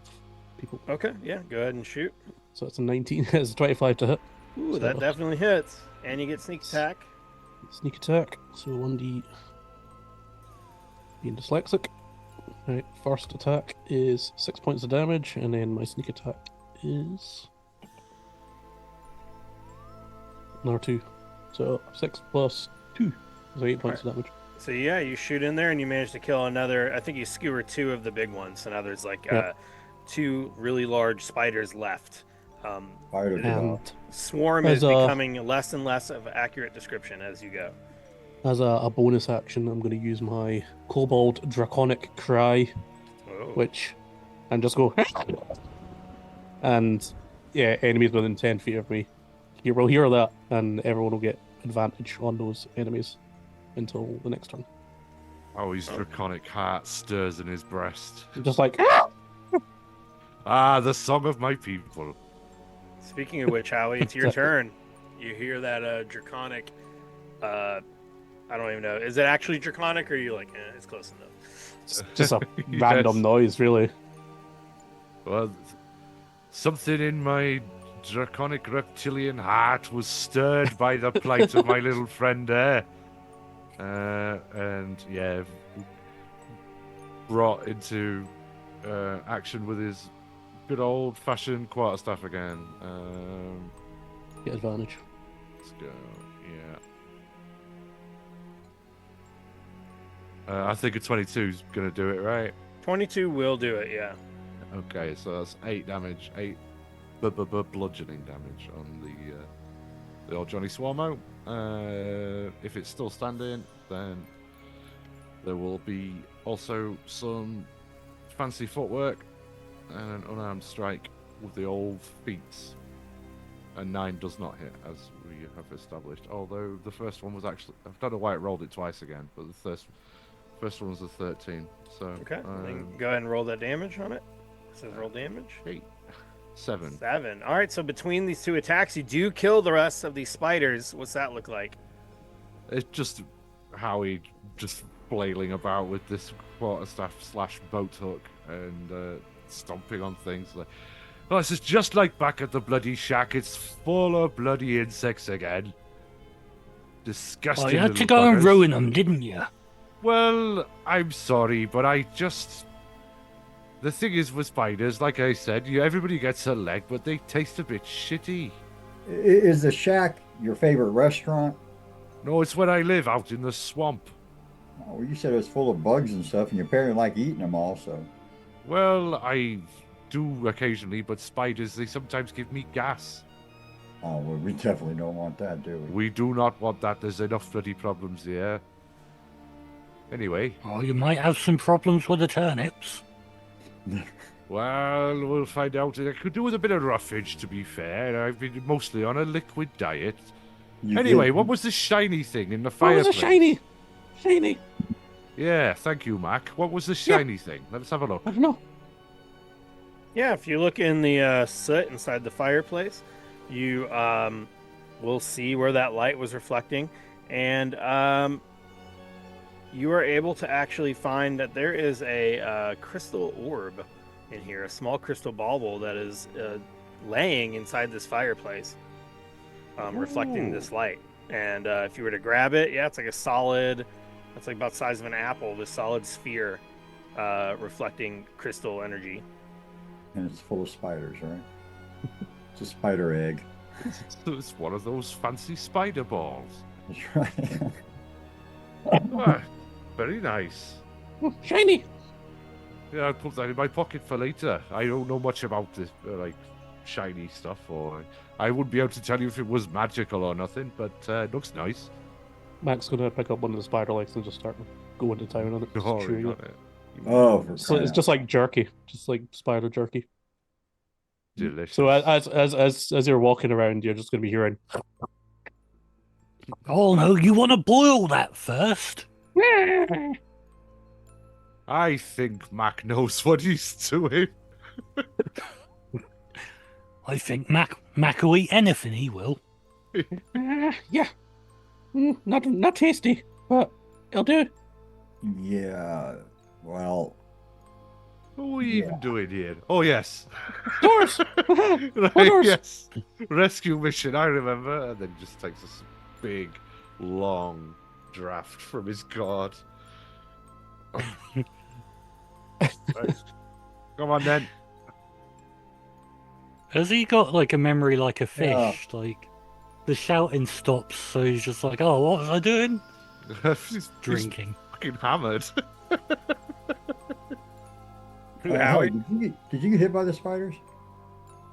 people. okay, yeah, go ahead and shoot. So it's a 19. It's a 25 to hit. Ooh, So- that definitely hits, and you get sneak attack. Sneak attack. So 1d. Being dyslexic. Right. First attack is 6 points of damage, and then my sneak attack is another 2. So 6 plus 2. So 8 points of damage. So yeah, you shoot in there, and you manage to kill another. I think you skewer 2 of the big ones, so now there's like Yep. 2 really large spiders left. Spider And Swarm As is a- becoming less and less of accurate description as you go. as a bonus action, I'm going to use my Kobold Draconic Cry, Oh. which and just go and yeah, enemies within 10 feet of me will hear that, and everyone will get advantage on those enemies until the next turn. Oh, his draconic heart stirs in his breast. Just like Ah, the song of my people. Speaking of which, Howie, it's your turn. You hear that draconic. I don't even know. Is it actually draconic, or are you like, it's close enough? just a Yes. random noise, really. Well, something in my draconic reptilian heart was stirred by the plight of my little friend there. And yeah, brought into action with his good old-fashioned quarterstaff again. Get advantage. Let's go. Yeah. I think a 22 is gonna do it, right? 22 will do it. Yeah. Okay, so that's 8 damage, 8 bludgeoning damage on the old Johnny Swarmo. If it's still standing, then there will be also some fancy footwork and an unarmed strike with the old feats. And 9 does not hit, as we have established. Although the first one was actually, I don't know why it rolled it twice again, but the first one was a 13. So Okay. Then go ahead and roll that damage on it. It says roll damage. 8, 7. 7. All right. So between these 2 attacks, you do kill the rest of these spiders. What's that look like? It's just Howie just flailing about with this quarterstaff / boat hook and stomping on things. Like, oh, this is just like back at the bloody shack. It's full of bloody insects again. Disgusting. Well, you had to little go and buggers. ruin them, didn't you? Well, I'm sorry, but I just. The thing is with spiders, like I said, everybody gets a leg, but they taste a bit shitty. Is the shack your favorite restaurant? No, it's where I live, out in the swamp. Oh, well, you said it was full of bugs and stuff, and your parents like eating them also. Well, I do occasionally, but spiders, they sometimes give me gas. Oh, well, we definitely don't want that, do we? We do not want that. There's enough bloody problems here. Anyway, Oh, you might have some problems with the turnips. well, we'll find out. I could do with a bit of roughage, to be fair. I've been mostly on a liquid diet. You Anyway, did- what was the shiny thing in the What was fireplace? a shiny? Shiny? Yeah, thank you, Mac. What was the shiny thing? Let's have a look. I don't know. Yeah, if you look in the soot inside the fireplace, you will see where that light was reflecting, and you are able to actually find that there is a crystal orb in here, a small crystal bauble that is laying inside this fireplace, reflecting this light. And if you were to grab it, yeah, it's like a solid, it's like about the size of an apple, this solid sphere reflecting crystal energy. And it's full of spiders, right? It's a spider egg. It's one of those fancy spider balls. That's right. Ah, very nice. Oh, shiny. Yeah, I'll put that in my pocket for later. I don't know much about this, like, shiny stuff, or I wouldn't be able to tell you if it was magical or nothing, but it looks nice. Mac's gonna pick up one of the spider legs and just start going to town on it. just Oh, chewing got it. it. Oh, for So crying it's out just like loud. jerky, just like spider jerky. Delicious. So as you're walking around, you're just going to be hearing. Oh no, you want to boil that first? I think Mac knows what he's doing. I think Mac will eat anything, he will. Yeah, not tasty, but it'll do. Yeah. Well, What are we Yeah. even doing here? Oh, yes. Doors. Right, doors? yes. Rescue mission, I remember. And then just takes this big, long draft from his guard. Right. Come on, then. Has he got like a memory like a fish? Yeah. Like the shouting stops, so he's just like, "Oh, what was I doing?" He's Drinking. fucking hammered. Howie? did you get hit by the spiders?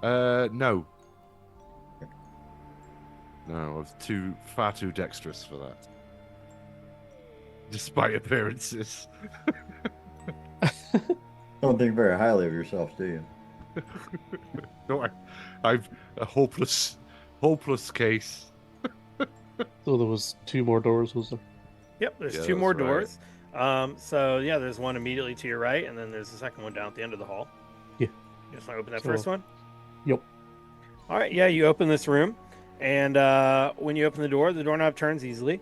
No. No, I was far too dexterous for that. Despite appearances. Don't think very highly of yourself, do you? No, I've a hopeless case. So there was 2 more doors, was there? Yep, there's Yeah, 2 more that's right. doors. So yeah, there's one immediately to your right, and then there's the second one down at the end of the hall. Yeah. You just want to open that So- first one? Yep. All right, yeah, you open this room, and when you open the doorknob turns easily,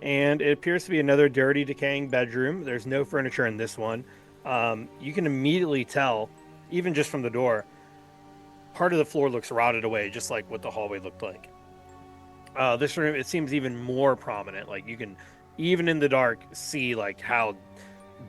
and it appears to be another dirty, decaying bedroom. There's no furniture in this one. You can immediately tell, even just from the door, part of the floor looks rotted away, just like what the hallway looked like. This room, it seems even more prominent. Like you can, even in the dark, see like how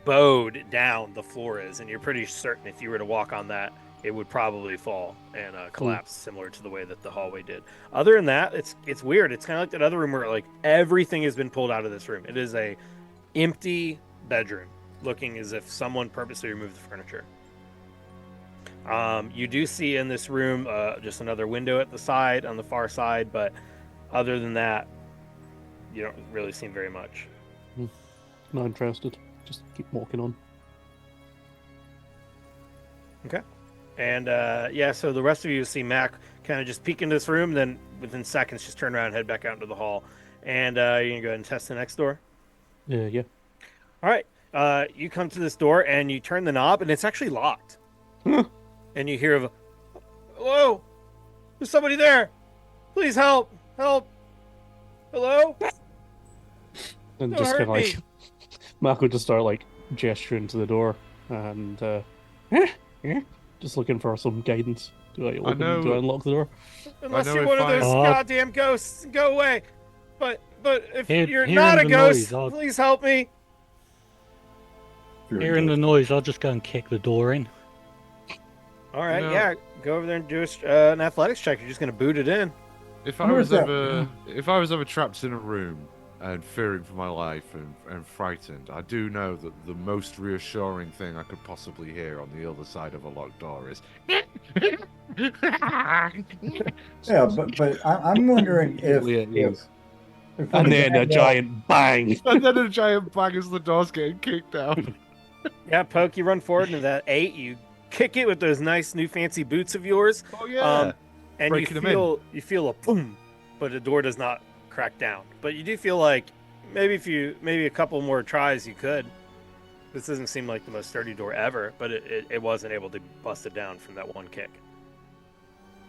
bowed down the floor is, and you're pretty certain if you were to walk on that, it would probably fall and collapse, similar to the way that the hallway did. Other than that, it's weird. It's kind of like that other room where like everything has been pulled out of this room. It is a empty bedroom, looking as if someone purposely removed the furniture. You do see in this room just another window at the side, on the far side, but other than that, you don't really see very much. Not interested. Just keep walking on. And yeah, so the rest of you see Mac kind of just peek into this room, then within seconds just turn around and head back out into the hall. And you're going to go ahead and test the next door. Yeah. All right. You come to this door and you turn the knob, and it's actually locked. And you hear hello? There's somebody there. Please help. Help. Hello? And Don't just hurt kind of me. like, Mark would just start like gesturing to the door and just looking for some guidance. Do I open? know. Do I unlock the door? Unless know you're if one of I- those goddamn ghosts, go away. But if you're Hearing not a the ghost, noise, I'll- please help me. You're a Hearing the ghost. noise, I'll just go and kick the door in. All right, No. yeah, go over there and do an athletics check. You're just gonna boot it in. If Where I is was that? ever trapped in a room and fearing for my life and frightened, I do know that the most reassuring thing I could possibly hear on the other side of a locked door is. Yeah, but I'm wondering if, Immediately it if, is. if And when then the a guy giant bang. And then a giant bang as the door's getting kicked out. Yeah, Poke, you run forward into that 8. You kick it with those nice new fancy boots of yours. Oh yeah. And Breaking 'em in. you feel a boom, but the door does not crack down. But you do feel like maybe a couple more tries you could. This doesn't seem like the most sturdy door ever, but it wasn't able to bust it down from that one kick.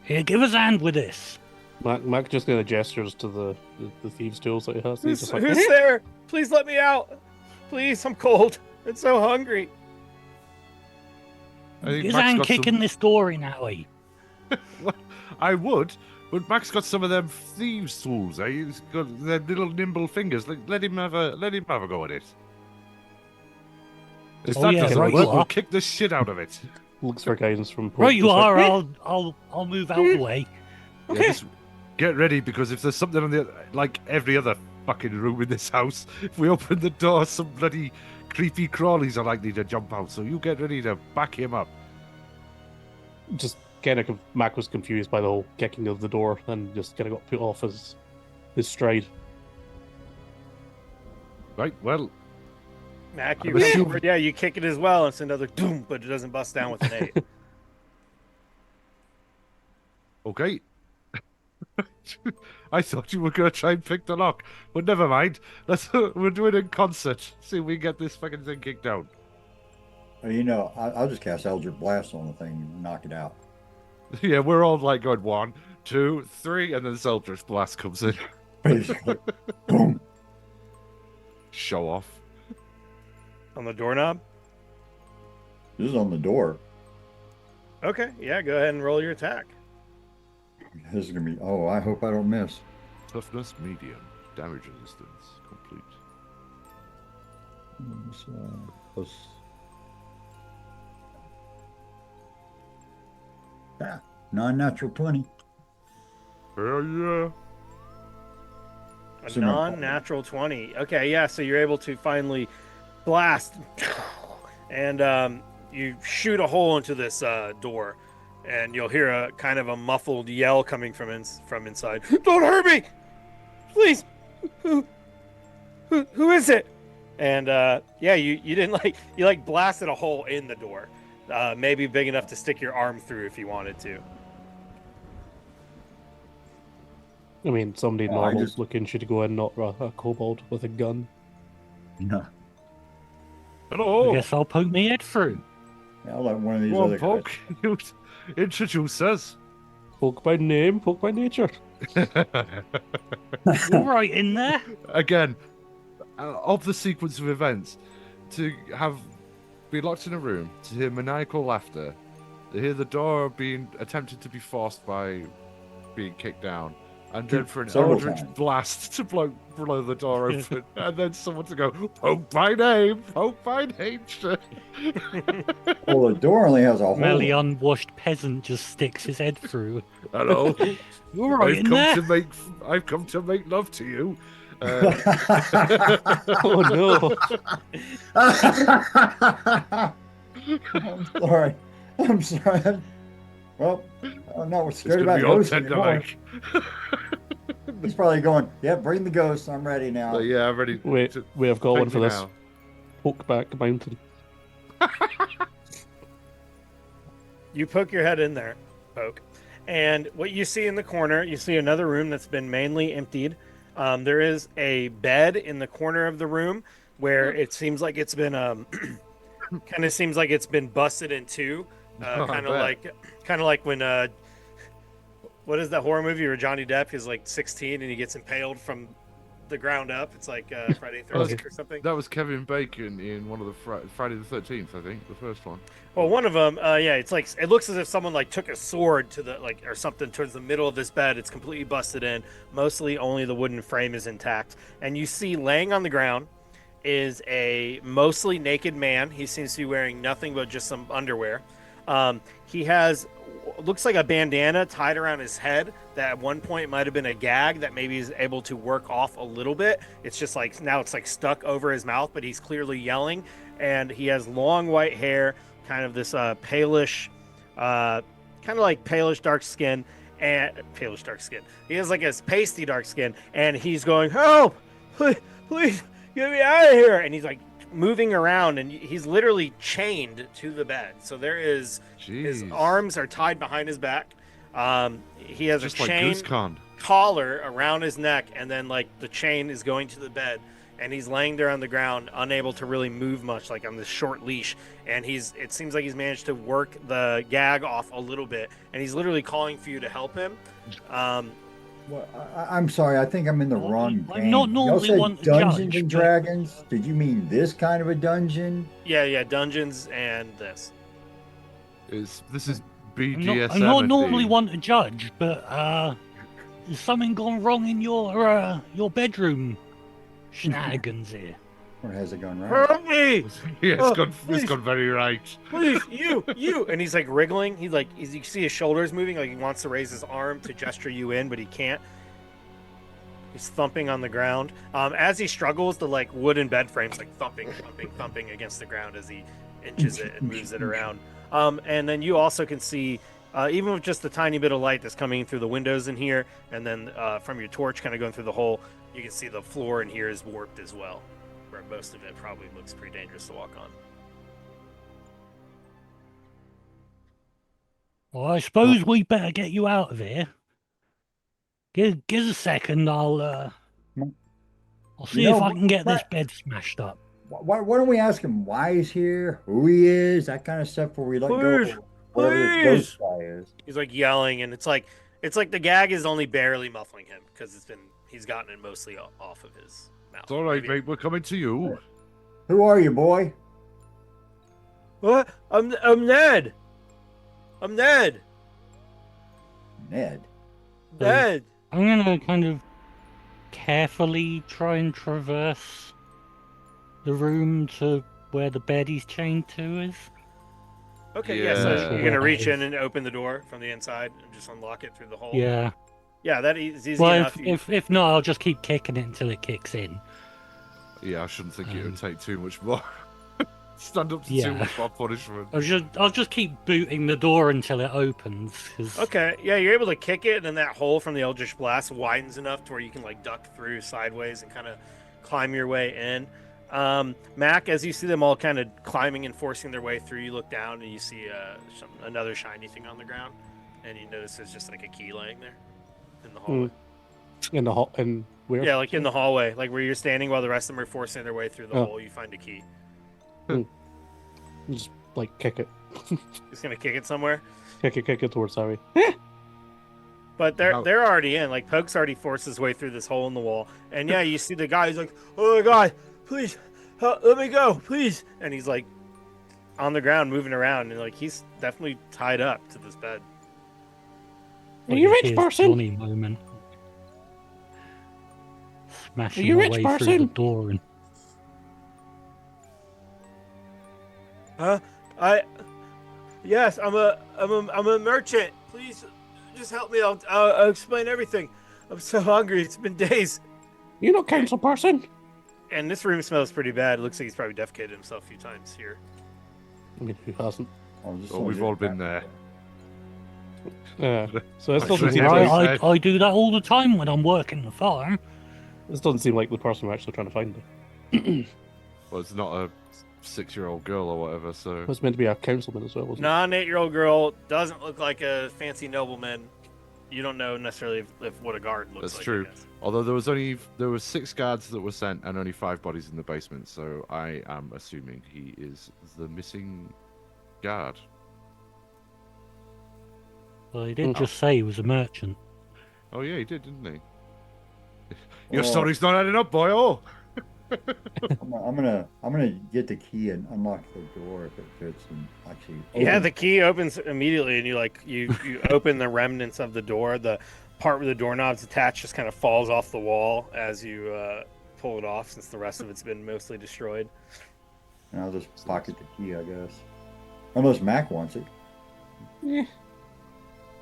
Here, give us a hand with this. Mac just kind of gestures to the thieves' tools that he has. And he's Who's, just like, who's there? Please let me out. Please, I'm cold and so hungry. I think Give us a Mac's hand got kicking some... this door in, Howie. I would, but Mac's got some of them thieves' tools. He's got their little nimble fingers. Let him have a go at it. If Oh, that yeah, doesn't right work, you we'll are. kick the shit out of it. looks for guidance from. Right, you just like, are. I'll move out the way. Yeah, just get ready, because if there's something on the like every other fucking room in this house, if we open the door, some bloody creepy crawlies are likely to jump out. So you get ready to back him up. Just kind of Mac was confused by the whole kicking of the door and just kind of got put off his stride. Right. Well, Mac, you I'm assuming- forward, yeah, you kick it as well. It's another doom, but it doesn't bust down with an 8. Okay. I thought you were going to try and pick the lock, but never mind. We'll do it in concert. See if we can get this fucking thing kicked down. You know, I'll just cast Eldritch Blast on the thing and knock it out. Yeah, we're all like going 1, 2, 3, and then the Eldritch Blast comes in. Basically, boom. Show off. On the doorknob? This is on the door. Okay, yeah, go ahead and roll your attack. This is gonna be. Oh, I hope I don't miss. Toughness medium. Damage resistance complete. Plus. Ah, non-natural 20. Hell yeah. A Assuming- non-natural 20. Okay, yeah, so you're able to finally blast, and you shoot a hole into this door, and you'll hear a kind of a muffled yell coming from inside. Don't hurt me, please. Who is it? And yeah, you didn't you blasted a hole in the door, maybe big enough to stick your arm through if you wanted to. I mean, somebody Oh, I normal just- looking should go in, not a kobold with a gun. No. I Hello. guess I'll poke my head through. I'll let one of these Come on, other Poke. Introduce us. Poke by name, poke by nature. All right in there. Again, of the sequence of events, to have been locked in a room, to hear maniacal laughter, to hear the door being attempted to be forced by being kicked down, and then for an Several eldritch times. blast to blow the door open, and then someone to go, poke by name, sir. Well, the door only has a hole. Smelly unwashed peasant just sticks his head through. Hello, You all right I've in come there? to make I've come to make love to you. Oh no! I'm sorry. I'm sorry. Well, I'm not It's scared gonna about be all ghosts tender anymore. like. He's probably going, yeah, bring the ghost. I'm ready now. But yeah, I'm ready. Wait, to we have got fight one for you this. now. Poke back mountain. You poke your head in there, Poke. And what you see in the corner, you see another room that's been mainly emptied. There is a bed in the corner of the room where it seems like it's been kind of seems like it's been busted in two. I Kind bet. of like when what is that horror movie where Johnny Depp is like 16 and he gets impaled from the ground up? It's like Friday the 13th or something. That was Kevin Bacon in one of the Friday the 13th, I think, the first one. Well, one of them, yeah, it's like it looks as if someone like took a sword to the or something towards the middle of this bed. It's completely busted in. Mostly only the wooden frame is intact, and you see laying on the ground is a mostly naked man. He seems to be wearing nothing but just some underwear. He has looks like a bandana tied around his head that at one point might have been a gag that maybe he's able to work off a little bit. It's just like now it's like stuck over his mouth, but he's clearly yelling, and he has long white hair, kind of this palish, kind of like palish dark skin, and palish dark skin. He has like his pasty dark skin, and he's going, "Help! Please get me out of here!" And he's like moving around, and he's literally chained to the bed. So there is his Jeez. arms are tied behind his back. He has Just a like chain GooseCon. collar around his neck, and then like the chain is going to the bed, and he's laying there on the ground, unable to really move much, like on this short leash. And it seems like he's managed to work the gag off a little bit, and he's literally calling for you to help him. Well, I'm sorry. I think I'm in the Well, wrong I'm game. not Y'all normally said one to Dungeons judge, and but- Dragons. Did you mean this kind of a dungeon? Yeah, dungeons and this. This is I'm BDSM. not, I'm not normally one to judge, but there's something gone wrong in your bedroom shenanigans here. Or has it gone right? Help me! Yeah, Oh, it's please. gone very right. Please, you! And he's like wriggling. He's like, you see his shoulders moving, like he wants to raise his arm to gesture you in, but he can't. He's thumping on the ground. As he struggles, the like wooden bed frame's like thumping against the ground as he inches it and moves it around. And then you also can see, even with just the tiny bit of light that's coming through the windows in here, and then from your torch kind of going through the hole, you can see the floor in here is warped as well. most of it probably looks pretty dangerous to walk on. Well, I suppose we better get you out of here. Give us a second. I'll see if I can get this bed smashed up. Why don't we ask him why he's here, who he is, that kind of stuff, before we let go of whatever this ghost guy is. He's like yelling, and it's like the gag is only barely muffling him because he's gotten it mostly off of his mouth. It's all right, mate. We're coming to you. Who are you, boy? What? I'm Ned. I'm Ned. Ned. Ned. I'm gonna kind of carefully try and traverse the room to where the bed he's chained to is. Okay, Yeah. so you're gonna reach Yeah. in and open the door from the inside and just unlock it through the hole. Yeah. Yeah, that is easy Well, enough. if not, I'll just keep kicking it until it kicks in. Yeah, I shouldn't think it would take too much more. Stand up to too Yeah. much more punishment. I'll just keep booting the door until it opens. 'Cause Okay, yeah, you're able to kick it, and then that hole from the Eldritch Blast widens enough to where you can like duck through sideways and kind of climb your way in. Mac, as you see them all kind of climbing and forcing their way through, you look down and you see another shiny thing on the ground, and you notice there's just like a key laying there in the hallway. In the hall, and where? Yeah, like in the hallway, like where you're standing while the rest of them are forcing their way through the hole. You find a key. Just like kick it, Just gonna kick it somewhere. kick it towards Harry. But they're already in. Like Poke's already forced his way through this hole in the wall, and yeah, you see the guy. He's like, "Oh my god, please, let me go, please!" And he's like on the ground, moving around, and like he's definitely tied up to this bed. Are you rich, here's person? Johnny moment. Smashing you my rich, way through the person? door and Yes, I'm a merchant. Please, just help me. I'll explain everything. I'm so hungry. It's been days. You know, council person. And this room smells pretty bad. It looks like he's probably defecated himself a few times here. I mean, who hasn't? Oh, we've all been there. So this I doesn't should seem have like, been- I do that all the time when I'm working the farm. this doesn't seem like the person we're actually trying to find. Though. Well, it's not a 6-year-old girl or whatever, so... It was meant to be a councilman as well, wasn't Nah, an 8-year-old girl doesn't look like a fancy nobleman. You don't know necessarily if what a guard looks That's like. true. I guess. Although there were 6 guards that were sent and only 5 bodies in the basement, so I am assuming he is the missing guard. Well, he did just say he was a merchant. Oh yeah, he did, didn't he? Your Oh. story's not adding up, boy. Oh, I'm gonna get the key and unlock the door if it fits and actually. Yeah, open the it. key opens immediately, and you open the remnants of the door. The part where the doorknob's attached just kind of falls off the wall as you pull it off, since the rest of it's been mostly destroyed. And I'll just pocket the key, I guess. Unless Mac wants it. can't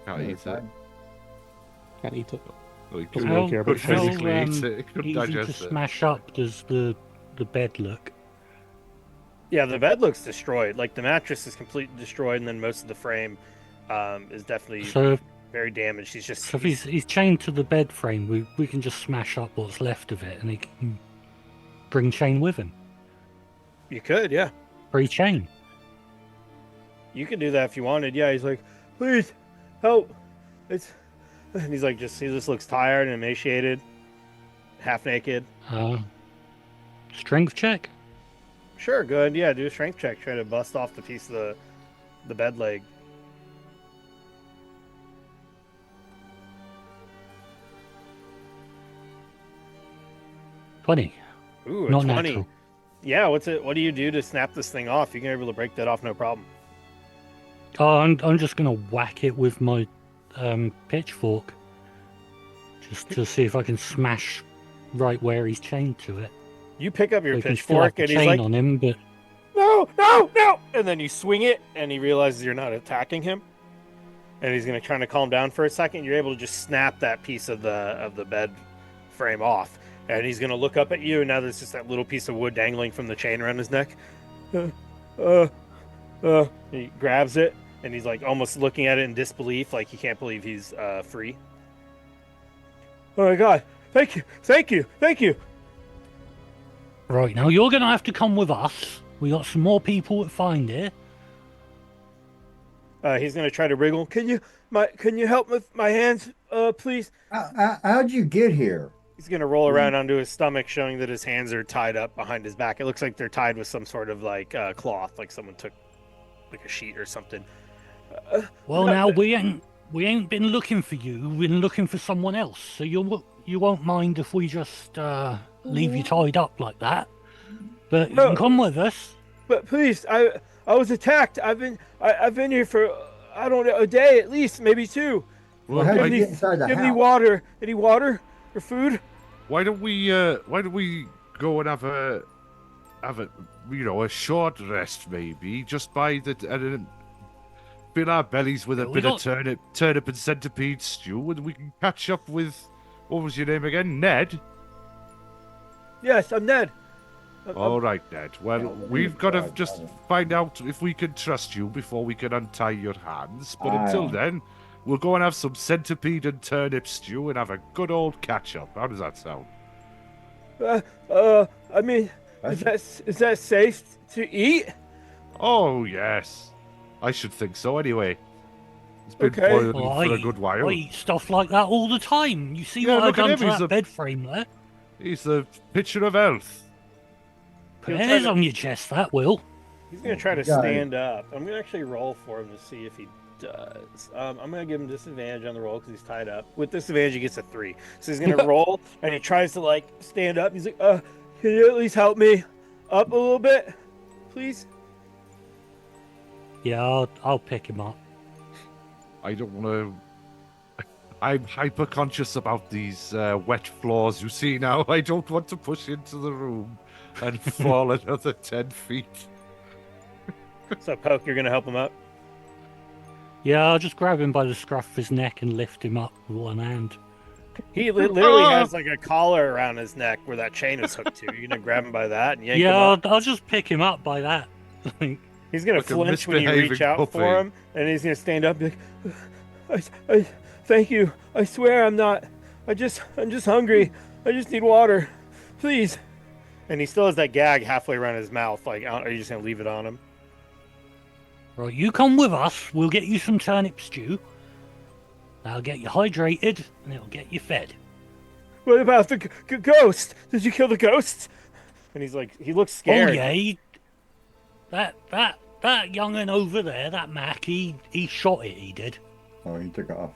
Yeah, eat it's it. fine. Can't eat it. Well, he Doesn't could, really care about could shiny. physically eat it. He could Easy to digest it. smash up does the bed look? Yeah, the bed looks destroyed. Like the mattress is completely destroyed, and then most of the frame is definitely So, very damaged. He's just so if he's chained to the bed frame, we can just smash up what's left of it, and he can bring Shane with him. you could, yeah. Free chain. You could do that if you wanted. Yeah, he's like, please help. And he's like, he just looks tired and emaciated, half naked. Strength check. Sure, good. Yeah, do a strength check. Try to bust off the piece of the bed leg. $20. Ooh, a Not 20. natural. Yeah, what do you do to snap this thing off? You can be able to break that off, no problem. Oh, I'm just gonna whack it with my pitchfork, just to see if I can smash right where he's chained to it. You pick up your So he can still have pitchfork the and he's chain like, on him, but no, no, no! And then you swing it, and he realizes you're not attacking him, and he's gonna try to calm down for a second. You're able to just snap that piece of the bed frame off, and he's gonna look up at you, and now there's just that little piece of wood dangling from the chain around his neck. He grabs it, and he's like almost looking at it in disbelief, like he can't believe he's free. Oh my god! Thank you! Thank you! Thank you! Right, now you're going to have to come with us. We got some more people to find here. He's gonna try to wriggle. Can you help with my hands, please? How'd you get here? He's gonna roll around onto his stomach, showing that his hands are tied up behind his back. It looks like they're tied with some sort of like cloth, like someone took like a sheet or something. Well, now we ain't been looking for you. We've been looking for someone else. So you won't mind if we just leave you tied up like that. But you can come with us. But please, I was attacked. I've been here for I don't know, a day at least, maybe two. Well, how'd you get inside the Give me house? water. Any water or food? Why don't we go and have a a short rest maybe, just by the fill our bellies with a Yeah, bit of turnip and centipede stew, and we can catch up with, what was your name again, Ned? Yes, I'm Ned. All right, Ned. Well, Yeah, we've got to God, just God. find out if we can trust you before we can untie your hands. But Aye. until then, we'll go and have some centipede and turnip stew and have a good old catch-up. How does that sound? I mean, That's- is that safe to eat? Oh, yes. I should think so anyway. It's been Okay. boiling Well, for a good while. I eat stuff like that all the time. You see Yeah, what I've look at done him, to he's that a- bed frame there? He's the picture of health. He'll Hairs try to- on your chest, that will. He's gonna try to Yeah. stand up. I'm gonna actually roll for him to see if he does. I'm gonna give him disadvantage on the roll because he's tied up. With disadvantage, he gets a 3. So he's gonna roll, and he tries to like stand up. He's like, can you at least help me up a little bit, please?" Yeah, I'll pick him up. I don't want to... I'm hyper conscious about these wet floors you see now. I don't want to push into the room and fall another 10 feet. So Poke, you're gonna help him up. Yeah, I'll just grab him by the scruff of his neck and lift him up with one hand. He literally has like a collar around his neck where that chain is hooked to. You're gonna grab him by that and yank him Yeah, up. I'll just pick him up by that. Like, He's gonna Like a flinch when you reach misbehaving out puppy. for him, and he's gonna stand up and be like, I thank you. I swear I'm not. I'm just hungry. I just need water, please." And he still has that gag halfway around his mouth. Like, are you just gonna leave it on him? right, you come with us. We'll get you some turnip stew. That'll get you hydrated, and it'll get you fed. What about the ghost? Did you kill the ghost? And he's like, he looks scared. Oh yeah, that young'un over there, that Mac, he shot it. He did. Oh, he took off.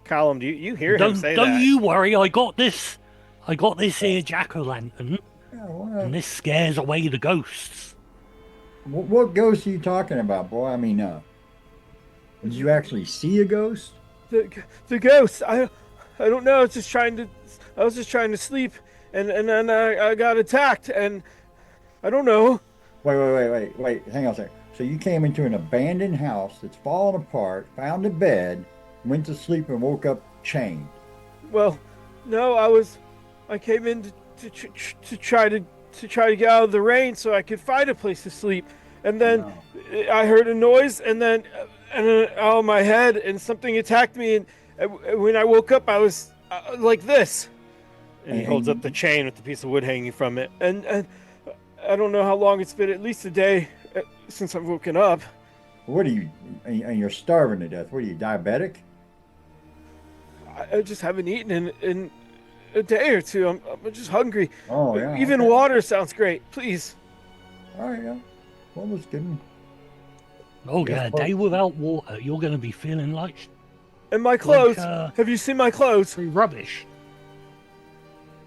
Callum, do you hear him Don't say don't that? you worry. I got this here jack-o'-lantern, Yeah, and this scares away the ghosts. what ghost are you talking about, boy? I mean, did you actually see a ghost? The ghost. I don't know. I was just trying to sleep, and then I got attacked, and I don't know. Wait. Hang on a second. So you came into an abandoned house that's fallen apart, found a bed, went to sleep, and woke up chained. Well, no, I came in to try to get out of the rain so I could find a place to sleep, and then I heard a noise, and then out of my head, and something attacked me, and when I woke up, I was like this. And he holds up the chain with the piece of wood hanging from it, and I don't know how long it's been. At least a day since I've woken up. What are you? And you're starving to death. What are you, diabetic? I just haven't eaten in a day or two. I'm just hungry. Oh yeah. Even okay. water sounds great, please. All right, yeah. Well, that's good. Oh Yes, yeah, a well- day without water, you're gonna be feeling like And my clothes. uh, Have you seen my clothes? pretty rubbish.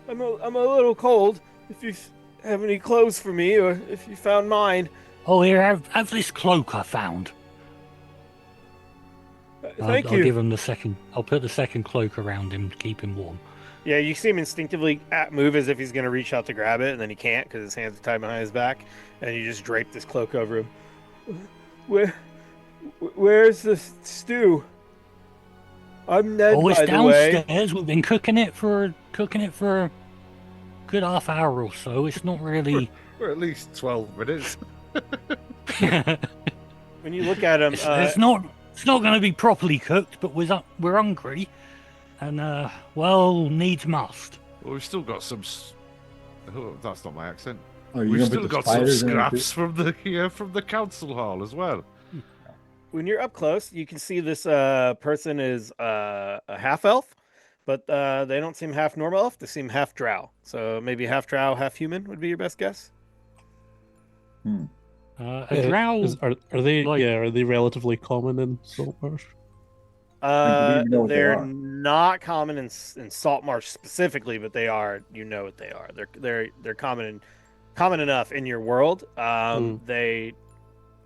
I'm a little cold. If you have any clothes for me, or if you found mine. Oh, here, have this cloak I found. Thank I'll you. give him the second. I'll put the second cloak around him to keep him warm. Yeah, you see him instinctively move as if he's going to reach out to grab it, and then he can't because his hands are tied behind his back, and you just drape this cloak over him. Where's the stew? I'm Ned, Oh, it's by the way. downstairs. We've been cooking it for a good half hour or so. It's not really. For at least 12 minutes. When you look at him, It's not going to be properly cooked, but we're hungry, and well, needs must. Well, we've still got some Oh, that's not my accent. Oh, you We've gonna still put the got some spiders in there, too? scraps from the council hall as well. When you're up close, you can see this person is a half elf, but they don't seem half normal elf. They seem half drow. So maybe half drow, half human would be your best guess. Hmm. A drow. Are they like- are they relatively common in Saltmarsh? Like, do we even know what they They're are? not common in Saltmarsh specifically, but they are. You know what they are. They're common enough in your world. They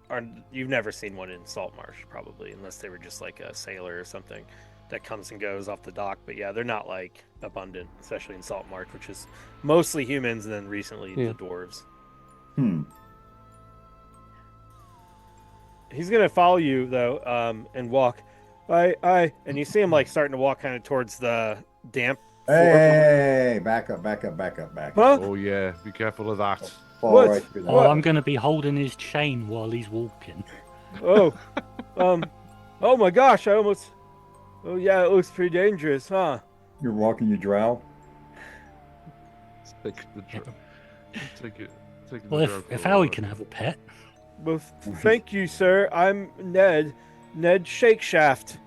are. You've never seen one in Saltmarsh, probably, unless they were just like a sailor or something that comes and goes off the dock. But yeah, they're not like abundant, especially in Saltmarsh, which is mostly humans and then recently Yeah. the dwarves. Hmm. He's gonna follow you though, and walk. And you see him like starting to walk kind of towards the damp floor. Hey, back up. Huh? Oh yeah, be careful of that. Fall What? right through that. Oh, I'm going to be holding his chain while he's walking. Oh, oh my gosh! Oh yeah, it looks pretty dangerous, huh? You're walking your drow? Take the take it. Take Well, if Howie can have a pet. Well, thank you, sir. I'm Ned Shakeshaft.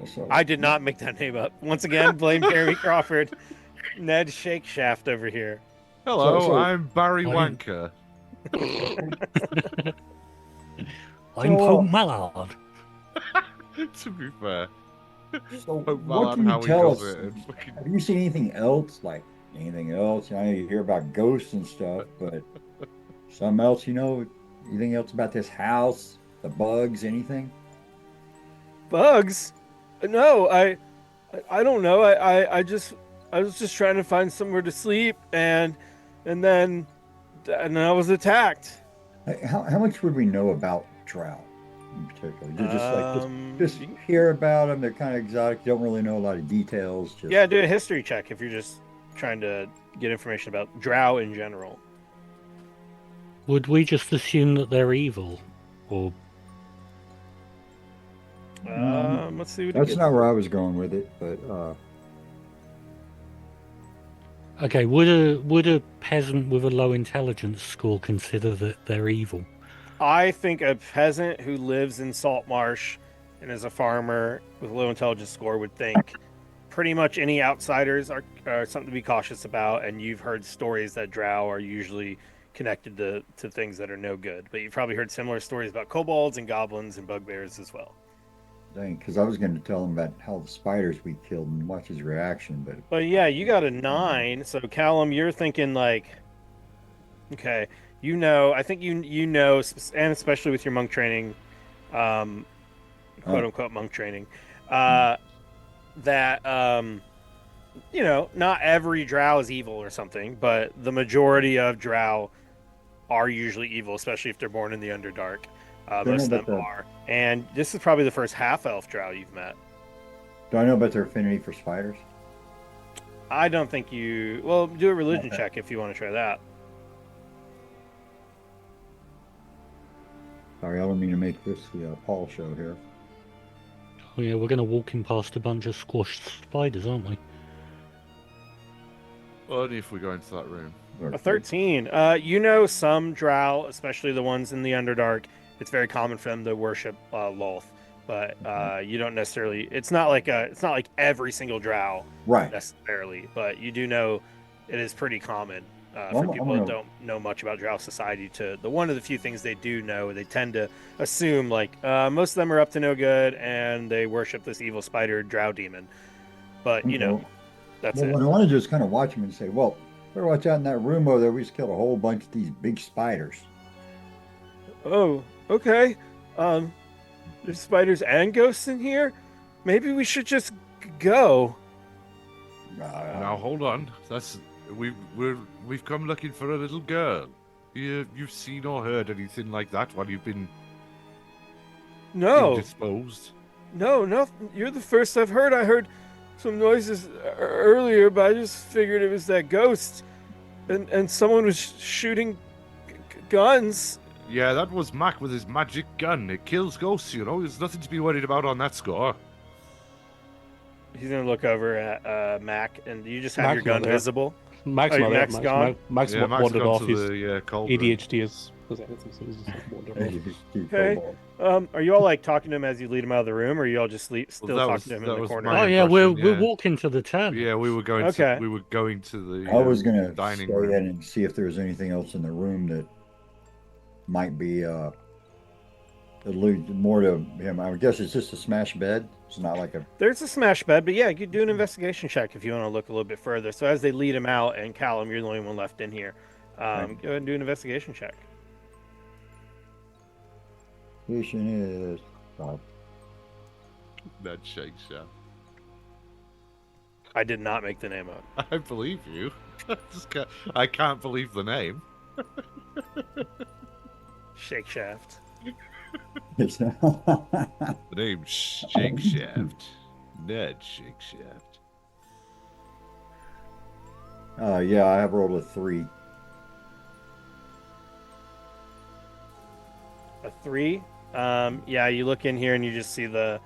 So, I did not make that name up. Once again, blame Jeremy Crawford. Ned Shakeshaft over here. Hello, So- I'm Barry I- Wanker. I'm So, Pope Mallard. To be fair, So Pope what Mallard, can you how he tell does us? it. And fucking... Have you seen anything else? Like anything else? I know you hear about ghosts and stuff, but something else, anything else about this house? The bugs, anything? Bugs? No, I don't know. I was just trying to find somewhere to sleep, and then I was attacked. Like, how much would we know about drow in particular? You're just just You can- hear about them. They're kind of exotic. You don't really know a lot of details. Just yeah, do a history check if you're just trying to get information about drow in general. Would we just assume that they're evil? Or Let's see what That's it not where I was going with it, but okay, would a peasant with a low intelligence score consider that they're evil? I think a peasant who lives in Saltmarsh and is a farmer with a low intelligence score would think pretty much any outsiders are something to be cautious about, and you've heard stories that drow are usually connected to things that are no good. But you've probably heard similar stories about kobolds and goblins and bugbears as well. dang, because I was going to tell him about how the spiders we killed and watch his reaction, but But yeah, you got a 9. So Callum, you're thinking like, okay, I think you know, and especially with your monk training, quote unquote monk training, that not every drow is evil or something, but the majority of drow are usually evil, especially if they're born in the Underdark. Most of them are. And this is probably the first half-elf drow you've met. do I know about their affinity for spiders? I don't think you... Well, do a religion check if you want to try that. Sorry, I don't mean to make this the Paul show here. Oh yeah, we're going to walk in past a bunch of squashed spiders, aren't we? Only if we go into that room. A 13. Some drow, especially the ones in the Underdark, it's very common for them to worship Lolth, but you don't necessarily. It's not like every single drow Right. necessarily, but you do know it is pretty common Well, for people that don't know much about drow society. One of the few things they do know, they tend to assume most of them are up to no good and they worship this evil spider drow demon. But that's Well, it. what I want to do is kind of watch him and say, well, better watch out in that room over there. We just killed a whole bunch of these big spiders. Oh, okay. There's spiders and ghosts in here. Maybe we should just go. Now hold on. We've come looking for a little girl. You've seen or heard anything like that while you've been No, indisposed? no. You're the first I've heard. I heard some noises earlier, but I just figured it was that ghost, and someone was shooting guns. Yeah, that was Mac with his magic gun. It kills ghosts, There's nothing to be worried about on that score. He's gonna look over at Mac, and you just have Mac's your gun not there. visible. Max Oh, not there. Max gone? Max Yeah, Max wandered gone off. to His the cold room. ADHD is anything, so he's just like wandering off. Okay. Are you all like talking to him as you lead him out of the room, or are you all just still that talking was- to him that in the was corner? my Oh yeah, we're impression, yeah. walking to the turnip. Yeah, we were going Okay. to the I was gonna dining stay room. in and see if there was anything else in the room that might be allude more to him. I guess it's just a smash bed. It's not like a There's a smash bed, but yeah, you could do an investigation check if you want to look a little bit further. So as they lead him out, and Callum, you're the only one left in here. Go ahead and do an investigation check. station is That Shake Shack. I did not make the name up. I believe you. I can't believe the name. Shake Shaft. it's The name's Shake Shaft. Ned Shake Shaft. yeah, I have rolled a 3. A 3. Yeah, you look in here and you just see the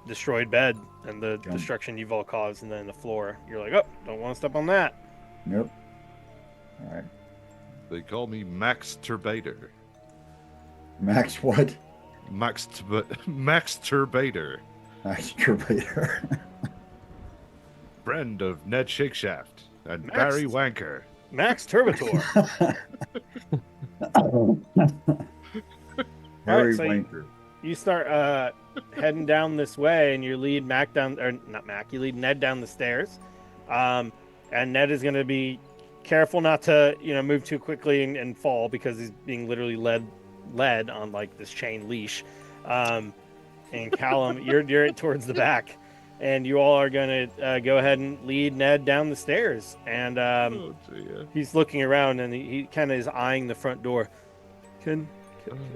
destroyed bed and the Jump. destruction you've all caused, and then the floor. You're like, oh, don't want to step on that. Nope. All right. They call me Max Turbator. Max what? Max Turbator. Max Turbator. Friend of Ned Shake Shaft and Max- Barry Wanker. Max Turbator. Harry so you- Wanker. You start heading down this way, and you lead Mac down, or not Mac, you lead Ned down the stairs. And Ned is going to be careful not to, move too quickly and fall, because he's being literally led on like this chain leash. And Callum, you're towards the back, and you all are going to go ahead and lead Ned down the stairs. And Oh dear. he's looking around, and he kind of is eyeing the front door. Can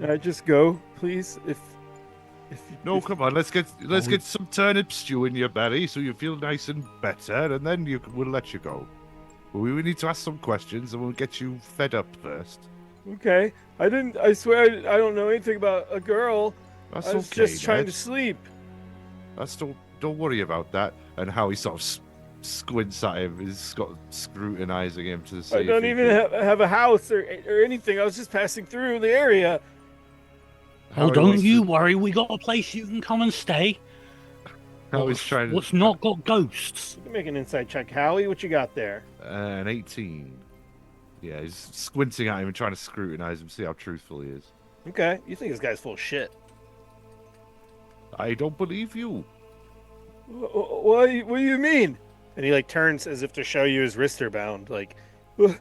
I just go, please? No, come on. Let's get some turnip stew in your belly so you feel nice and better, and then we'll let you go. But we need to ask some questions, and we'll get you fed up first. Okay. I swear I don't know anything about a girl. That's I was okay, just trying Ned. to sleep. Don't worry about that. And how he sort of squints at him. He's got scrutinizing him to see. I don't even have a house or anything. I was just passing through the area. How Oh, he don't wants you to- worry. We got a place you can come and stay. How he's trying to. What's not got ghosts? You can make an insight check, Howie. What you got there? An 18. Yeah, he's squinting at him and trying to scrutinize him, see how truthful he is. Okay. You think this guy's full of shit. I don't believe you. What do you mean? And he like turns as if to show you his wrists are bound. Like, what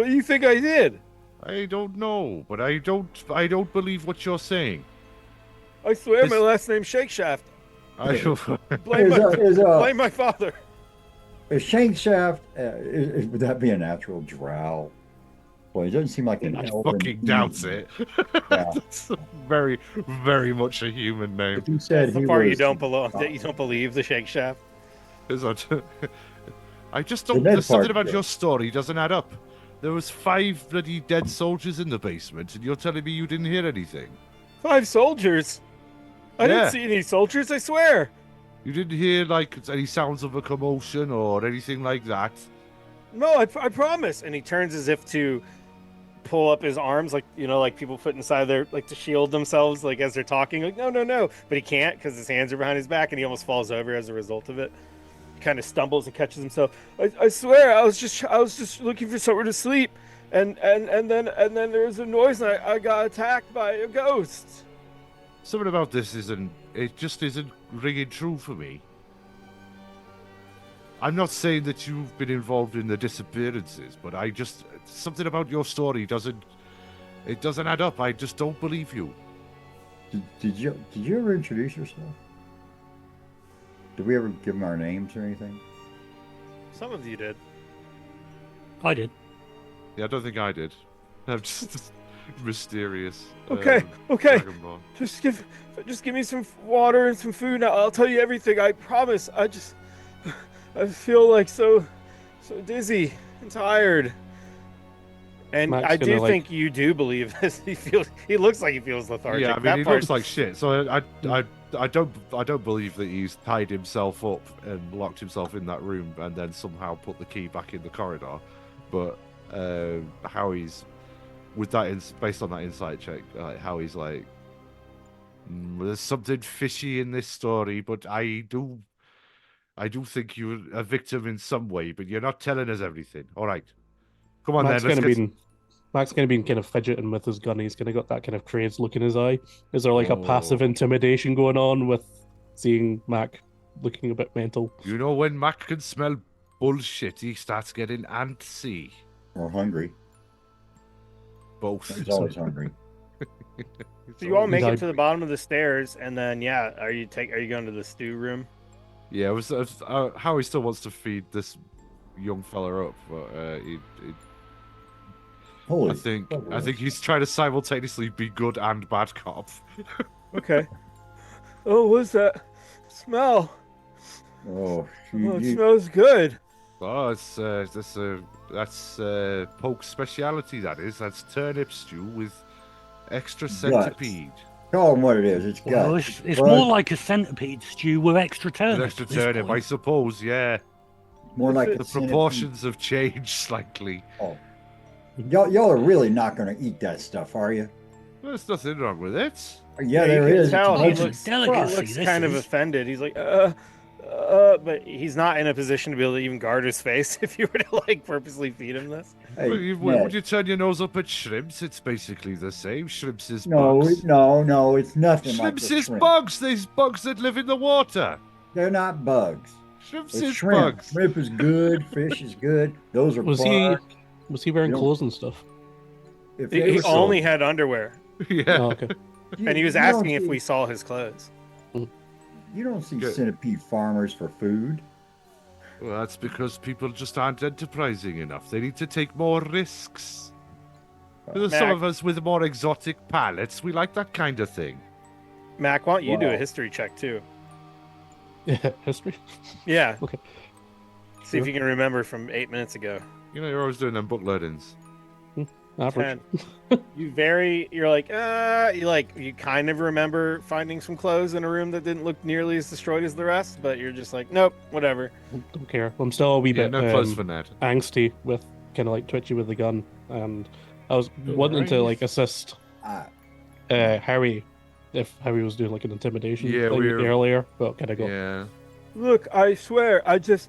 do you think I did? I don't know, but I don't believe what you're saying. I swear This- my last name's Shake Shaft. I Blame my father. Is Shank Shaft, would that be a natural drow? Boy, it doesn't seem like an I elven fucking doubt human. it. Yeah. That's very, very much a human name. If you said That's the he part you was- don't belong. That you don't believe the Shake Shaft. Is that- I just The don't. Ned There's something part, about yeah. your story doesn't add up. There was 5 bloody dead soldiers in the basement, and you're telling me you didn't hear anything. 5 soldiers. I Yeah. didn't see any soldiers. I swear. You didn't hear like any sounds of a commotion or anything like that. No, I promise. And he turns as if to pull up his arms, like like people put inside their like to shield themselves, like as they're talking. Like no, but he can't because his hands are behind his back, and he almost falls over as a result of it. Kind of stumbles and catches himself. I swear, I was just looking for somewhere to sleep, and then there was a noise, and I got attacked by a ghost. Something about this just isn't ringing true for me. I'm not saying that you've been involved in the disappearances, but something about your story doesn't add up. I just don't believe you. Did you ever introduce yourself? Did we ever give them our names or anything? Some of you did. I did. Yeah, I don't think I did. I'm just mysterious. Okay. Dragonborn. Just give me some water and some food. I'll tell you everything. I promise. I feel like so dizzy and tired. And Mac's I do gonna, like- think you do believe this. He looks like he feels lethargic. Yeah, I mean, That he part- looks like shit. So I don't believe that he's tied himself up and locked himself in that room and then somehow put the key back in the corridor. But how he's with that based on that insight check, how he's like, there's something fishy in this story, but I do think you're a victim in some way, but you're not telling us everything. All right, come on Mac's then. kind of been Mac's kind of been kind of fidgeting with his gun. He's kind of got that kind of crazed look in his eye. Is there like a passive intimidation going on with seeing Mac looking a bit mental? You know, when Mac can smell bullshit, he starts getting antsy. Or hungry. Both. He's always hungry. So you all make Died- it to the bottom of the stairs, and then are you going to the stew room? Yeah, Howie still wants to feed this young fella up, but Holy. I think he's trying to simultaneously be good and bad cop. Okay. Oh, what's that smell? Oh, It smells good. Oh, that's Poke's speciality. That's turnip stew with extra centipede. Call him what it is. It's Well, guts. it's more like a centipede stew with extra turnip. With extra at this turnip, I point. suppose. Yeah, more like the proportions have changed slightly. Oh. Y'all are really not going to eat that stuff, are you? There's nothing wrong with it. Yeah, you there can is. tell It's he legend. looks This kind of is. offended. He's like, but he's not in a position to be able to even guard his face if you were to like purposely feed him this. Hey, When Ned, you turn your nose up at shrimps, it's basically the same. Shrimps is no, bugs. no, it's nothing like Shrimps the is shrimp. bugs. There's bugs that live in the water. They're not bugs. Shrimps It's is shrimp. bugs. Shrimp is good. Fish is good. Those are Was bark. he wearing You don't- clothes and stuff? If He they were only sold- had underwear, Yeah. Oh, okay. and he was you don't asking if see- we saw his clothes. You don't see Good. centipede farmers for food. Well, that's because people just aren't enterprising enough. They need to take more risks. There's some Mac- of us with more exotic palates. We like that kind of thing. Mac, why don't you do a Wow. history check too? Yeah, history. Yeah. Okay. See if you can remember from 8 minutes ago. You know, you're always doing them book learnings. Average. 10. You kind of remember finding some clothes in a room that didn't look nearly as destroyed as the rest, but you're just like, nope, whatever. Don't care. I'm still a wee Yeah, bit no clothes for Ned. angsty with kind of like twitchy with the gun, and I was wanting to like assist Ah, Harry if Harry was doing like an intimidation Yeah, thing we're- earlier, but kind of got Yeah. Look, I swear, I'm just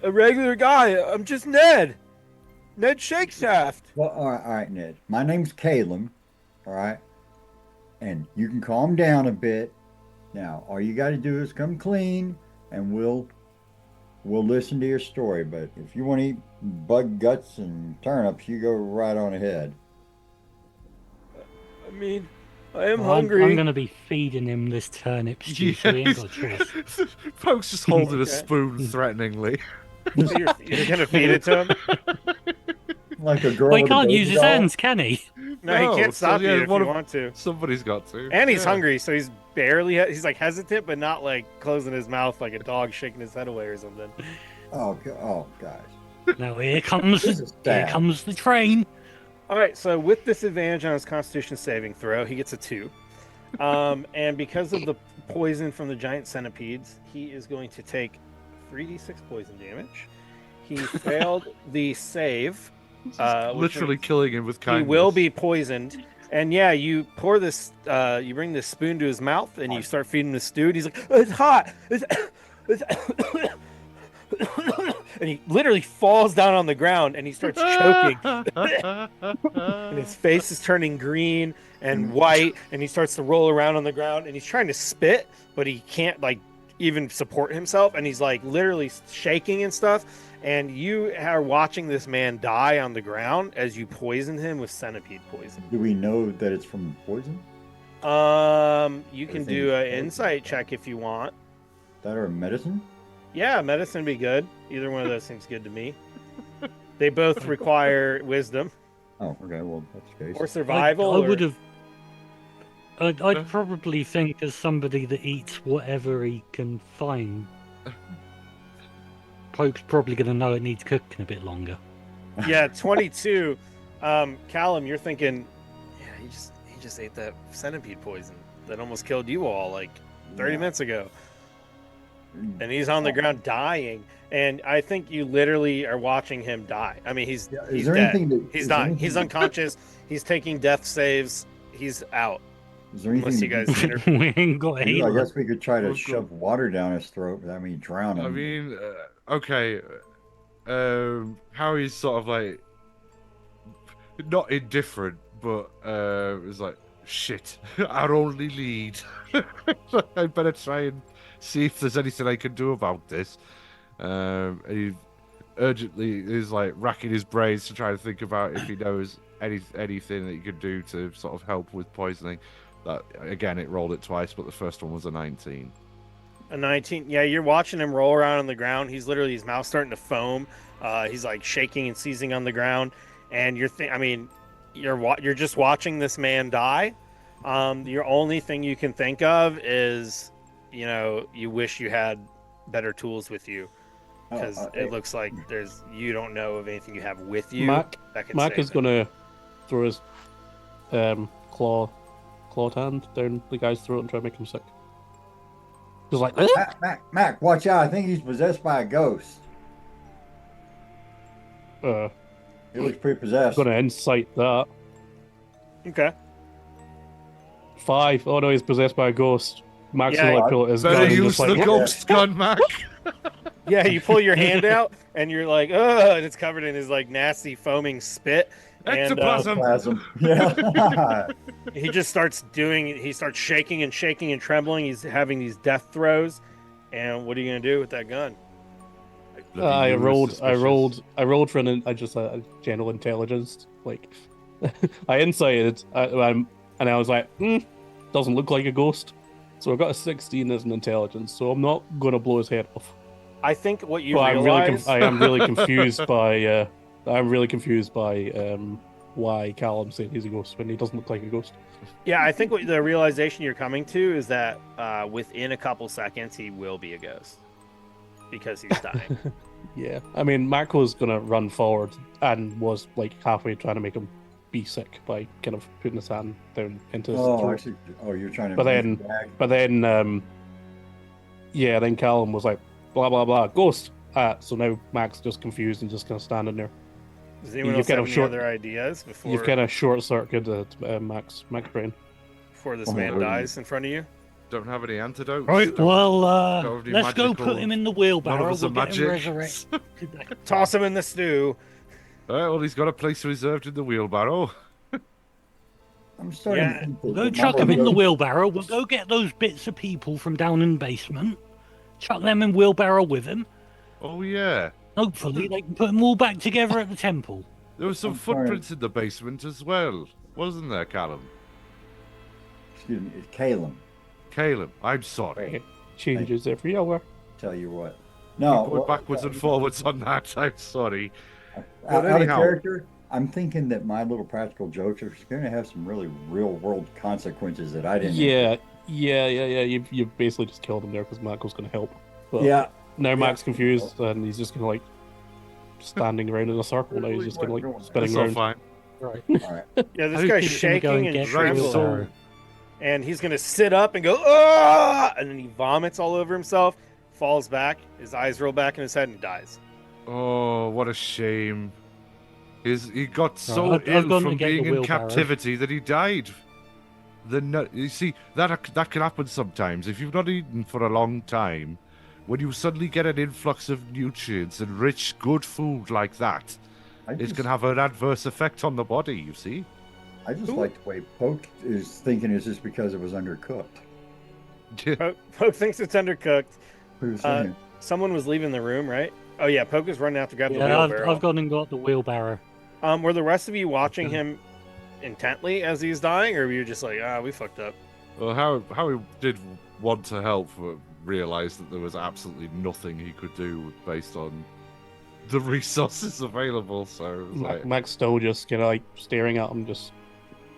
a regular guy. I'm just Ned. Ned Shakeshaft. well, all right, Ned. My name's Caleb. All right, and you can calm down a bit. Now, all you got to do is come clean, and we'll listen to your story. But if you want to eat bug guts and turnips, you go right on ahead. I mean, I am Well, hungry. I'm going to be feeding him this turnip stew, so he ain't got a choice. Folks just holding a Okay. spoon threateningly. So you're gonna feed it to him? Like a girl. Well, he with a can't baby use his doll. hands, can he? No, he can't so, stop yeah, you if one you of- want to. Somebody's got to. And he's Yeah. hungry, so he's barely. He's like hesitant, but not like closing his mouth like a dog shaking his head away or something. Oh, guys. Now here comes This is here sad. comes the train. All right, so with disadvantage on his Constitution saving throw, he gets a 2. And because of the poison from the giant centipedes, he is going to take 3d6 poison damage. He failed the save. Which Literally killing him with he kindness. will be poisoned. And yeah, you pour this, you bring this spoon to his mouth and you start feeding him the stew. And he's like, it's hot. It's and he literally falls down on the ground and he starts choking. And his face is turning green and white. And he starts to roll around on the ground and he's trying to spit, but he can't like even support himself. And he's like literally shaking and stuff. And you are watching this man die on the ground as you poison him with centipede poison. Do we know that it's from poison? You can Everything do is an poison. insight check if you want. That or medicine? Yeah, medicine would be good. Either one of those seems good to me. They both require wisdom Oh, okay. Well, that's the case. or survival. I or- would have. I'd probably think as somebody that eats whatever he can find. Pope's probably going to know it needs cooking a bit longer. Yeah, 22. Callum, you're thinking, yeah, he just ate that centipede poison. that almost killed you all like 30 Yeah. minutes ago. And he's on the ground dying. And I think you literally are watching him die. I mean, he's Yeah, is he's there dead. anything that- He's is there dying. anything He's that- unconscious. He's taking death saves. He's out. Is there Unless anything you that guys inter- We ain't got a do? I healer. guess we could try to Well, shove water down his throat, but I mean drown him. I mean, okay. Harry's sort of like not indifferent, but it's like shit. Our only lead. I better try and see if there's anything I can do about this. He urgently is like racking his brains to try to think about if he knows anything that he could do to sort of help with poisoning. That again, it rolled it twice, but the first one was a 19. A 19. Yeah, you're watching him roll around on the ground. He's literally, his mouth's starting to foam. He's like shaking and seizing on the ground. And you're just watching this man die. Your only thing you can think of is, you wish you had better tools with you, because it looks like you don't know of anything you have with you. Mac that can Mac save is him. gonna throw his clawed hand down the guy's throat and try to make him sick. Just like Mac, watch out! I think he's possessed by a ghost. He looks pretty possessed. gonna incite that. Okay. 5. Oh no, he's possessed by a ghost. Mac's Yeah, gonna like pull out his gun Better and use just like the ghost gun, Mac. Yeah, you pull your hand out and you're like, ugh, and it's covered in his like nasty foaming spit. And Ectoplasm. Plasm. Yeah. he just starts shaking and trembling. He's having these death throes. And what are you gonna do with that gun? I You were rolled suspicious. for a general intelligence. Like I incited and I was like, doesn't look like a ghost. So I got a 16 as an intelligence, so I'm not gonna blow his head off. I think what you But realize. I am really confused by why Callum's saying he's a ghost when he doesn't look like a ghost. Yeah, I think what the realization you're coming to is that within a couple seconds he will be a ghost because he's dying. Yeah, I mean, Mac was gonna run forward and was like halfway trying to make him be sick by kind of putting his hand down into his throat. You're trying to. But then, then Callum was like, blah blah blah, ghost. So now Mac's just confused and just kind of standing there. Does anyone You else kind have of any short- other ideas before You've kind of short circuited Mac's brain. before this Oh, man no. dies in front of you? Don't have any antidotes. Right, Don't- well, don't have any let's go magical- put him in the None wheelbarrow. of us are We'll get him magic. resurrected. Toss him in the stew. Alright, well, he's got a place reserved in the wheelbarrow. I'm starting Yeah, to think We'll that go the chuck him number in the of- wheelbarrow. We'll go get those bits of people from down in the basement. Chuck them in wheelbarrow with him. Oh, yeah. Hopefully they can put them all back together at the temple. There were some I'm sorry. footprints in the basement as well. Wasn't there, Callum? Excuse me, it's Caleb. Caleb, I'm sorry. It changes every hour. Tell you what. No, Going backwards and forwards on that. I'm sorry. out But of anyhow. character, I'm thinking that my little practical jokes are going to have some really real world consequences that I didn't. Yeah. You basically just killed him there because Mac was going to help. But Yeah. now Mac's confused and he's just going to like standing around in a circle now. He's just going to like spinning It's all around. fine. Right. All right. Yeah, this I guy's think he's gonna go shaking and and get Right, trembling. so- wheelbarrow. And he's gonna sit up and go, ah! And then he vomits all over himself, falls back, his eyes roll back in his head, and dies. Oh, what a shame. He got so I've ill gone to from get the being in wheelbarrow. captivity that he died. You see, that can happen sometimes. If you've not eaten for a long time, when you suddenly get an influx of nutrients and rich, good food like that, it can have an adverse effect on the body, you see. I just like the way Poke is thinking it's just because it was undercooked. Poke thinks it's undercooked. What are you saying? Someone was leaving the room, right? Oh yeah, Poke is running out to grab the Yeah, wheelbarrow. I've gone and got the wheelbarrow. Were the rest of you watching him intently as he's dying, or were you just like, we fucked up? Well, Howie did want to help, but realised that there was absolutely nothing he could do based on the resources available. So it was like, Mac's still just kind of like staring at him, just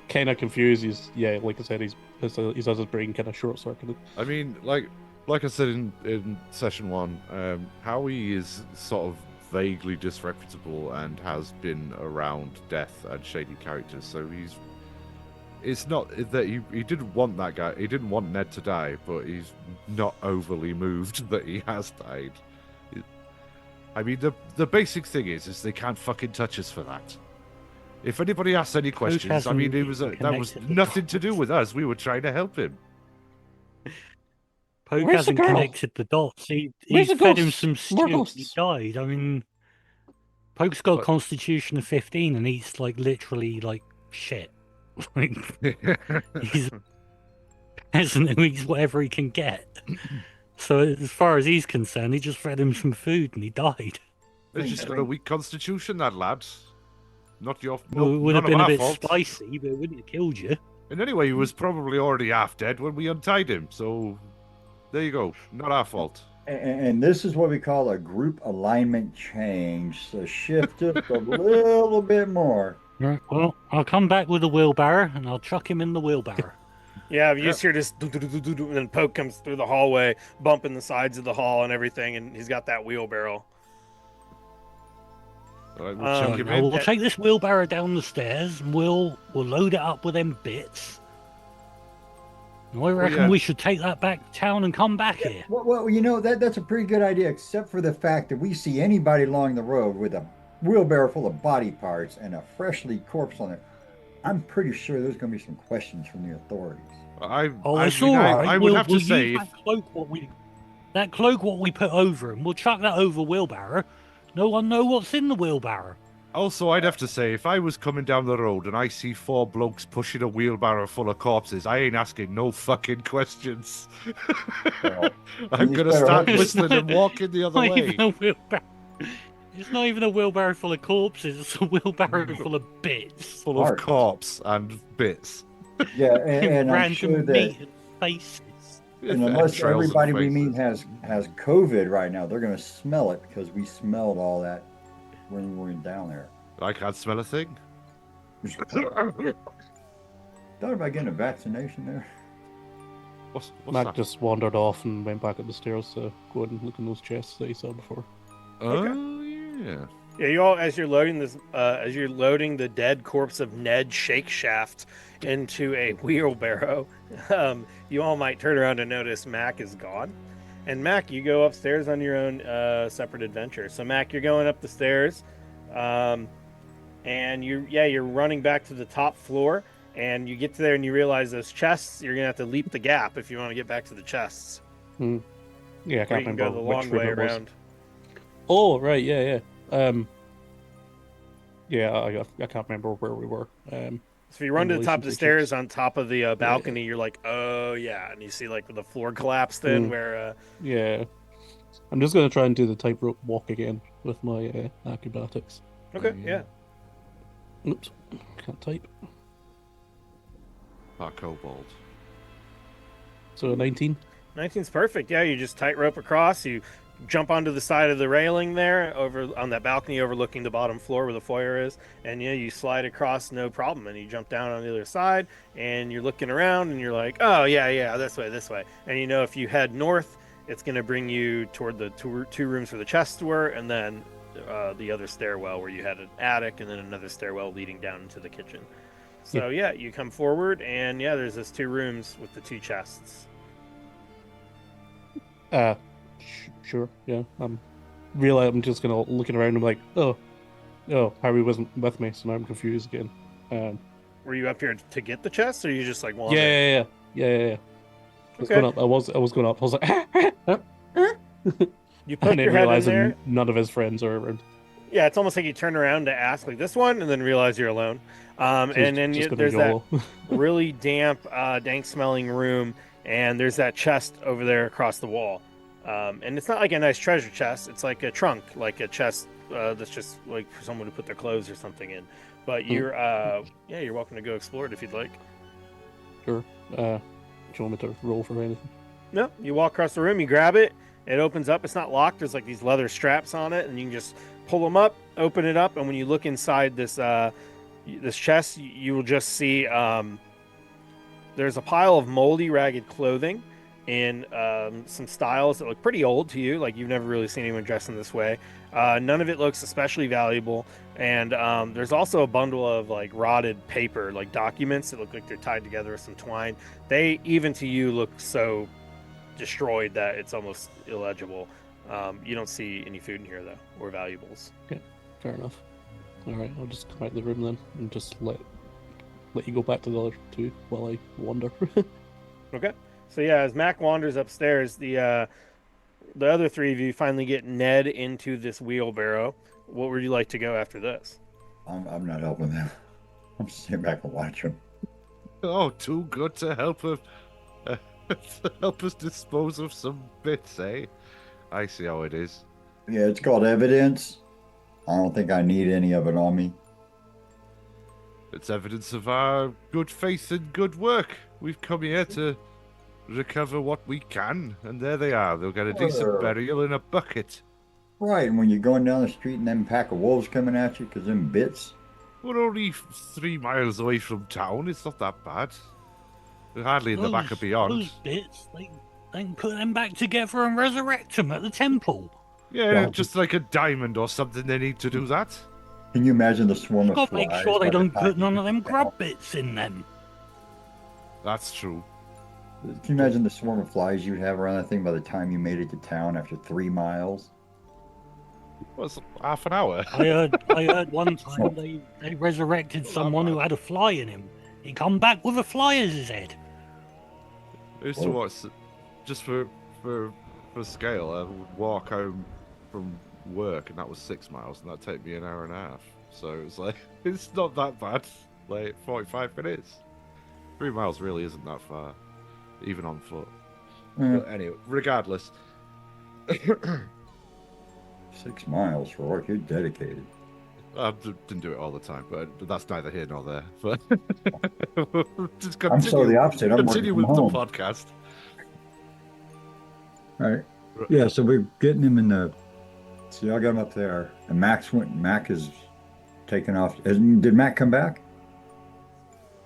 kind of confused. Like I said, he's has his brain kind of short circuited. I mean, like I said in session 1, Howie is sort of vaguely disreputable and has been around death and shady characters, so it's not that he didn't want that guy. He didn't want Ned to die, but he's not overly moved that he has died. I mean, the basic thing is they can't fucking touch us for that. If anybody asks any questions, I mean, that was connected the nothing to do dots. with us. We were trying to help him. Poke Where's the hasn't girl? connected the dots. Where's He's the fed him ghosts? some More stew and he ghosts. died. I mean, Poke's got a But- constitution of 15 and eats like literally like shit. Like, he's a peasant who eats whatever he can get. So as far as he's concerned, he just fed him some food and he died. He's just got a weak constitution, that lad. Not your, Well, no, it would none have been of a our bit fault. spicy, but it wouldn't have killed you. And anyway, he was probably already half dead when we untied him. So there you go. Not our fault. And this is what we call a group alignment change. So shift it a little bit more. Right, well, I'll come back with a wheelbarrow and I'll chuck him in the wheelbarrow. Yeah, you just hear this, and then Poke comes through the hallway, bumping the sides of the hall and everything, and he's got that wheelbarrow. All right, we'll Um, chuck him Now in. we'll take this wheelbarrow down the stairs and we'll load it up with them bits. And I reckon yeah. we should take that back to town and come back here. Well, you know, that's a pretty good idea, except for the fact that we see anybody along the road with a wheelbarrow full of body parts and a freshly corpse on it. I'm pretty sure there's going to be some questions from the authorities. Oh, I it's mean, all right. I would have to we'll say, use if, that cloak what we put over him. We'll chuck that over wheelbarrow. No one know what's in the wheelbarrow. also, I'd have to say, if I was coming down the road and I see 4 blokes pushing a wheelbarrow full of corpses, I ain't asking no fucking questions. Well, I'm you gonna better start hope- whistling and walking the other Not way. even a wheelbarrow. It's not even a wheelbarrow full of corpses. It's a wheelbarrow full of bits. Full of Art. corpse and bits. Yeah, and I'm Random sure that, meat and faces. and unless Entrails and everybody we meet faces. has COVID right now, they're going to smell it because we smelled all that when we were down there. I can't smell a thing. Thought about getting a vaccination there. What's Mac that? just wandered off and went back up the stairs to go and look in those chests that he saw before. Oh, yeah. Yeah, you all, as you're loading the dead corpse of Ned Shakeshaft into a wheelbarrow, you all might turn around and notice Mac is gone. And Mac, you go upstairs on your own separate adventure. So Mac, you're going up the stairs, and you're running back to the top floor, and you get to there and you realize those chests. You're gonna have to leap the gap if you want to get back to the chests. Yeah, I Or can't you can go remember the which long room way it was. around. Oh, right, yeah. Yeah, I can't remember where we were. So if you run in to the top relation of the to stairs chests. on top of the balcony, you're like, oh yeah, and you see like the floor collapsed in where. Yeah. I'm just going to try and do the tightrope walk again with my acrobatics. Okay, yeah. Oops, can't type. Our kobold. So 19. 19's perfect. Yeah, you just tightrope across. You jump onto the side of the railing there, over on that balcony overlooking the bottom floor where the foyer is, and you slide across no problem. And you jump down on the other side, and you're looking around, and you're like, oh yeah, this way. And you know if you head north, it's going to bring you toward the two rooms where the chests were, and then the other stairwell where you had an attic, and then another stairwell leading down into the kitchen. So yeah, you come forward, and yeah, there's those 2 rooms with the 2 chests. Sure, yeah. I'm just gonna looking around and I'm like, oh, Harry wasn't with me, so now I'm confused again. Were you up here to get the chests, or you just like wandered? Yeah. I was Okay. going up. I was going up. I was like, You and put then your head in realizing there. none of his friends are around. Yeah, it's almost like you turn around to ask like this one, and then realize you're alone. So he's And then just gonna there's that YOLO. really damp, dank-smelling room, and there's that chest over there across the wall. And it's not like a nice treasure chest; it's like a trunk, like a chest that's just like for someone to put their clothes or something in. But you're welcome to go explore it if you'd like. Sure. Do you want me to roll for anything? No, you walk across the room, you grab it, it opens up. It's not locked. There's like these leather straps on it, and you can just pull them up, open it up, and when you look inside this this chest, you will just see there's a pile of moldy, ragged clothing, in some styles that look pretty old to you, like you've never really seen anyone dressed in this way. None of it looks especially valuable, and there's also a bundle of like rotted paper, like documents that look like they're tied together with some twine. They, even to you, look so destroyed that it's almost illegible. You don't see any food in here though, or valuables. Fair enough. All right, I'll just come out of the room then and just let you go back to the other two while I wander. Okay. So yeah, as Mac wanders upstairs, the other three of you finally get Ned into this wheelbarrow. What would you like to go after this? I'm not helping them. I'm sitting back and watching. Oh, too good to help him. To help us dispose of some bits, eh? I see how it is. Yeah, it's called evidence. I don't think I need any of it on me. It's evidence of our good faith and good work. We've come here to recover what we can, and there they are. They'll get a decent burial in a bucket. Right, and when you're going down the street and them pack of wolves coming at you because them bits. We're only 3 miles away from town. It's not that bad. They're hardly in the back of beyond. Those bits, they can put them back together and resurrect them at the temple. Yeah, Well, just like a diamond or something. They need to do that. Can you imagine the swarm of Got to flies? make sure by they the don't time put you none of them get down? grub bits in them. That's true. Can you imagine the swarm of flies you'd have around that thing by the time you made it to town after 3 miles? Well, it's half an hour. I heard one time they resurrected someone who had a fly in him. He come back with a fly as his head. It's to what? Just for scale, I would walk home from work, and that was 6 miles, and that'd take me an hour and a half. So it's like, it's not that bad. Like 45 minutes. 3 miles really isn't that far, even on foot. But anyway, regardless. 6 miles for work, you're dedicated. I didn't do it all the time, but that's neither here nor there. But just I'm so the opposite. I'm continue working with from the home. podcast. All right. Yeah, so we're getting him in the. So y'all got him up there, and Mac is taking off. Did Mac come back?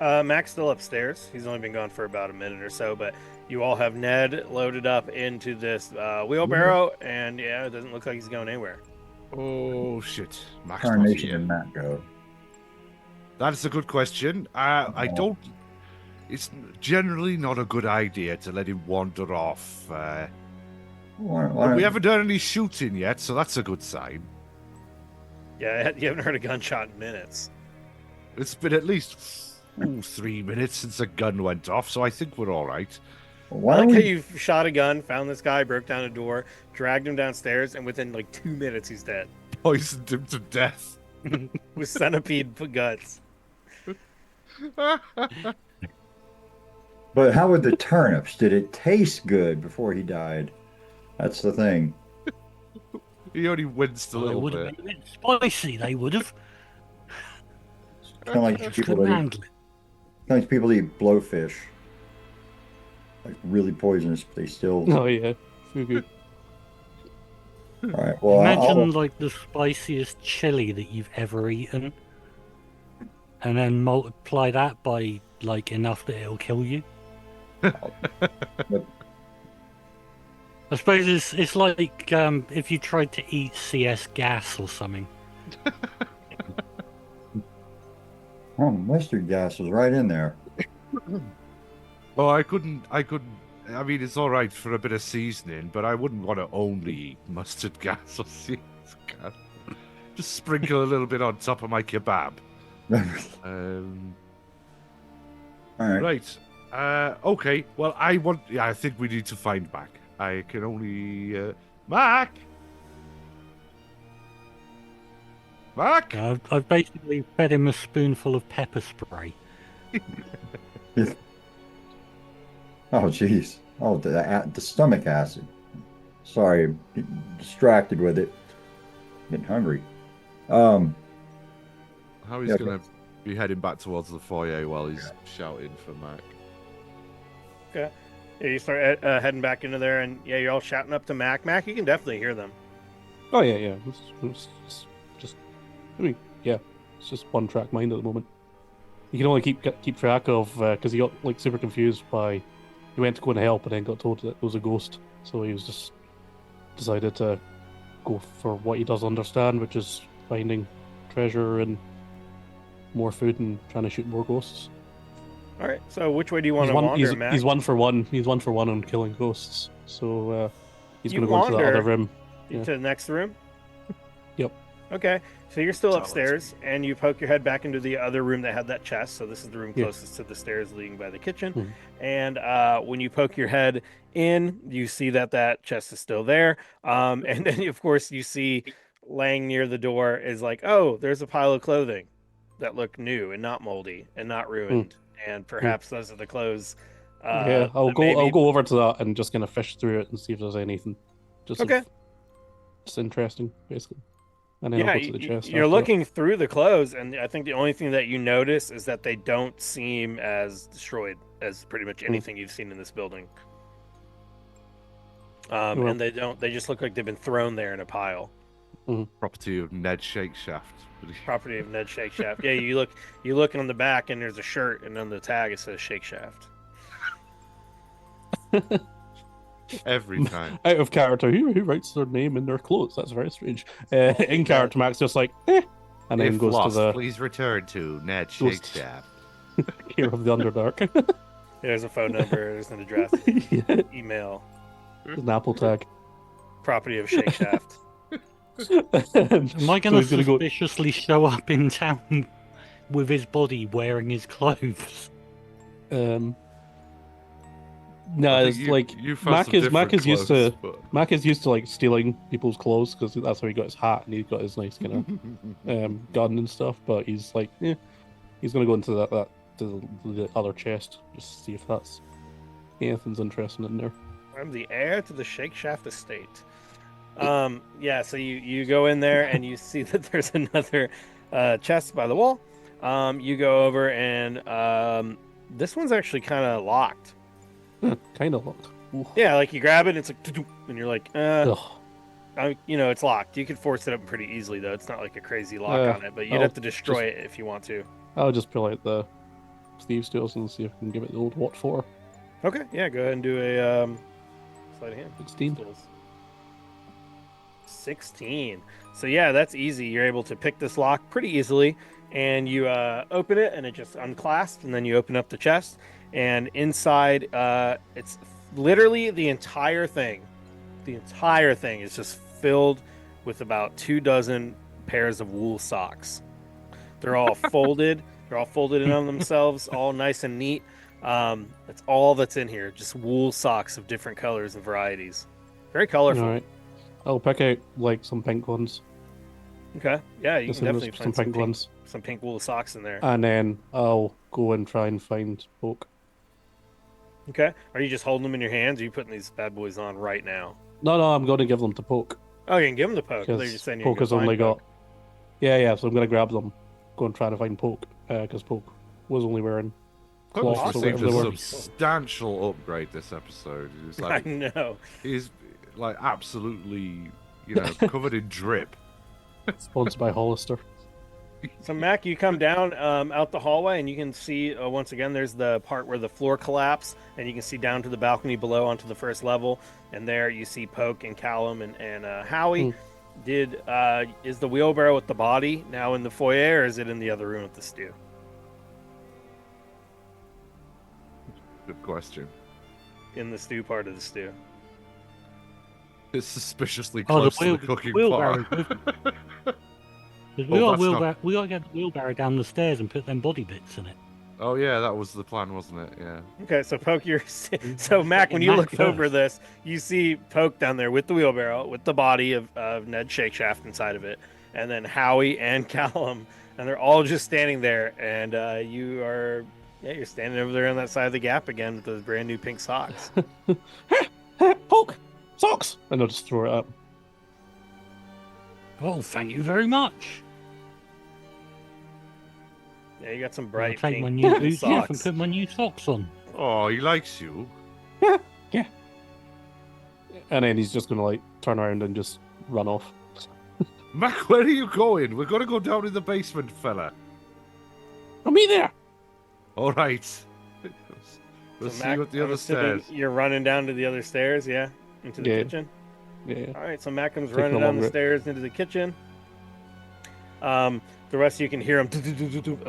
Mac's still upstairs. He's only been gone for about a minute or so, but you all have Ned loaded up into this wheelbarrow, and yeah, it doesn't look like he's going anywhere. Oh shit, Max not Carnation here. and Mac go. That's a good question. I don't. It's generally not a good idea to let him wander off. But we haven't done any shooting yet, so that's a good sign. Yeah, you haven't heard a gunshot in minutes. It's been at least 3 minutes since a gun went off, so I think we're all right. Why I like don't how we- you shot a gun, found this guy, broke down a door, dragged him downstairs, and within like 2 minutes he's dead. Poisoned him to death. With centipede guts. But how were the turnips? Did it taste good before he died? That's the thing. He only winced a Well, it little would have bit. been a bit spicy, they would have. Kind of like Just people couldn't that eat, handle it. kind of like people that eat blowfish. Like really poisonous, but they still. Oh yeah, fugu. All right. Well, Imagine like the spiciest chili that you've ever eaten, and then multiply that by like enough that it'll kill you. But- I suppose it's like if you tried to eat CS gas or something. Oh, mustard gas was right in there. Oh, I couldn't. I mean, it's all right for a bit of seasoning, but I wouldn't want to only eat mustard gas or seasoning gas. Just sprinkle a little bit on top of my kebab. All right. Right. Okay. Well, I think we need to find Mac. I can only. Mac. Mac. I've basically fed him a spoonful of pepper spray. Oh, jeez. Oh, the stomach acid. Sorry, distracted with it. Getting hungry. How he's Yeah, gonna be heading back towards the foyer while he's shouting for Mac. Yeah, you start heading back into there, and yeah, you're all shouting up to Mac. Mac, you can definitely hear them. Oh yeah. It's just, I mean, yeah, it's just one track mind at the moment. You can only keep track of because he got like super confused by he went to go and help, and then got told that it was a ghost. So he was just decided to go for what he does understand, which is finding treasure and more food and trying to shoot more ghosts. All right. So which way do you want to wander, Mac? He's 1-for-1. He's 1-for-1 on killing ghosts. So he's You going to go into the other wander room. to Yeah. the next room. Yep. Okay. So you're still Solid. upstairs, and you poke your head back into the other room that had that chest. So this is the room Yeah. closest to the stairs leading by the kitchen. Mhm. And when you poke your head in, you see that chest is still there. And then of course you see laying near the door is like, oh, there's a pile of clothing that look new and not moldy and not ruined. And perhaps those are the clothes. Yeah, I'll that go. maybe- I'll go over to that and just kind of fish through it and see if there's anything. Just Okay. It's interesting, basically. And then Yeah, I'll go to the chest. you're after. looking through the clothes, and I think the only thing that you notice is that they don't seem as destroyed as pretty much anything you've seen in this building. Well- And they just look like they've been thrown there in a pile. Property of Ned Shakeshaft. Property of Ned Shake Shaft. Yeah, you look on the back, and there's a shirt, and on the tag it says Shake Shaft. Every time. Out of character, who writes their name in their clothes? That's very strange. In character, Max just like, and then If goes lost, to the please return to Ned Goes- Shakeshaft. Care of the Underdark. There's a phone number. There's an address. Yeah, Email. there's an Apple tag. Property of Shake Shaft. Am I going to he's gonna go- suspiciously show up in town with his body wearing his clothes? No, I it's think like you found Mac some is Mac different is used clothes, to but- Mac is used to like stealing people's clothes because that's how he got his hat and he got his nice kind of gun and stuff. But he's like, he's gonna go into that to the other chest just to see if that's anything's interesting in there. I'm the heir to the Shake Shaft estate. Yeah, so you go in there and you see that there's another chest by the wall. You go over and this one's actually kind of locked. Kind of locked. Ooh. Yeah, like you grab it, and it's like, "Tudum," and you're like, Ugh. it's locked. You could force it open pretty easily though. It's not like a crazy lock on it, but you'd I'll have to destroy it if you want to. I'll just pull out the Steve's tools and see if I can give it the old what for. Okay, yeah, go ahead and do a sleight of hand. 16. Tools. 16. So yeah, that's easy. You're able to pick this lock pretty easily, and you open it, and it just unclasps, and then you open up the chest, and inside, it's literally the entire thing. The entire thing is just filled with about 24 pairs of wool socks. They're all folded. They're all folded in on themselves, all nice and neat. That's all that's in here. Just wool socks of different colors and varieties. Very colorful. All right. I'll pick out like some pink ones. Okay. Yeah, you Just can some definitely find pink ones. some pink wool socks in there. And then I'll go and try and find Poke. Okay. Are you just holding them in your hands? Or are you putting these bad boys on right now? No, I'm going to give them to Poke. Oh, you can give them the poke. They're Because just saying you Poke can has go find only Poke. got. Yeah, so I'm going to grab them. Go and try to find Poke. Because Poke was only wearing Poke's cloths or awesome. received whatever they a were. substantial upgrade this episode. It's I like know. he's like absolutely, covered in drip. Sponsored by Hollister. So Mac, you come down out the hallway, and you can see once again there's the part where the floor collapsed, and you can see down to the balcony below onto the first level, and there you see Poke and Callum and Howie. Is the wheelbarrow with the body now in the foyer, or is it in the other room with the stew? Good question. In the stew part of the stew. It's suspiciously Oh, close to the cooking wheelbarrow. pot. Because Oh, that's not- we got to get the wheelbarrow down the stairs and put them body bits in it. Oh yeah, that was the plan, wasn't it? Yeah. Okay, so Poke, so Mac, when you Mac look over first. this, you see Poke down there with the wheelbarrow, with the body of Ned Shakeshaft inside of it, and then Howie and Callum, and they're all just standing there, and you're standing over there on that side of the gap again with those brand new pink socks. Poke! Socks! And I'll just throw it up. Oh, thank you very much. Yeah, you got some I'll bright take pink my new boots off and socks. put my new socks on. Oh, he likes you. And then he's just going to like turn around and just run off. Mac, where are you going? We're gonna go down in the basement, fella. I'll be there! All right. Let's So see what the I'm other assuming stairs. You're running down to the other stairs, yeah? Into the Yeah. kitchen? Yeah. All right, so Mac comes Taking running a down long the route. stairs into the kitchen. The rest of you can hear him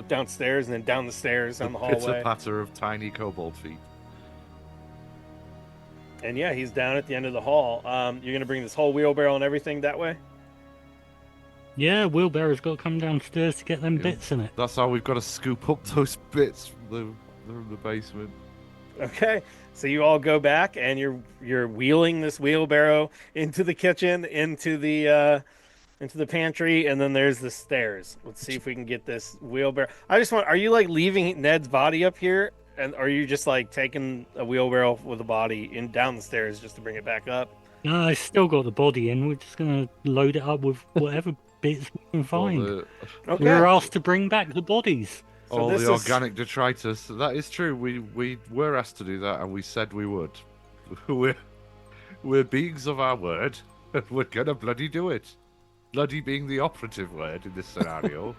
downstairs and then down the stairs, down the hallway. Pitter-patter of tiny kobold feet. And yeah, he's down at the end of the hall. You're gonna bring this whole wheelbarrow and everything that way? Yeah, wheelbarrow's got to come downstairs to get them Yeah. bits in it. That's how we've got to scoop up those bits from the basement. Okay, so you all go back and you're wheeling this wheelbarrow into the kitchen, into the pantry, and then there's the stairs. Let's see if we can get this wheelbarrow. Are you like leaving Ned's body up here, and are you just like taking a wheelbarrow with a body in down the stairs just to bring it back up? No, I still got the body in. We're just going to load it up with whatever bits we can find. Okay. We were asked to bring back the bodies. So all this the is- organic detritus. That is true. We were asked to do that, and we said we would. We're beings of our word, and we're gonna bloody do it. Bloody being the operative word in this scenario.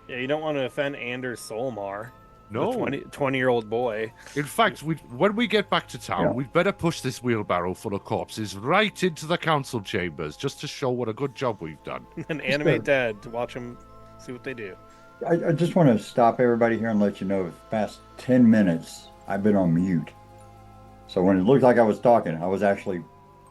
Yeah, you don't want to offend Anders Solmar, No. the 20-year-old boy. In fact, when we get back to town, Yeah. we'd better push this wheelbarrow full of corpses right into the council chambers, just to show what a good job we've done. And animate Dead to watch them see what they do. I just want to stop everybody here and let you know, for the past 10 minutes, I've been on mute. So when it looked like I was talking, I was actually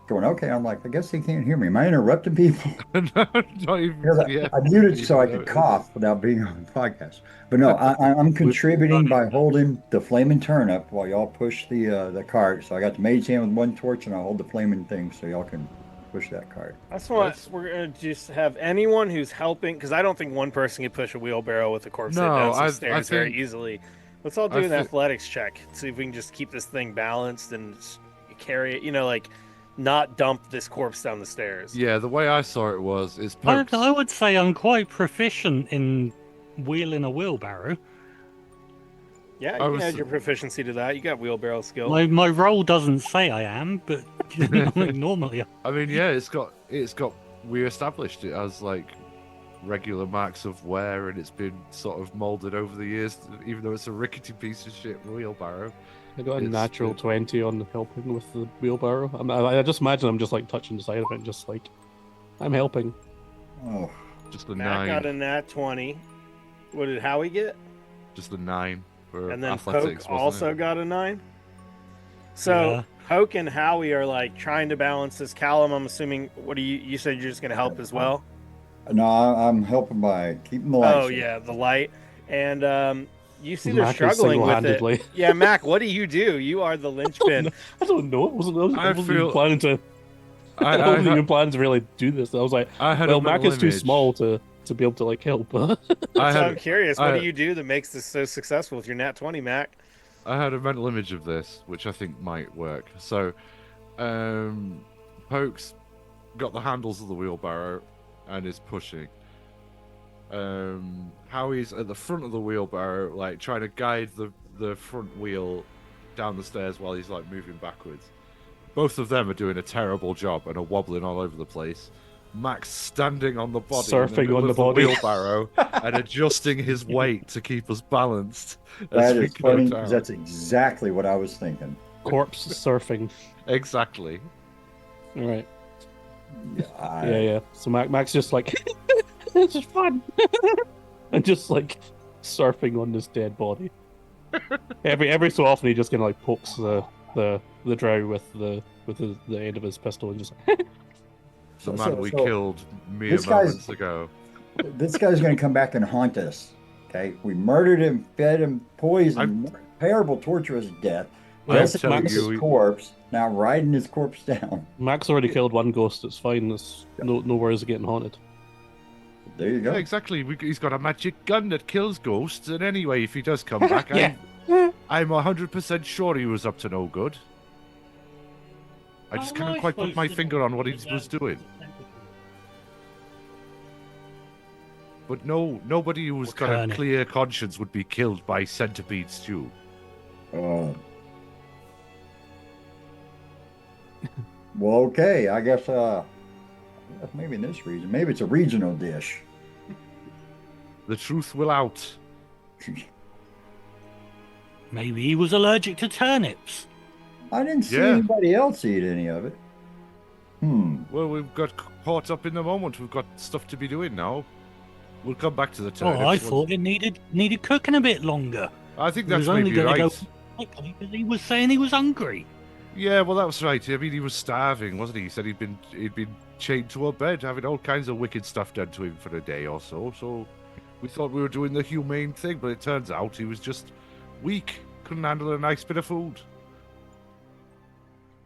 going, okay, I'm like, I guess they can't hear me. Am I interrupting people? Not even, Because yeah. I muted so I Even could though- cough without being on the podcast. But no, I'm contributing by holding the flaming turnip while y'all push the cart. So I got the mage hand with one torch, and I hold the flaming thing so y'all can push that cart. That's why Let's- we're gonna just have anyone who's helping, because I don't think one person can push a wheelbarrow with a corpse No, down some I stairs very think- easily. Let's all do I an think- athletics check. See if we can just keep this thing balanced and carry it. Like not dump this corpse down the stairs. Yeah, the way I saw it was, is I, Pokes. I would say I'm quite proficient in wheeling a wheelbarrow. Yeah, I you can was- add your proficiency to that. You got wheelbarrow skill. My role doesn't say I am, but normally I mean, yeah, it's got. We established it as like regular marks of wear, and it's been sort of molded over the years, even though it's a rickety piece of shit wheelbarrow. I got a It's- natural 20 on helping with the wheelbarrow. I just imagine I'm just like touching the side of it, and just like I'm helping. Oh, Just a Matt 9. got a nat 20. What did Howie get? Just a 9 for And then athletics. Poke wasn't also it? got a 9. So Yeah. Poke and Howie are like trying to balance this. Callum, I'm assuming. What do you said you're just going to help as well? no, I'm helping by keeping the lights. Oh on. yeah, the light. And you see they're Mac is struggling with it. single-handedly. Yeah, Mac, what do? You are the linchpin. I don't know. I wasn't feel- even planning to. I wasn't even planning to really do this. I was like, I had well, a Mac mental is too image. small to be able to like help. I So I'm had, curious, what I- do you do that makes this so successful with your nat 20, Mac? I had a mental image of this, which I think might work. So, Poke's got the handles of the wheelbarrow and is pushing. Howie's at the front of the wheelbarrow, like trying to guide the front wheel down the stairs while he's like moving backwards. Both of them are doing a terrible job and are wobbling all over the place. Max standing on the body, Surfing on the body. wheelbarrow, and adjusting his weight to keep us balanced. That as we is go funny, down. 'cause that's exactly what I was thinking. Corpse surfing. Exactly. All right. Yeah, Yeah. So Mac's just like, this is fun, and just like surfing on this dead body. Every so often he just kind of like pokes the drow with the end of his pistol and just like, The So- man we so killed mere this guy's- moments ago. This guy's going to come back and haunt us. Okay, we murdered him, fed him poison, terrible, torturous death. Well, Dressed telling his you, corpse. Now riding his corpse down. Mac's already killed one ghost. It's fine. There's no worries of getting haunted. There you Yeah, go. exactly. He's got a magic gun that kills ghosts, and anyway, if he does come back, Yeah. I'm 100% sure he was up to no good. I just How am can't quite put supposed my to finger know on what he that was that's doing. technical? But nobody who's got Turn a it. clear conscience would be killed by centipede stew. Well, okay. I guess maybe in this region, maybe it's a regional dish. The truth will out. Maybe he was allergic to turnips. I didn't see Yeah. anybody else eat any of it. Well, we've got caught up in the moment. We've got stuff to be doing now. We'll come back to the Oh, turnips. I thought it needed cooking a bit longer. I think He was that's only maybe going to right. go quickly because he was saying he was hungry. Yeah, well, that was right. I mean, he was starving, wasn't he? He said he'd been chained to a bed, having all kinds of wicked stuff done to him for a day or so. So we thought we were doing the humane thing, but it turns out he was just weak, couldn't handle a nice bit of food.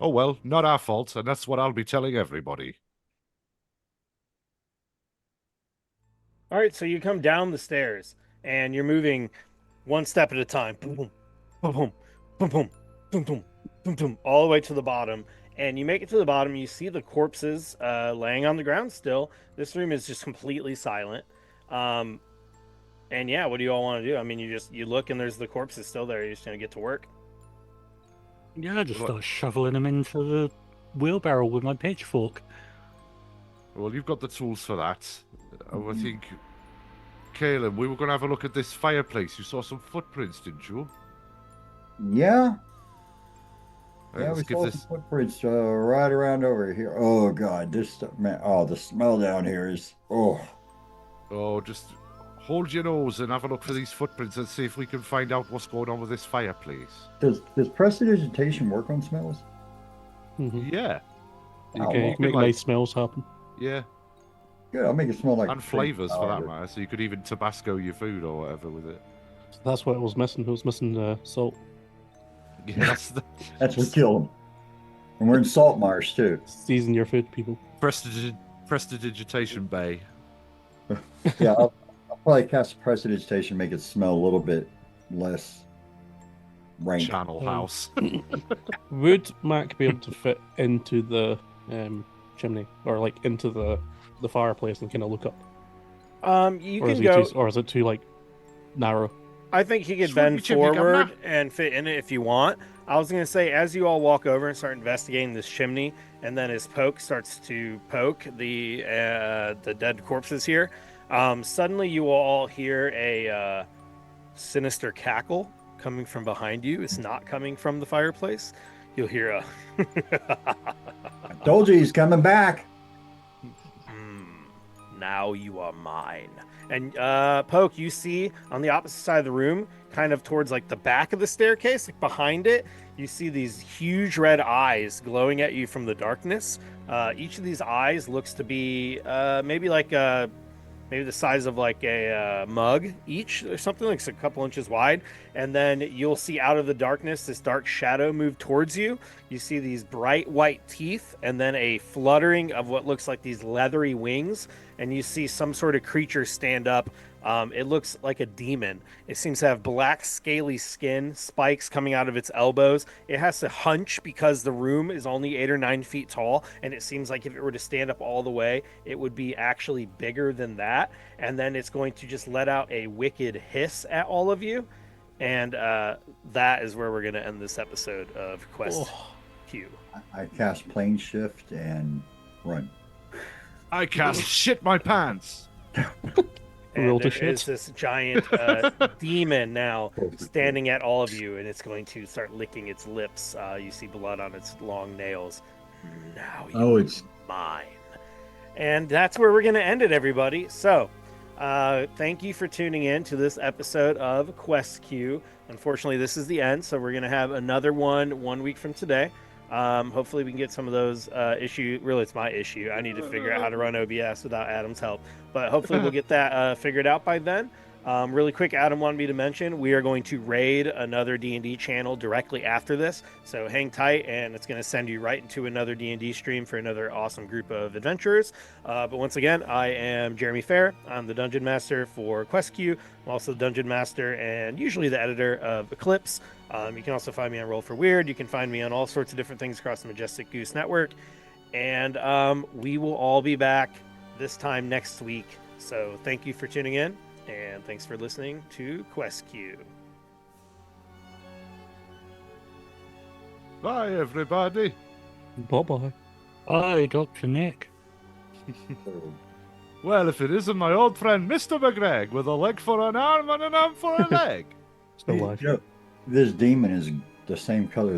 Oh well, not our fault, and that's what I'll be telling everybody. All right, so you come down the stairs and you're moving one step at a time. Boom, boom, boom, boom, boom, boom, boom, boom, boom, boom, all the way to the bottom. And you make it to the bottom. You see the corpses laying on the ground still. This room is just completely silent. And yeah, what do you all want to do? I mean, you look and there's the corpses still there. You're just gonna get to work. Yeah, I just What? start shoveling them into the wheelbarrow with my pitchfork. Well, you've got the tools for that. I think, Caleb, we were going to have a look at this fireplace. You saw some footprints, didn't you? Yeah. Right, Yeah, we let's give saw this. some footprints right around over here. Oh God, this stuff, man. Oh, the smell down here is. Oh, Oh, just hold your nose and have a look for these footprints and see if we can find out what's going on with this fireplace. does prestidigitation work on smells? Mhm. Yeah, You Oh, can, well. you can make nice smells happen. yeah, Good, I'll make it smell like. and flavors for that powder. matter. So you could even Tabasco your food or whatever with it. So that's what it was missing. It was missing salt. Yeah, that's the That's what killed them. And we're in Saltmarsh too. Season your food, people. prestidigitation bay. Yeah, I'll probably cast prestidigitation, make it smell a little bit less rank. Channel house. Would Mac be able to fit into the chimney or like into the fireplace and kind of look up? You Or is can he go. or is it too like narrow? I think he could Shrug bend your chimney, forward Governor. and fit in it if you want. I was gonna say, as you all walk over and start investigating this chimney, and then his poke starts to poke the dead corpses here. Suddenly, you will all hear a sinister cackle coming from behind you. It's not coming from the fireplace. You'll hear a. I told you he's coming back. Now you are mine. And Poke, you see on the opposite side of the room, kind of towards like the back of the staircase, like behind it, you see these huge red eyes glowing at you from the darkness. Each of these eyes looks to be maybe maybe the size of like a mug each or something, like a couple inches wide. And then you'll see out of the darkness this dark shadow move towards you. You see these bright white teeth and then a fluttering of what looks like these leathery wings. And you see some sort of creature stand up. It looks like a demon. It seems to have black, scaly skin, spikes coming out of its elbows. It has to hunch because the room is only 8 or 9 feet tall, and it seems like if it were to stand up all the way, it would be actually bigger than that. And then it's going to just let out a wicked hiss at all of you. And that is where we're going to end this episode of Quest Q. I cast plane shift and run. I cast shit my pants. And Roll to there is shit. this giant demon now standing at all of you, and it's going to start licking its lips. You see blood on its long nails. Now Oh, you're it's mine. And that's where we're going to end it, everybody. So, thank you for tuning in to this episode of Quest Q. Unfortunately, this is the end, so we're going to have another one week from today. Hopefully we can get some of those really it's my issue. I need to figure out how to run OBS without Adam's help, but hopefully we'll get that figured out by then. Really quick, Adam wanted me to mention we are going to raid another D&D channel directly after this, so hang tight, and it's going to send you right into another D&D stream for another awesome group of adventurers. But once again, I am Jeremy Fair. I'm the Dungeon Master for QuestQ. I'm also the Dungeon Master and usually the editor of Eclipse. You can also find me on Roll for Weird. You can find me on all sorts of different things across the Majestic Goose Network. And we will all be back this time next week. So thank you for tuning in, and thanks for listening to Quest Q. Bye, everybody. Bye-bye. Hi, Dr. Nick. Well, if it isn't my old friend Mr. McGregor with a leg for an arm and an arm for a leg. Still alive. Joe, This demon is the same color